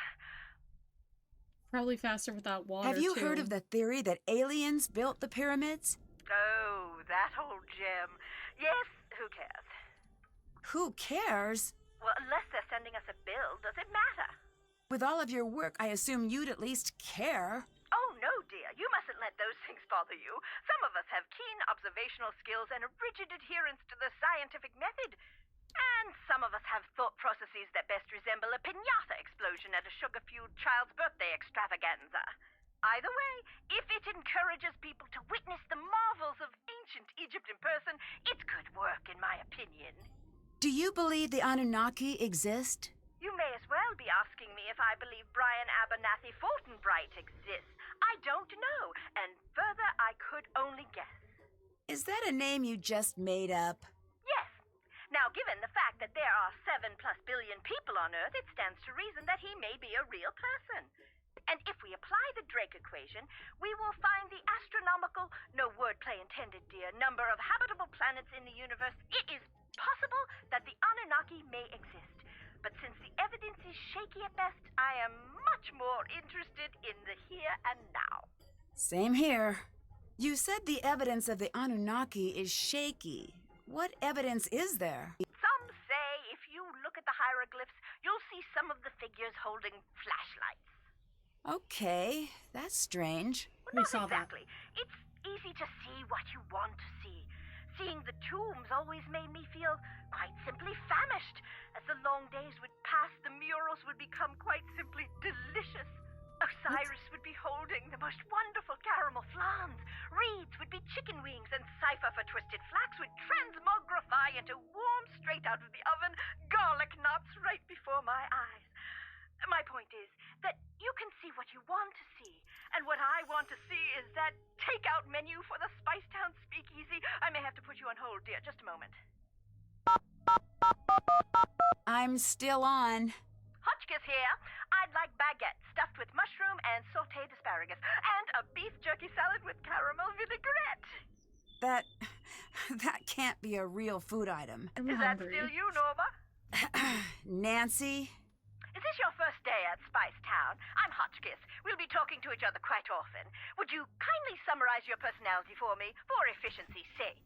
Probably faster without water. Have you too. heard of the theory that aliens built the pyramids? Oh, that old gem. Yes, who cares? Who cares? Well, unless they're sending us a bill, does it matter? With all of your work, I assume you'd at least care. Oh, no, dear. You mustn't let those things bother you. Some of us have keen observational skills and a rigid adherence to the scientific method. And some of us have thought processes that best resemble a piñata explosion at a sugar-fueled child's birthday extravaganza. Either way, if it encourages people to witness the marvels of ancient Egypt in person, it's good work, in my opinion. Do you believe the Anunnaki exist? You may as well be asking me if I believe Brian Abernathy Fultonbright exists. I don't know, and further, I could only guess. Is that a name you just made up? Yes. Now, given the fact that there are 7+ billion people on Earth, it stands to reason that he may be a real person. And if we apply the Drake equation, we will find the astronomical, no wordplay intended, dear, number of habitable planets in the universe. It is possible that the Anunnaki may exist. But since the evidence is shaky at best, I am much more interested in the here and now. Same here. You said the evidence of the Anunnaki is shaky. What evidence is there? Some say if you look at the hieroglyphs, you'll see some of the figures holding flashlights. Okay, that's strange. We Not saw that. exactly. It's easy to see what you want to see. Seeing the tombs always made me feel quite simply famished. As the long days would pass, the murals would become quite simply delicious. Osiris would be holding the most wonderful caramel flans. Reeds would be chicken wings, and cipher for twisted flax would transmogrify into warm, straight out of the oven, garlic knots right before my eyes. My point is that you can see what you want to see, and what I want to see is that takeout menu for the Spicetown Speakeasy. I may have to put you on hold, dear. Just a moment. I'm still on. Hotchkiss here. I'd like baguette stuffed with mushroom and sautéed asparagus, and a beef jerky salad with caramel vinaigrette. That can't be a real food item. I'm Is that hungry. still you, Norma? Nancy? Is this your first day at Spicetown? I'm Hotchkiss. We'll be talking to each other quite often. Would you kindly summarize your personality for me, for efficiency's sake?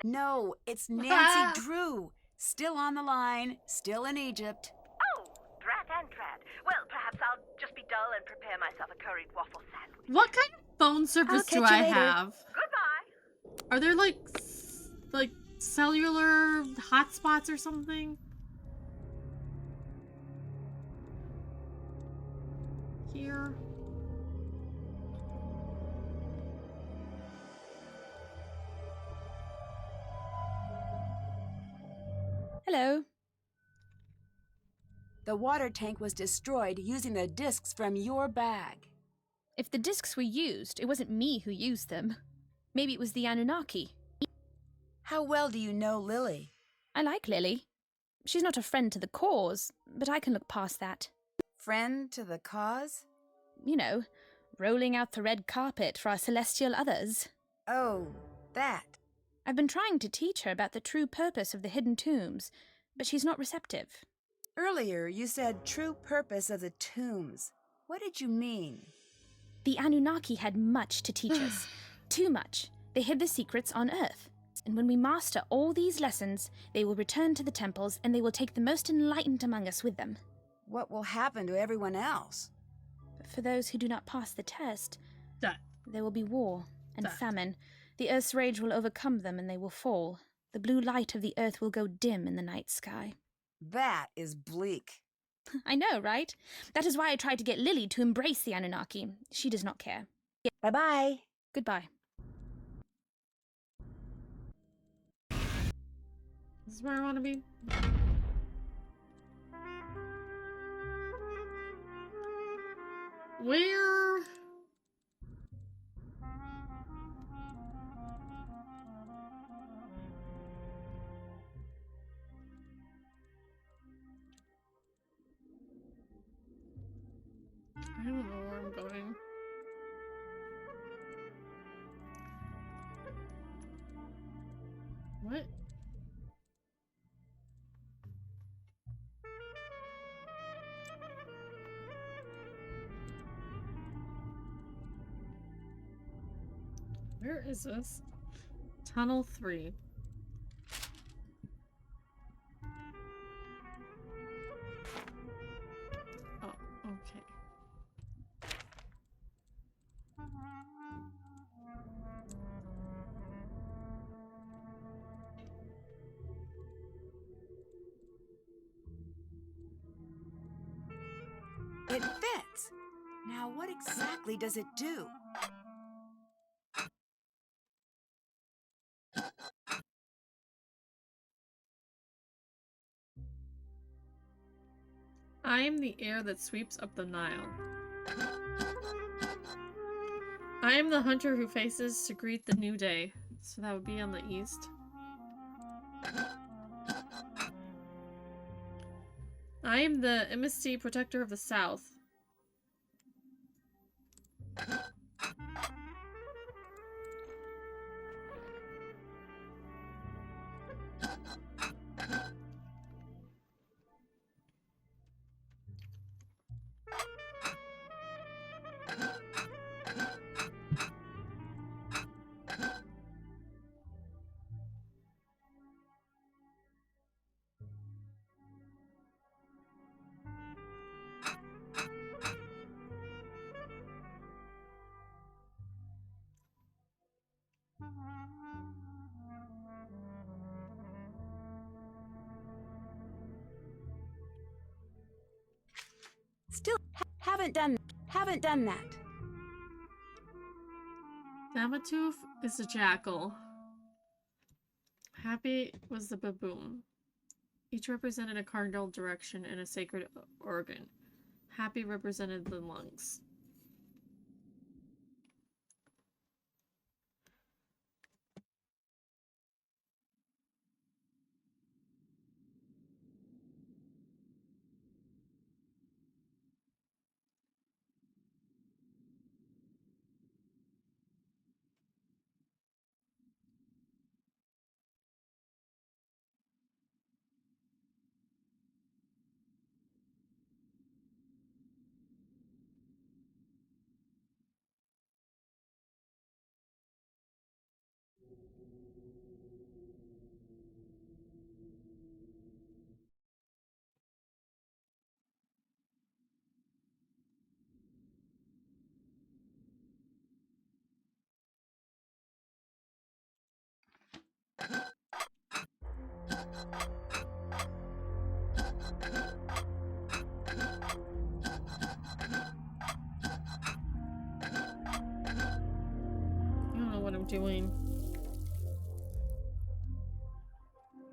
No, it's Nancy Drew. Still on the line, still in Egypt. Oh, drat and drat. Well, perhaps I'll just be dull and prepare myself a curried waffle sandwich. What kind of phone service do catch you I later. have? Goodbye. Are there like cellular hotspots or something? Here. Hello. The water tank was destroyed using the discs from your bag. If the discs were used, it wasn't me who used them. Maybe it was the Anunnaki. How well do you know Lily? I like Lily. She's not a friend to the cause, but I can look past that. Friend to the cause? You know, rolling out the red carpet for our celestial others. Oh, that. I've been trying to teach her about the true purpose of the hidden tombs, but she's not receptive. Earlier, you said true purpose of the tombs. What did you mean? The Anunnaki had much to teach us. Too much. They hid the secrets on Earth. And when we master all these lessons, they will return to the temples and they will take the most enlightened among us with them. What will happen to everyone else? But for those who do not pass the test, Death. there will be war and Death. famine. The Earth's rage will overcome them and they will fall. The blue light of the Earth will go dim in the night sky. That is bleak. I know, right? That is why I tried to get Lily to embrace the Anunnaki. She does not care. Bye-bye. Goodbye. This is where I want to be. Where? I don't know where I'm going. What? Where is this? Tunnel 3. Oh, okay. It fits. Now, what exactly does it do? I am the air that sweeps up the Nile. I am the hunter who faces to greet the new day. So that would be on the east. I am the emissary protector of the south. Still haven't done that. Damatoof is a jackal. Happy was the baboon. Each represented a cardinal direction and a sacred organ. Happy represented the lungs. I don't know what I'm doing.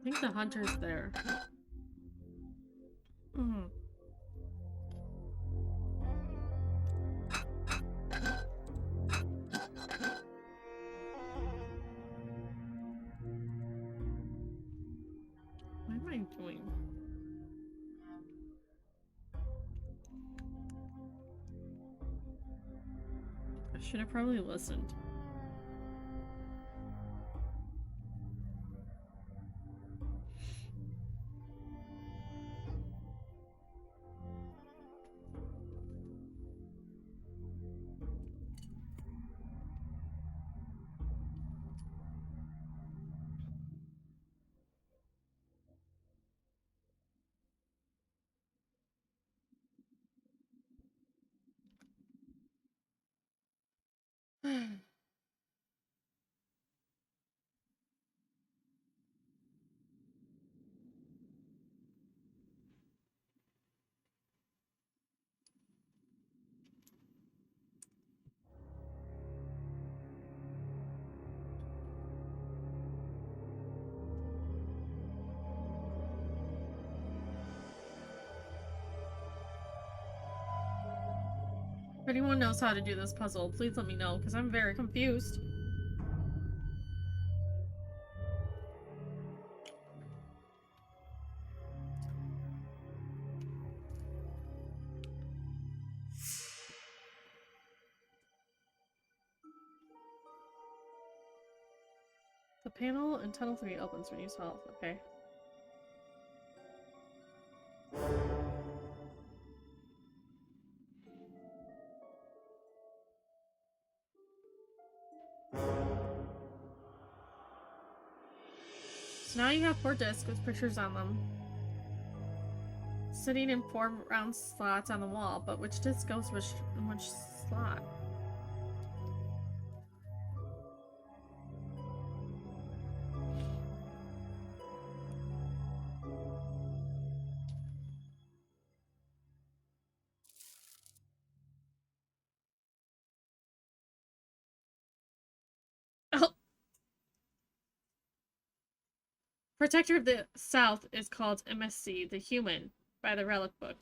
I think the hunter's there. Mm. What am I doing? I should have probably listened. If anyone knows how to do this puzzle, please let me know, because I'm very confused. The panel in Tunnel 3 opens when you solve. Okay. So now you have 4 discs with pictures on them, sitting in 4 round slots on the wall, but which disc goes in which slot? Oh! Protector of the South is called MSC, the Human, by the Relic Book.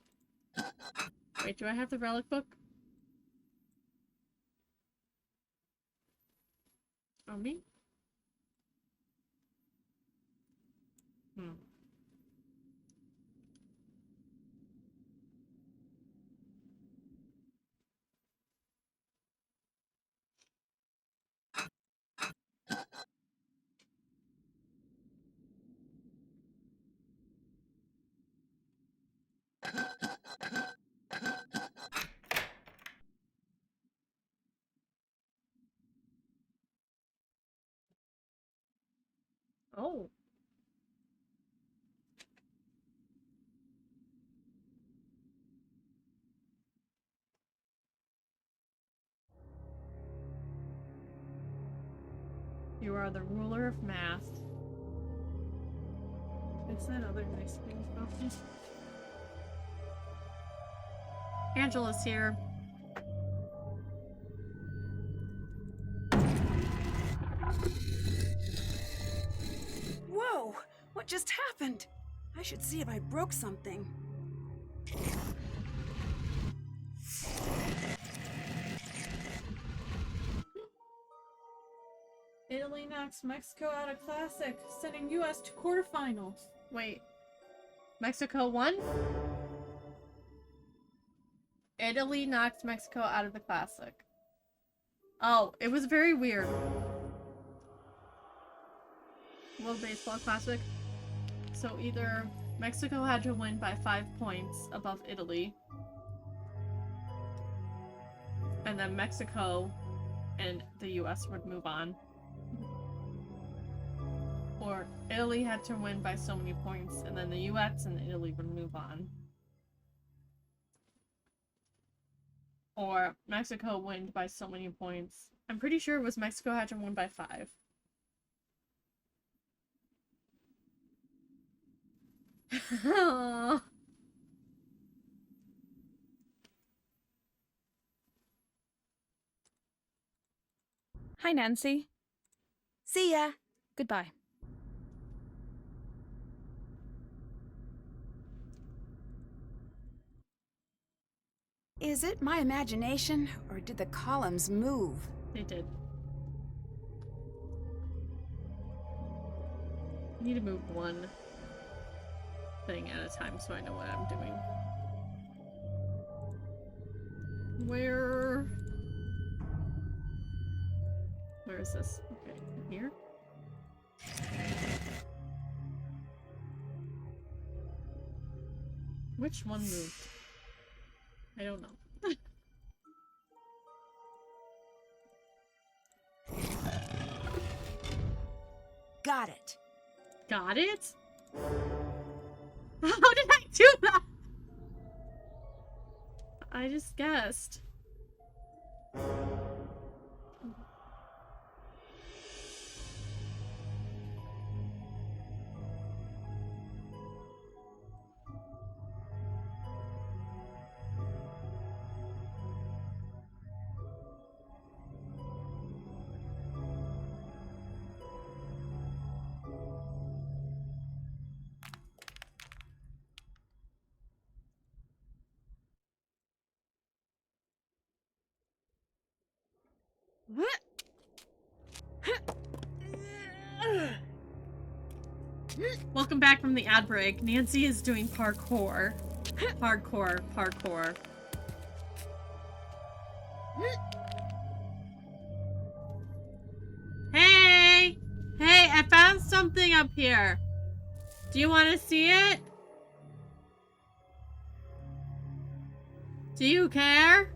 Wait, do I have the Relic Book? On me? Hmm. Oh. You are the ruler of math. They said other nice things about me. Angela's here. Whoa! What just happened? I should see if I broke something. Italy knocks Mexico out of Classic, sending US to quarterfinals. Wait. Mexico won? Italy knocked Mexico out of the Classic. Oh, it was very weird. World Baseball Classic. So either Mexico had to win by 5 points above Italy, and then Mexico and the US would move on. Or Italy had to win by so many points, and then the US and Italy would move on. Or Mexico win by so many points. I'm pretty sure it was Mexico had to win by 5. Hi, Nancy. See ya. Goodbye. Is it my imagination, or did the columns move? They did. I need to move one thing at a time so I know what I'm doing. Where is this? Okay, here? Which one moved? I don't know. Got it. Got it? How did I do that? I just guessed. Welcome back from the ad break. Nancy is doing parkour. Parkour. Hey! Hey, I found something up here. Do you want to see it? Do you care?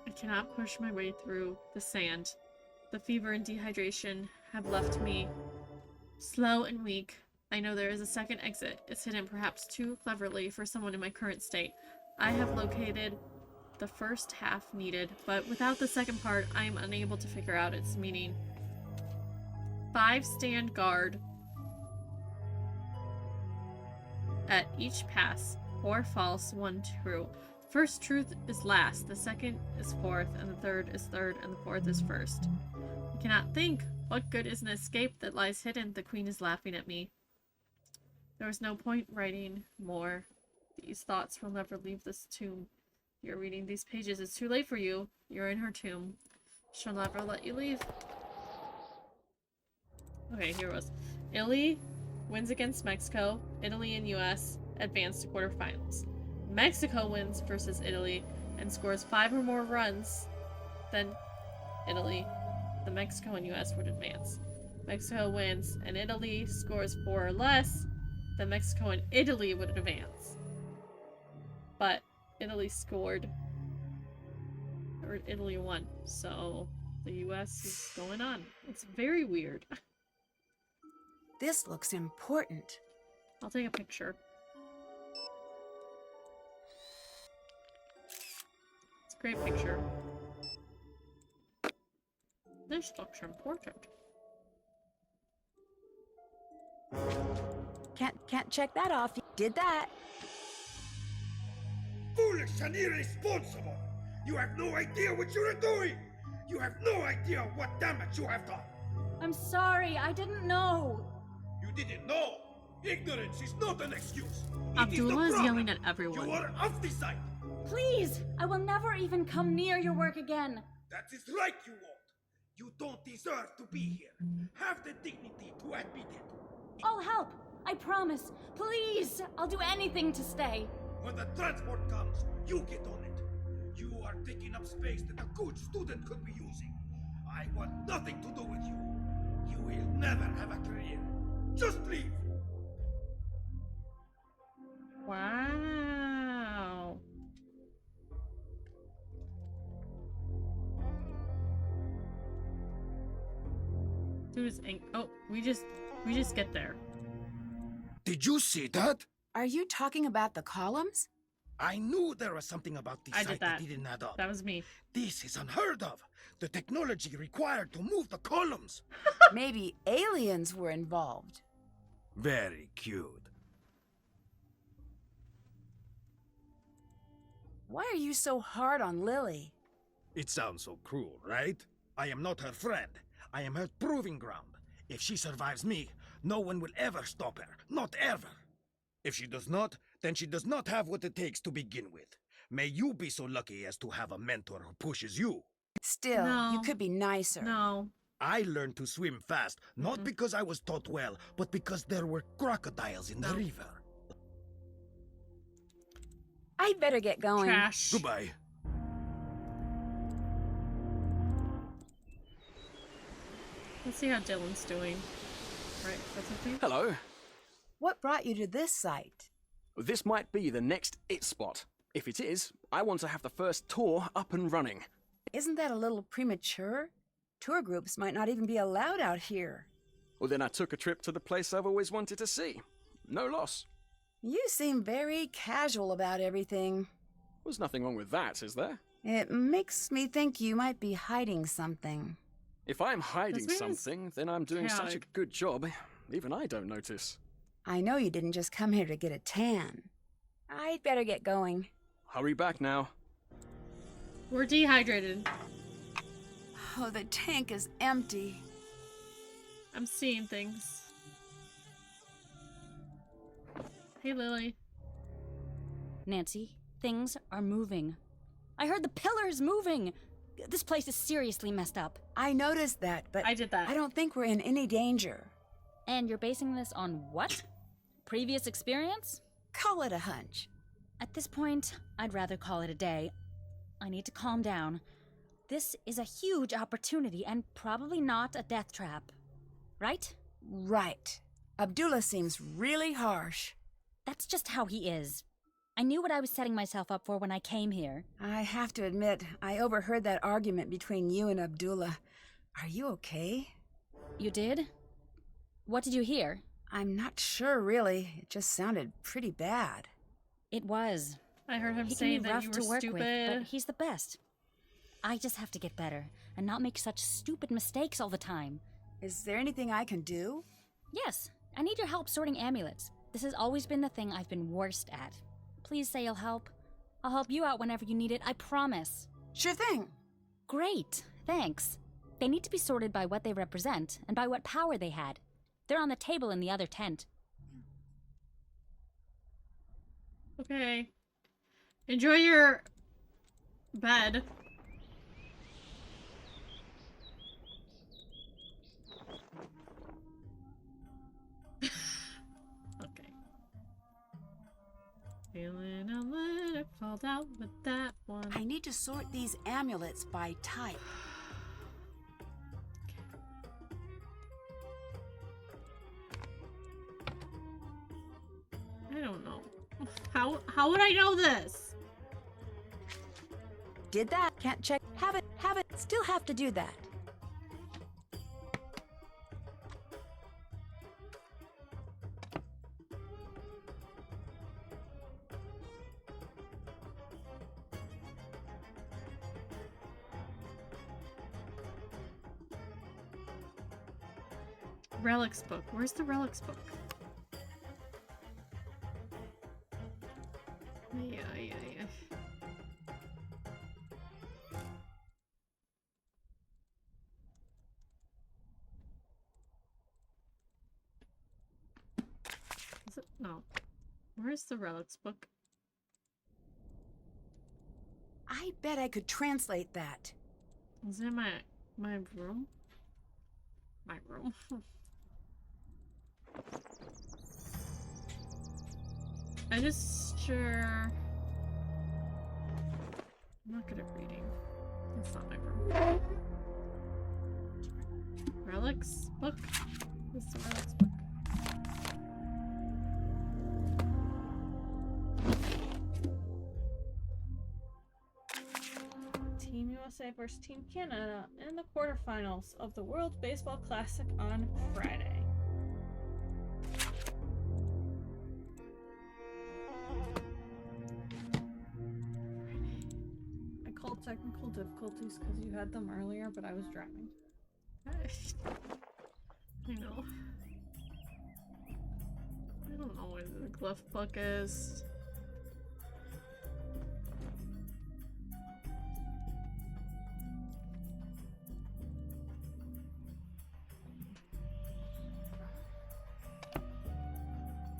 I cannot push my way through the sand. The fever and dehydration have left me slow and weak. I know there is a second exit. It's hidden perhaps too cleverly for someone in my current state. I have located the first half needed, but without the second part, I am unable to figure out its meaning. 5 stand guard at each pass. 4 false, 1 true. First truth is last, the second is fourth, and the third is third, and the fourth is first. I cannot think. What good is an escape that lies hidden? The queen is laughing at me. There was no point writing more. These thoughts will never leave this tomb. You're reading these pages. It's too late for you. You're in her tomb. She'll never let you leave. Okay, here it was. Italy wins against Mexico. Italy and US advance to quarterfinals. Mexico wins versus Italy and scores 5 or more runs than Italy. The Mexico and US would advance. Mexico wins and Italy scores 4 or less, then Mexico and Italy would advance. But Italy scored, or Italy won, so the US is going on. It's very weird. This looks important. I'll take a picture. It's a great picture. This looks important. Can't check that off. Did that. Foolish and irresponsible! You have no idea what you are doing! You have no idea what damage you have done! I'm sorry, I didn't know. You didn't know! Ignorance is not an excuse! Abdullah is yelling at everyone. You are off the site! Please, I will never even come near your work again. That is right, you won't! You don't deserve to be here! Have the dignity to admit it! I'll help. I promise. Please, I'll do anything to stay. When the transport comes, you get on it. You are taking up space that a good student could be using. I want nothing to do with you. You will never have a career. Just leave. Wow. Dude is oh, we just get there. Did you see that? Are you talking about the columns? I knew there was something about this I site did that. didn't add up. That was me. This is unheard of. The technology required to move the columns. Maybe aliens were involved. Very cute. Why are you so hard on Lily? It sounds so cruel, right? I am not her friend. I am her proving ground. If she survives me, no one will ever stop her. Not ever. If she does not, then she does not have what it takes to begin with. May you be so lucky as to have a mentor who pushes you. Still, No. you could be nicer. No. I learned to swim fast, not because I was taught well, but because there were crocodiles in the river. I'd better get going. Trash. Goodbye. Let's see how Dylan's doing. Right, that's okay. Hello. What brought you to this site? This might be the next it spot. If it is, I want to have the first tour up and running. Isn't that a little premature? Tour groups might not even be allowed out here. Well, then I took a trip to the place I've always wanted to see. No loss. You seem very casual about everything. There's nothing wrong with that, is there? It makes me think you might be hiding something. If I'm hiding This means something, then I'm doing such a chaotic. good job. Even I don't notice. I know you didn't just come here to get a tan. I'd better get going. Hurry back now. We're dehydrated. Oh, the tank is empty. I'm seeing things. Hey, Lily. Nancy, things are moving. I heard the pillars moving. This place is seriously messed up. I noticed that, but I did that. I don't think we're in any danger. And you're basing this on what? Previous experience? Call it a hunch. At this point, I'd rather call it a day. I need to calm down. This is a huge opportunity and probably not a death trap. Right? Right. Abdullah seems really harsh. That's just how he is. I knew what I was setting myself up for when I came here. I have to admit, I overheard that argument between you and Abdullah. Are you okay? You did? What did you hear? I'm not sure, really. It just sounded pretty bad. It was. I heard him He say can be that rough you to were work stupid. with, but he's the best. I just have to get better and not make such stupid mistakes all the time. Is there anything I can do? Yes, I need your help sorting amulets. This has always been the thing I've been worst at. Please say you'll help. I'll help you out whenever you need it, I promise. Sure thing. Great, thanks. They need to be sorted by what they represent and by what power they had. They're on the table in the other tent. Okay. Enjoy your bed. Okay. Feeling a little called out with that one. I need to sort these amulets by type. I don't know. How would I know this? Did that. Can't check. Haven't. Still have to do that. Relics book. Where's the relics book? Yeah. Is it? No. Where's the relics book? I bet I could translate that. Is it in my room? My room. I just sure. I'm not good at reading. That's not my room. Relics book? What's the relics book? Team USA versus Team Canada in the quarterfinals of the World Baseball Classic on Friday. I called technical difficulties because you had them earlier, but I was driving. I know. I don't know where the glyph book is.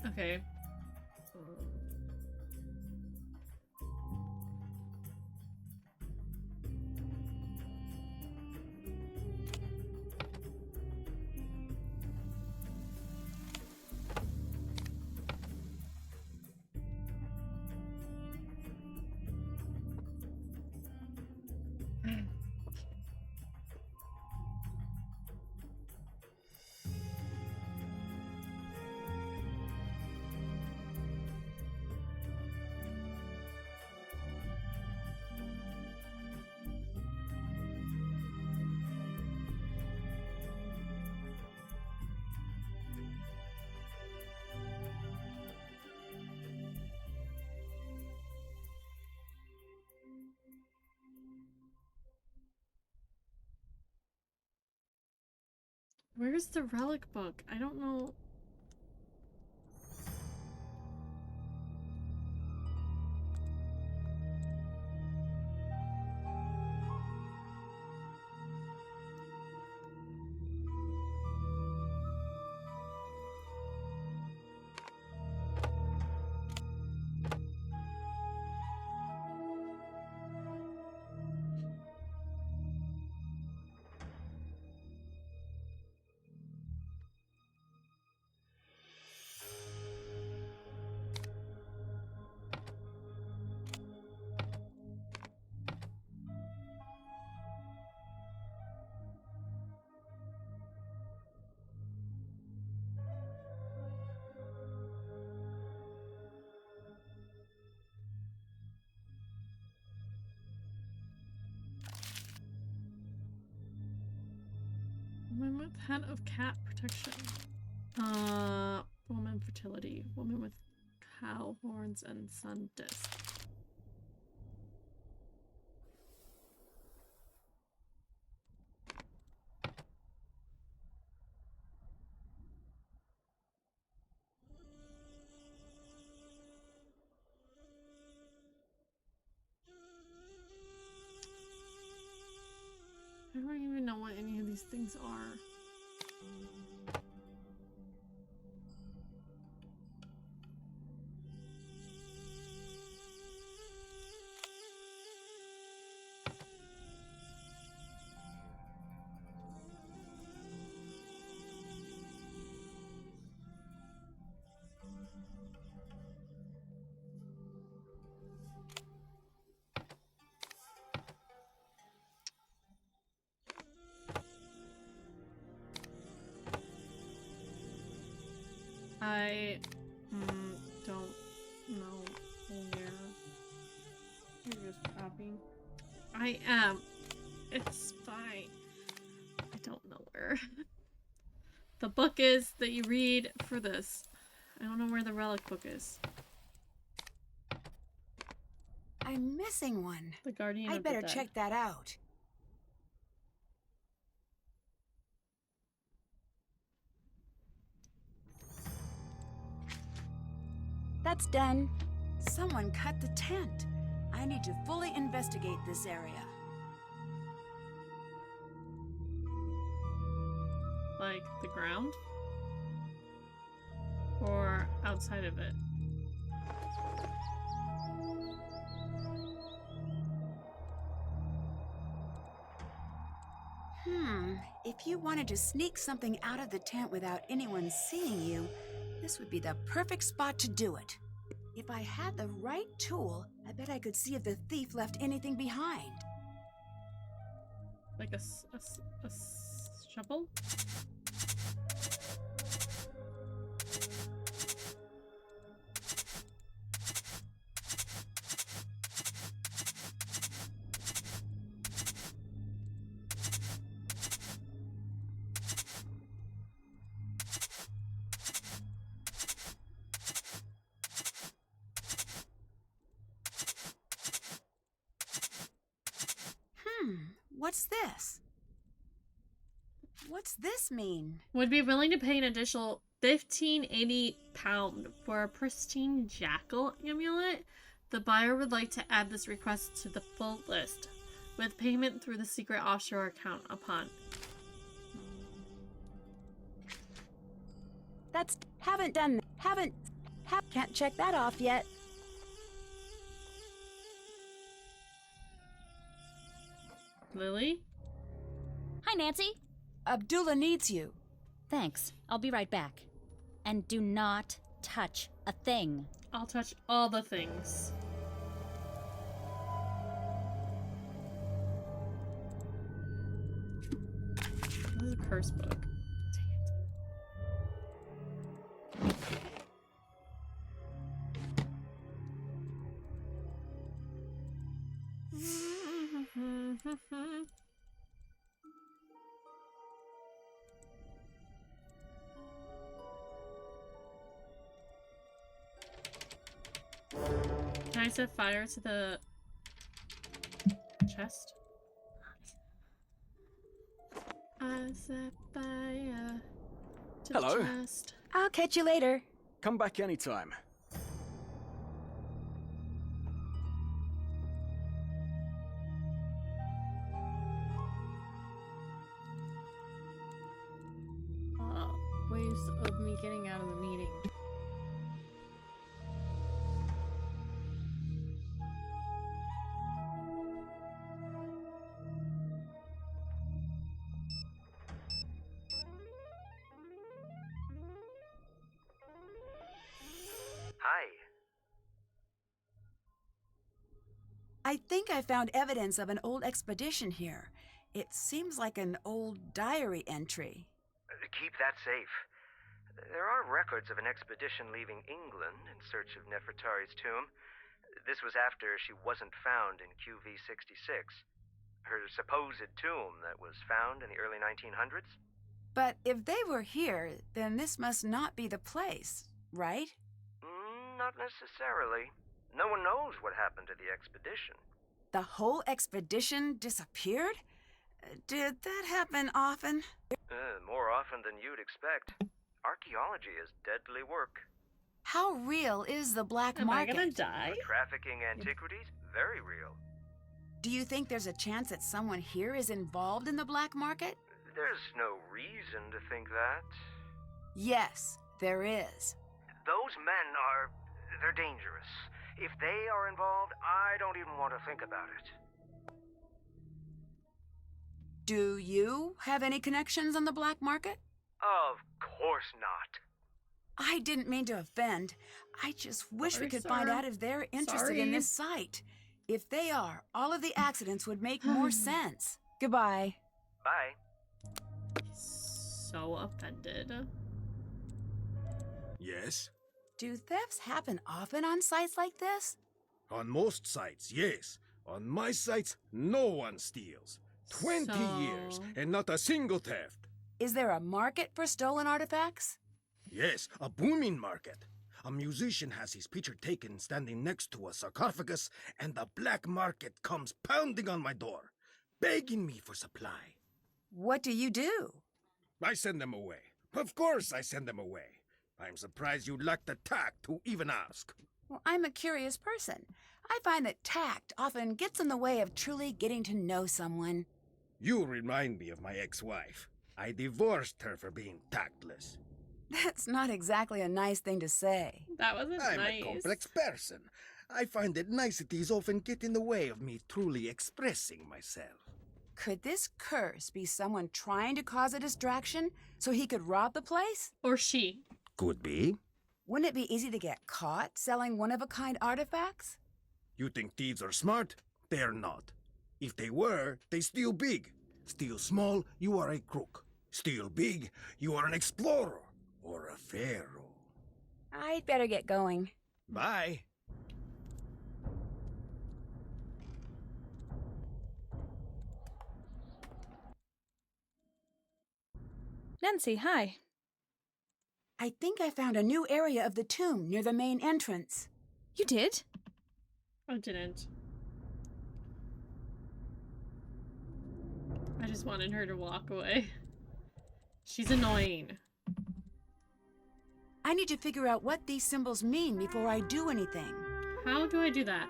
Okay. Where's the relic book? I don't know. Head of cat protection. Woman fertility. Woman with cow horns and sun disc. I don't even know what any of these things are. I don't know where you're just copying. I am. It's fine. I don't know where the book is that you read for this. I don't know where the relic book is. I'm missing one. The Guardian I'd of the better Dead. check that out. That's done. Someone cut the tent. I need to fully investigate this area. Like the ground? Or outside of it? If you wanted to sneak something out of the tent without anyone seeing you, this would be the perfect spot to do it. If I had the right tool, I bet I could see if the thief left anything behind. Like a shovel? What's this? What's this mean? Would be willing to pay an additional £15.80 for a pristine jackal amulet. The buyer would like to add this request to the full list, with payment through the secret offshore account upon. Can't check that off yet. Lily? Hi, Nancy. Abdullah needs you. Thanks. I'll be right back. And do not touch a thing. I'll touch all the things. This is a curse book. Dang it. Can I set fire to the chest? I set fire to Hello. the chest. I'll catch you later. Come back anytime. Ways of me getting out of the meeting. Hi. I think I found evidence of an old expedition here. It seems like an old diary entry. Keep that safe. There are records of an expedition leaving England in search of Nefertari's tomb. This was after she wasn't found in QV-66, her supposed tomb that was found in the early 1900s. But if they were here, then this must not be the place, right? Not necessarily. No one knows what happened to the expedition. The whole expedition disappeared? Did that happen often? More often than you'd expect. Archaeology is deadly work. How real is the black Am I market? gonna die? Trafficking antiquities? Very real. Do you think there's a chance that someone here is involved in the black market? There's no reason to think that. Yes, there is. Those men they're dangerous. If they are involved, I don't even want to think about it. Do you have any connections on the black market? Of course not. I didn't mean to offend. I just wish we Sorry, could sir. find out if they're interested in Sorry. this site. If they are, all of the accidents would make more sense. Goodbye. Bye. So offended. Yes? Do thefts happen often on sites like this? On most sites, yes. On my sites, no one steals. 20 years So- and not a single theft. Is there a market for stolen artifacts? Yes, a booming market. A musician has his picture taken standing next to a sarcophagus, and the black market comes pounding on my door, begging me for supply. What do you do? I send them away. Of course I send them away. I'm surprised you lack the tact to even ask. Well, I'm a curious person. I find that tact often gets in the way of truly getting to know someone. You remind me of my ex-wife. I divorced her for being tactless. That's not exactly a nice thing to say. That wasn't I'm nice. a complex person. I find that niceties often get in the way of me truly expressing myself. Could this curse be someone trying to cause a distraction so he could rob the place? Or she. Could be. Wouldn't it be easy to get caught selling one-of-a-kind artifacts? You think thieves are smart? They're not. If they were, they steal big. Steal small, you are a crook. Steal big, you are an explorer or a pharaoh. I'd better get going. Bye. Nancy, hi. I think I found a new area of the tomb near the main entrance. You did? I didn't. I just wanted her to walk away. She's annoying. I need to figure out what these symbols mean before I do anything. How do I do that?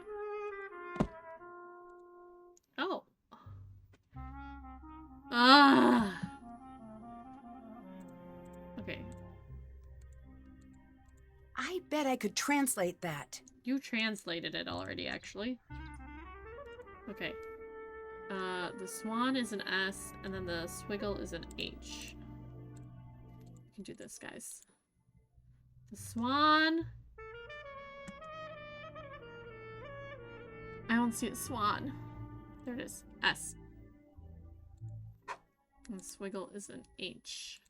Oh. Ah. Okay. I bet I could translate that. You translated it already, actually. Okay. The swan is an S, and then the swiggle is an H. We can do this, guys. The swan. I don't see a swan. There it is. S. And the swiggle is an H.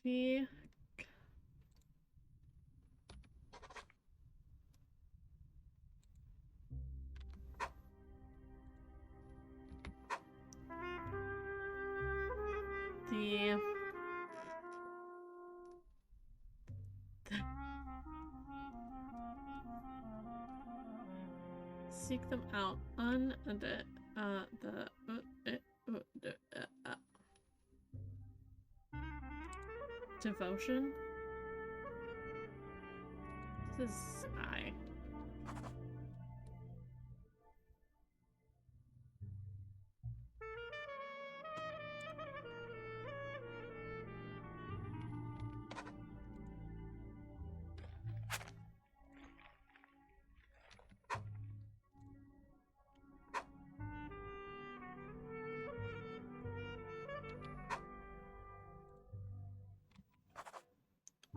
Three. The seek them out on devotion. This is I.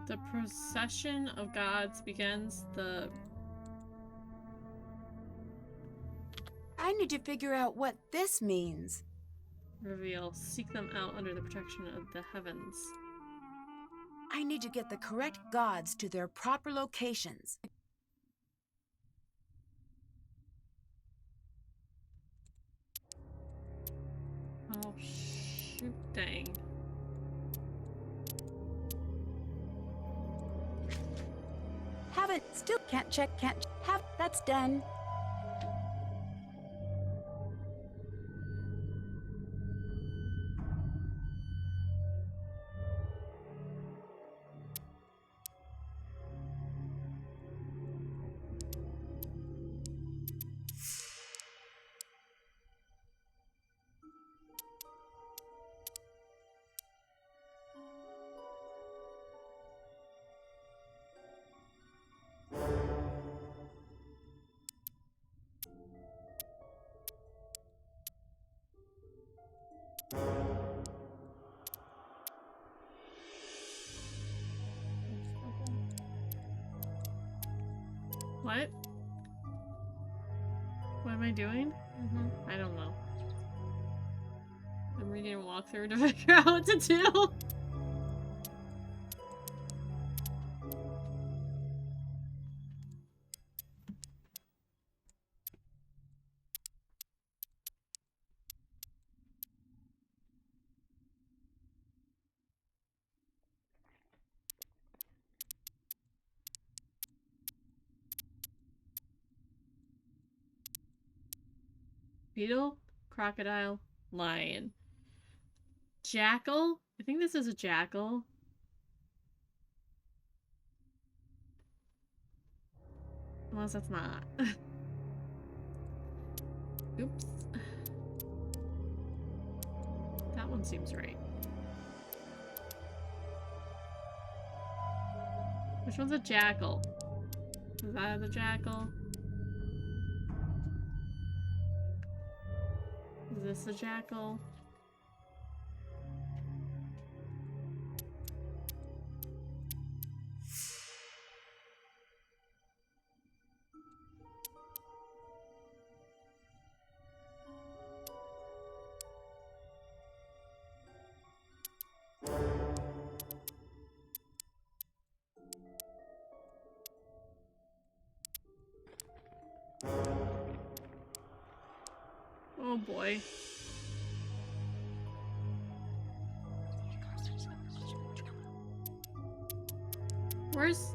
The procession of gods begins. The I need to figure out what this means. reveal. Seek them out under the protection of the heavens. I need to get the correct gods to their proper locations. Oh, shoot, dang. Haven't, still can't check, have, that's done. What? What am I doing? I don't know. I'm reading a walkthrough to figure out what to do. Beetle, crocodile, lion. Jackal? I think this is a jackal. Unless that's not. Oops. That one seems right. Which one's a jackal? Is that the jackal? Is this a jackal? Oh boy. Where's...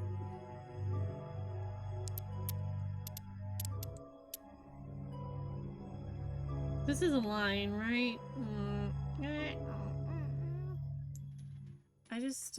This is a line, right? I just,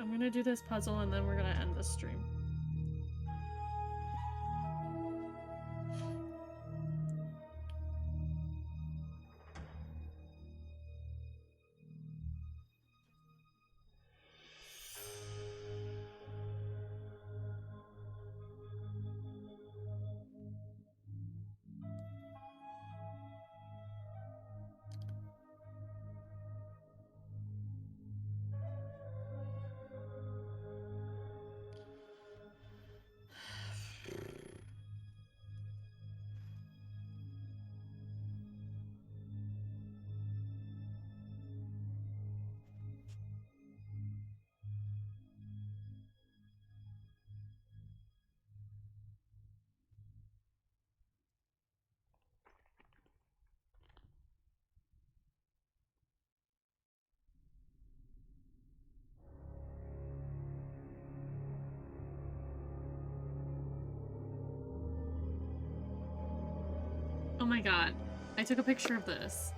I'm gonna do this puzzle and then we're gonna end the stream. Oh my god. I took a picture of this.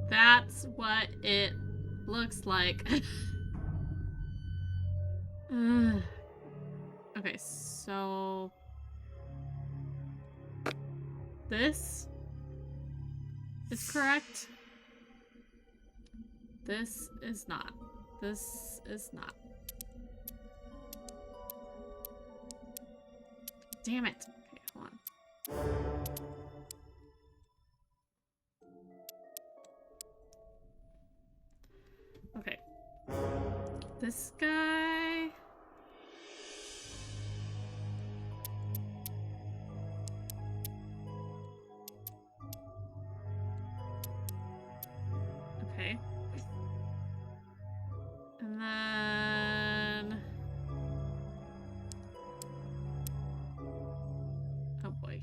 That's what it looks like. Okay, so... This is correct. This is not. This is not. Damn it. Okay, hold on. Okay. This guy. Okay. And then... oh boy.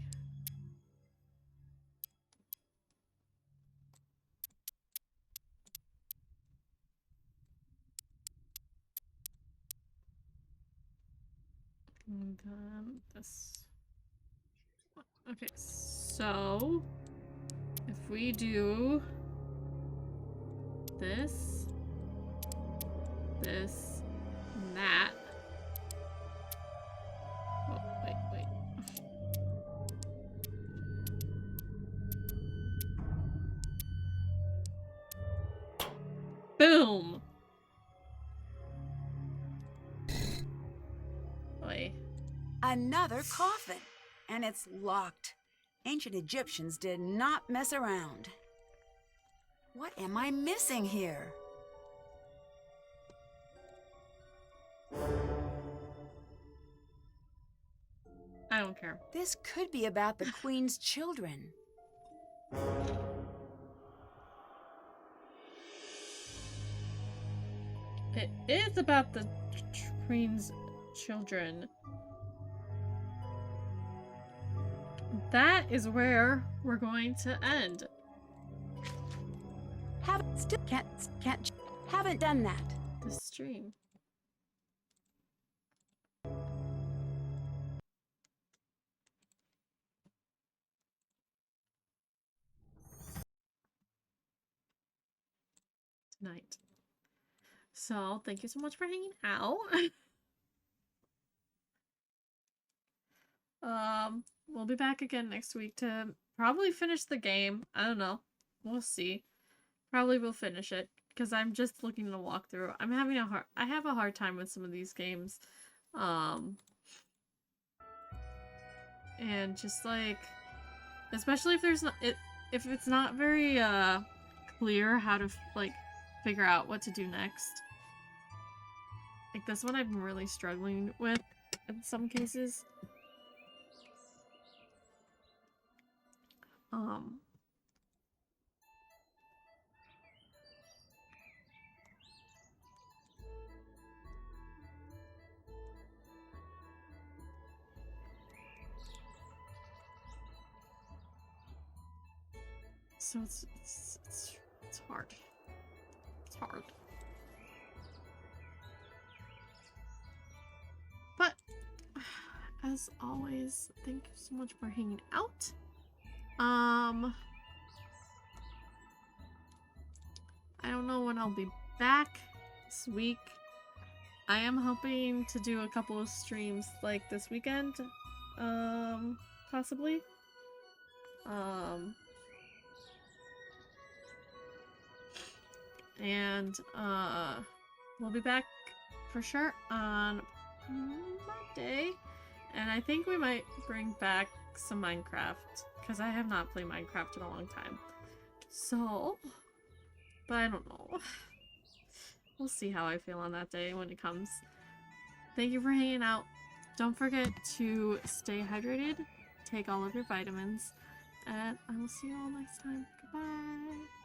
And then this one. Okay, so if we do this, this, and that. Oh, wait, wait. Boom! Wait. Another coffin, and it's locked. Ancient Egyptians did not mess around. What am I missing here? I don't care. This could be about the Queen's children. It is about the Queen's children. That is where we're going to end. Haven't done that. The stream. Tonight. So, thank you so much for hanging out. We'll be back again next week to probably finish the game. I don't know. We'll see. Probably will finish it because I'm just looking to walk through. I have a hard time with some of these games. And just like, especially if there's not if it's not very clear how to like figure out what to do next. Like this one I've been really struggling with in some cases. So it's hard. It's hard. But as always, thank you so much for hanging out. I don't know when I'll be back this week. I am hoping to do a couple of streams like this weekend, possibly. And we'll be back for sure on Monday, and I think we might bring back some Minecraft because I have not played Minecraft in a long time. So, but I don't know. We'll see how I feel on that day when it comes. Thank you for hanging out. Don't forget to stay hydrated, take all of your vitamins, and I will see you all next time. Goodbye.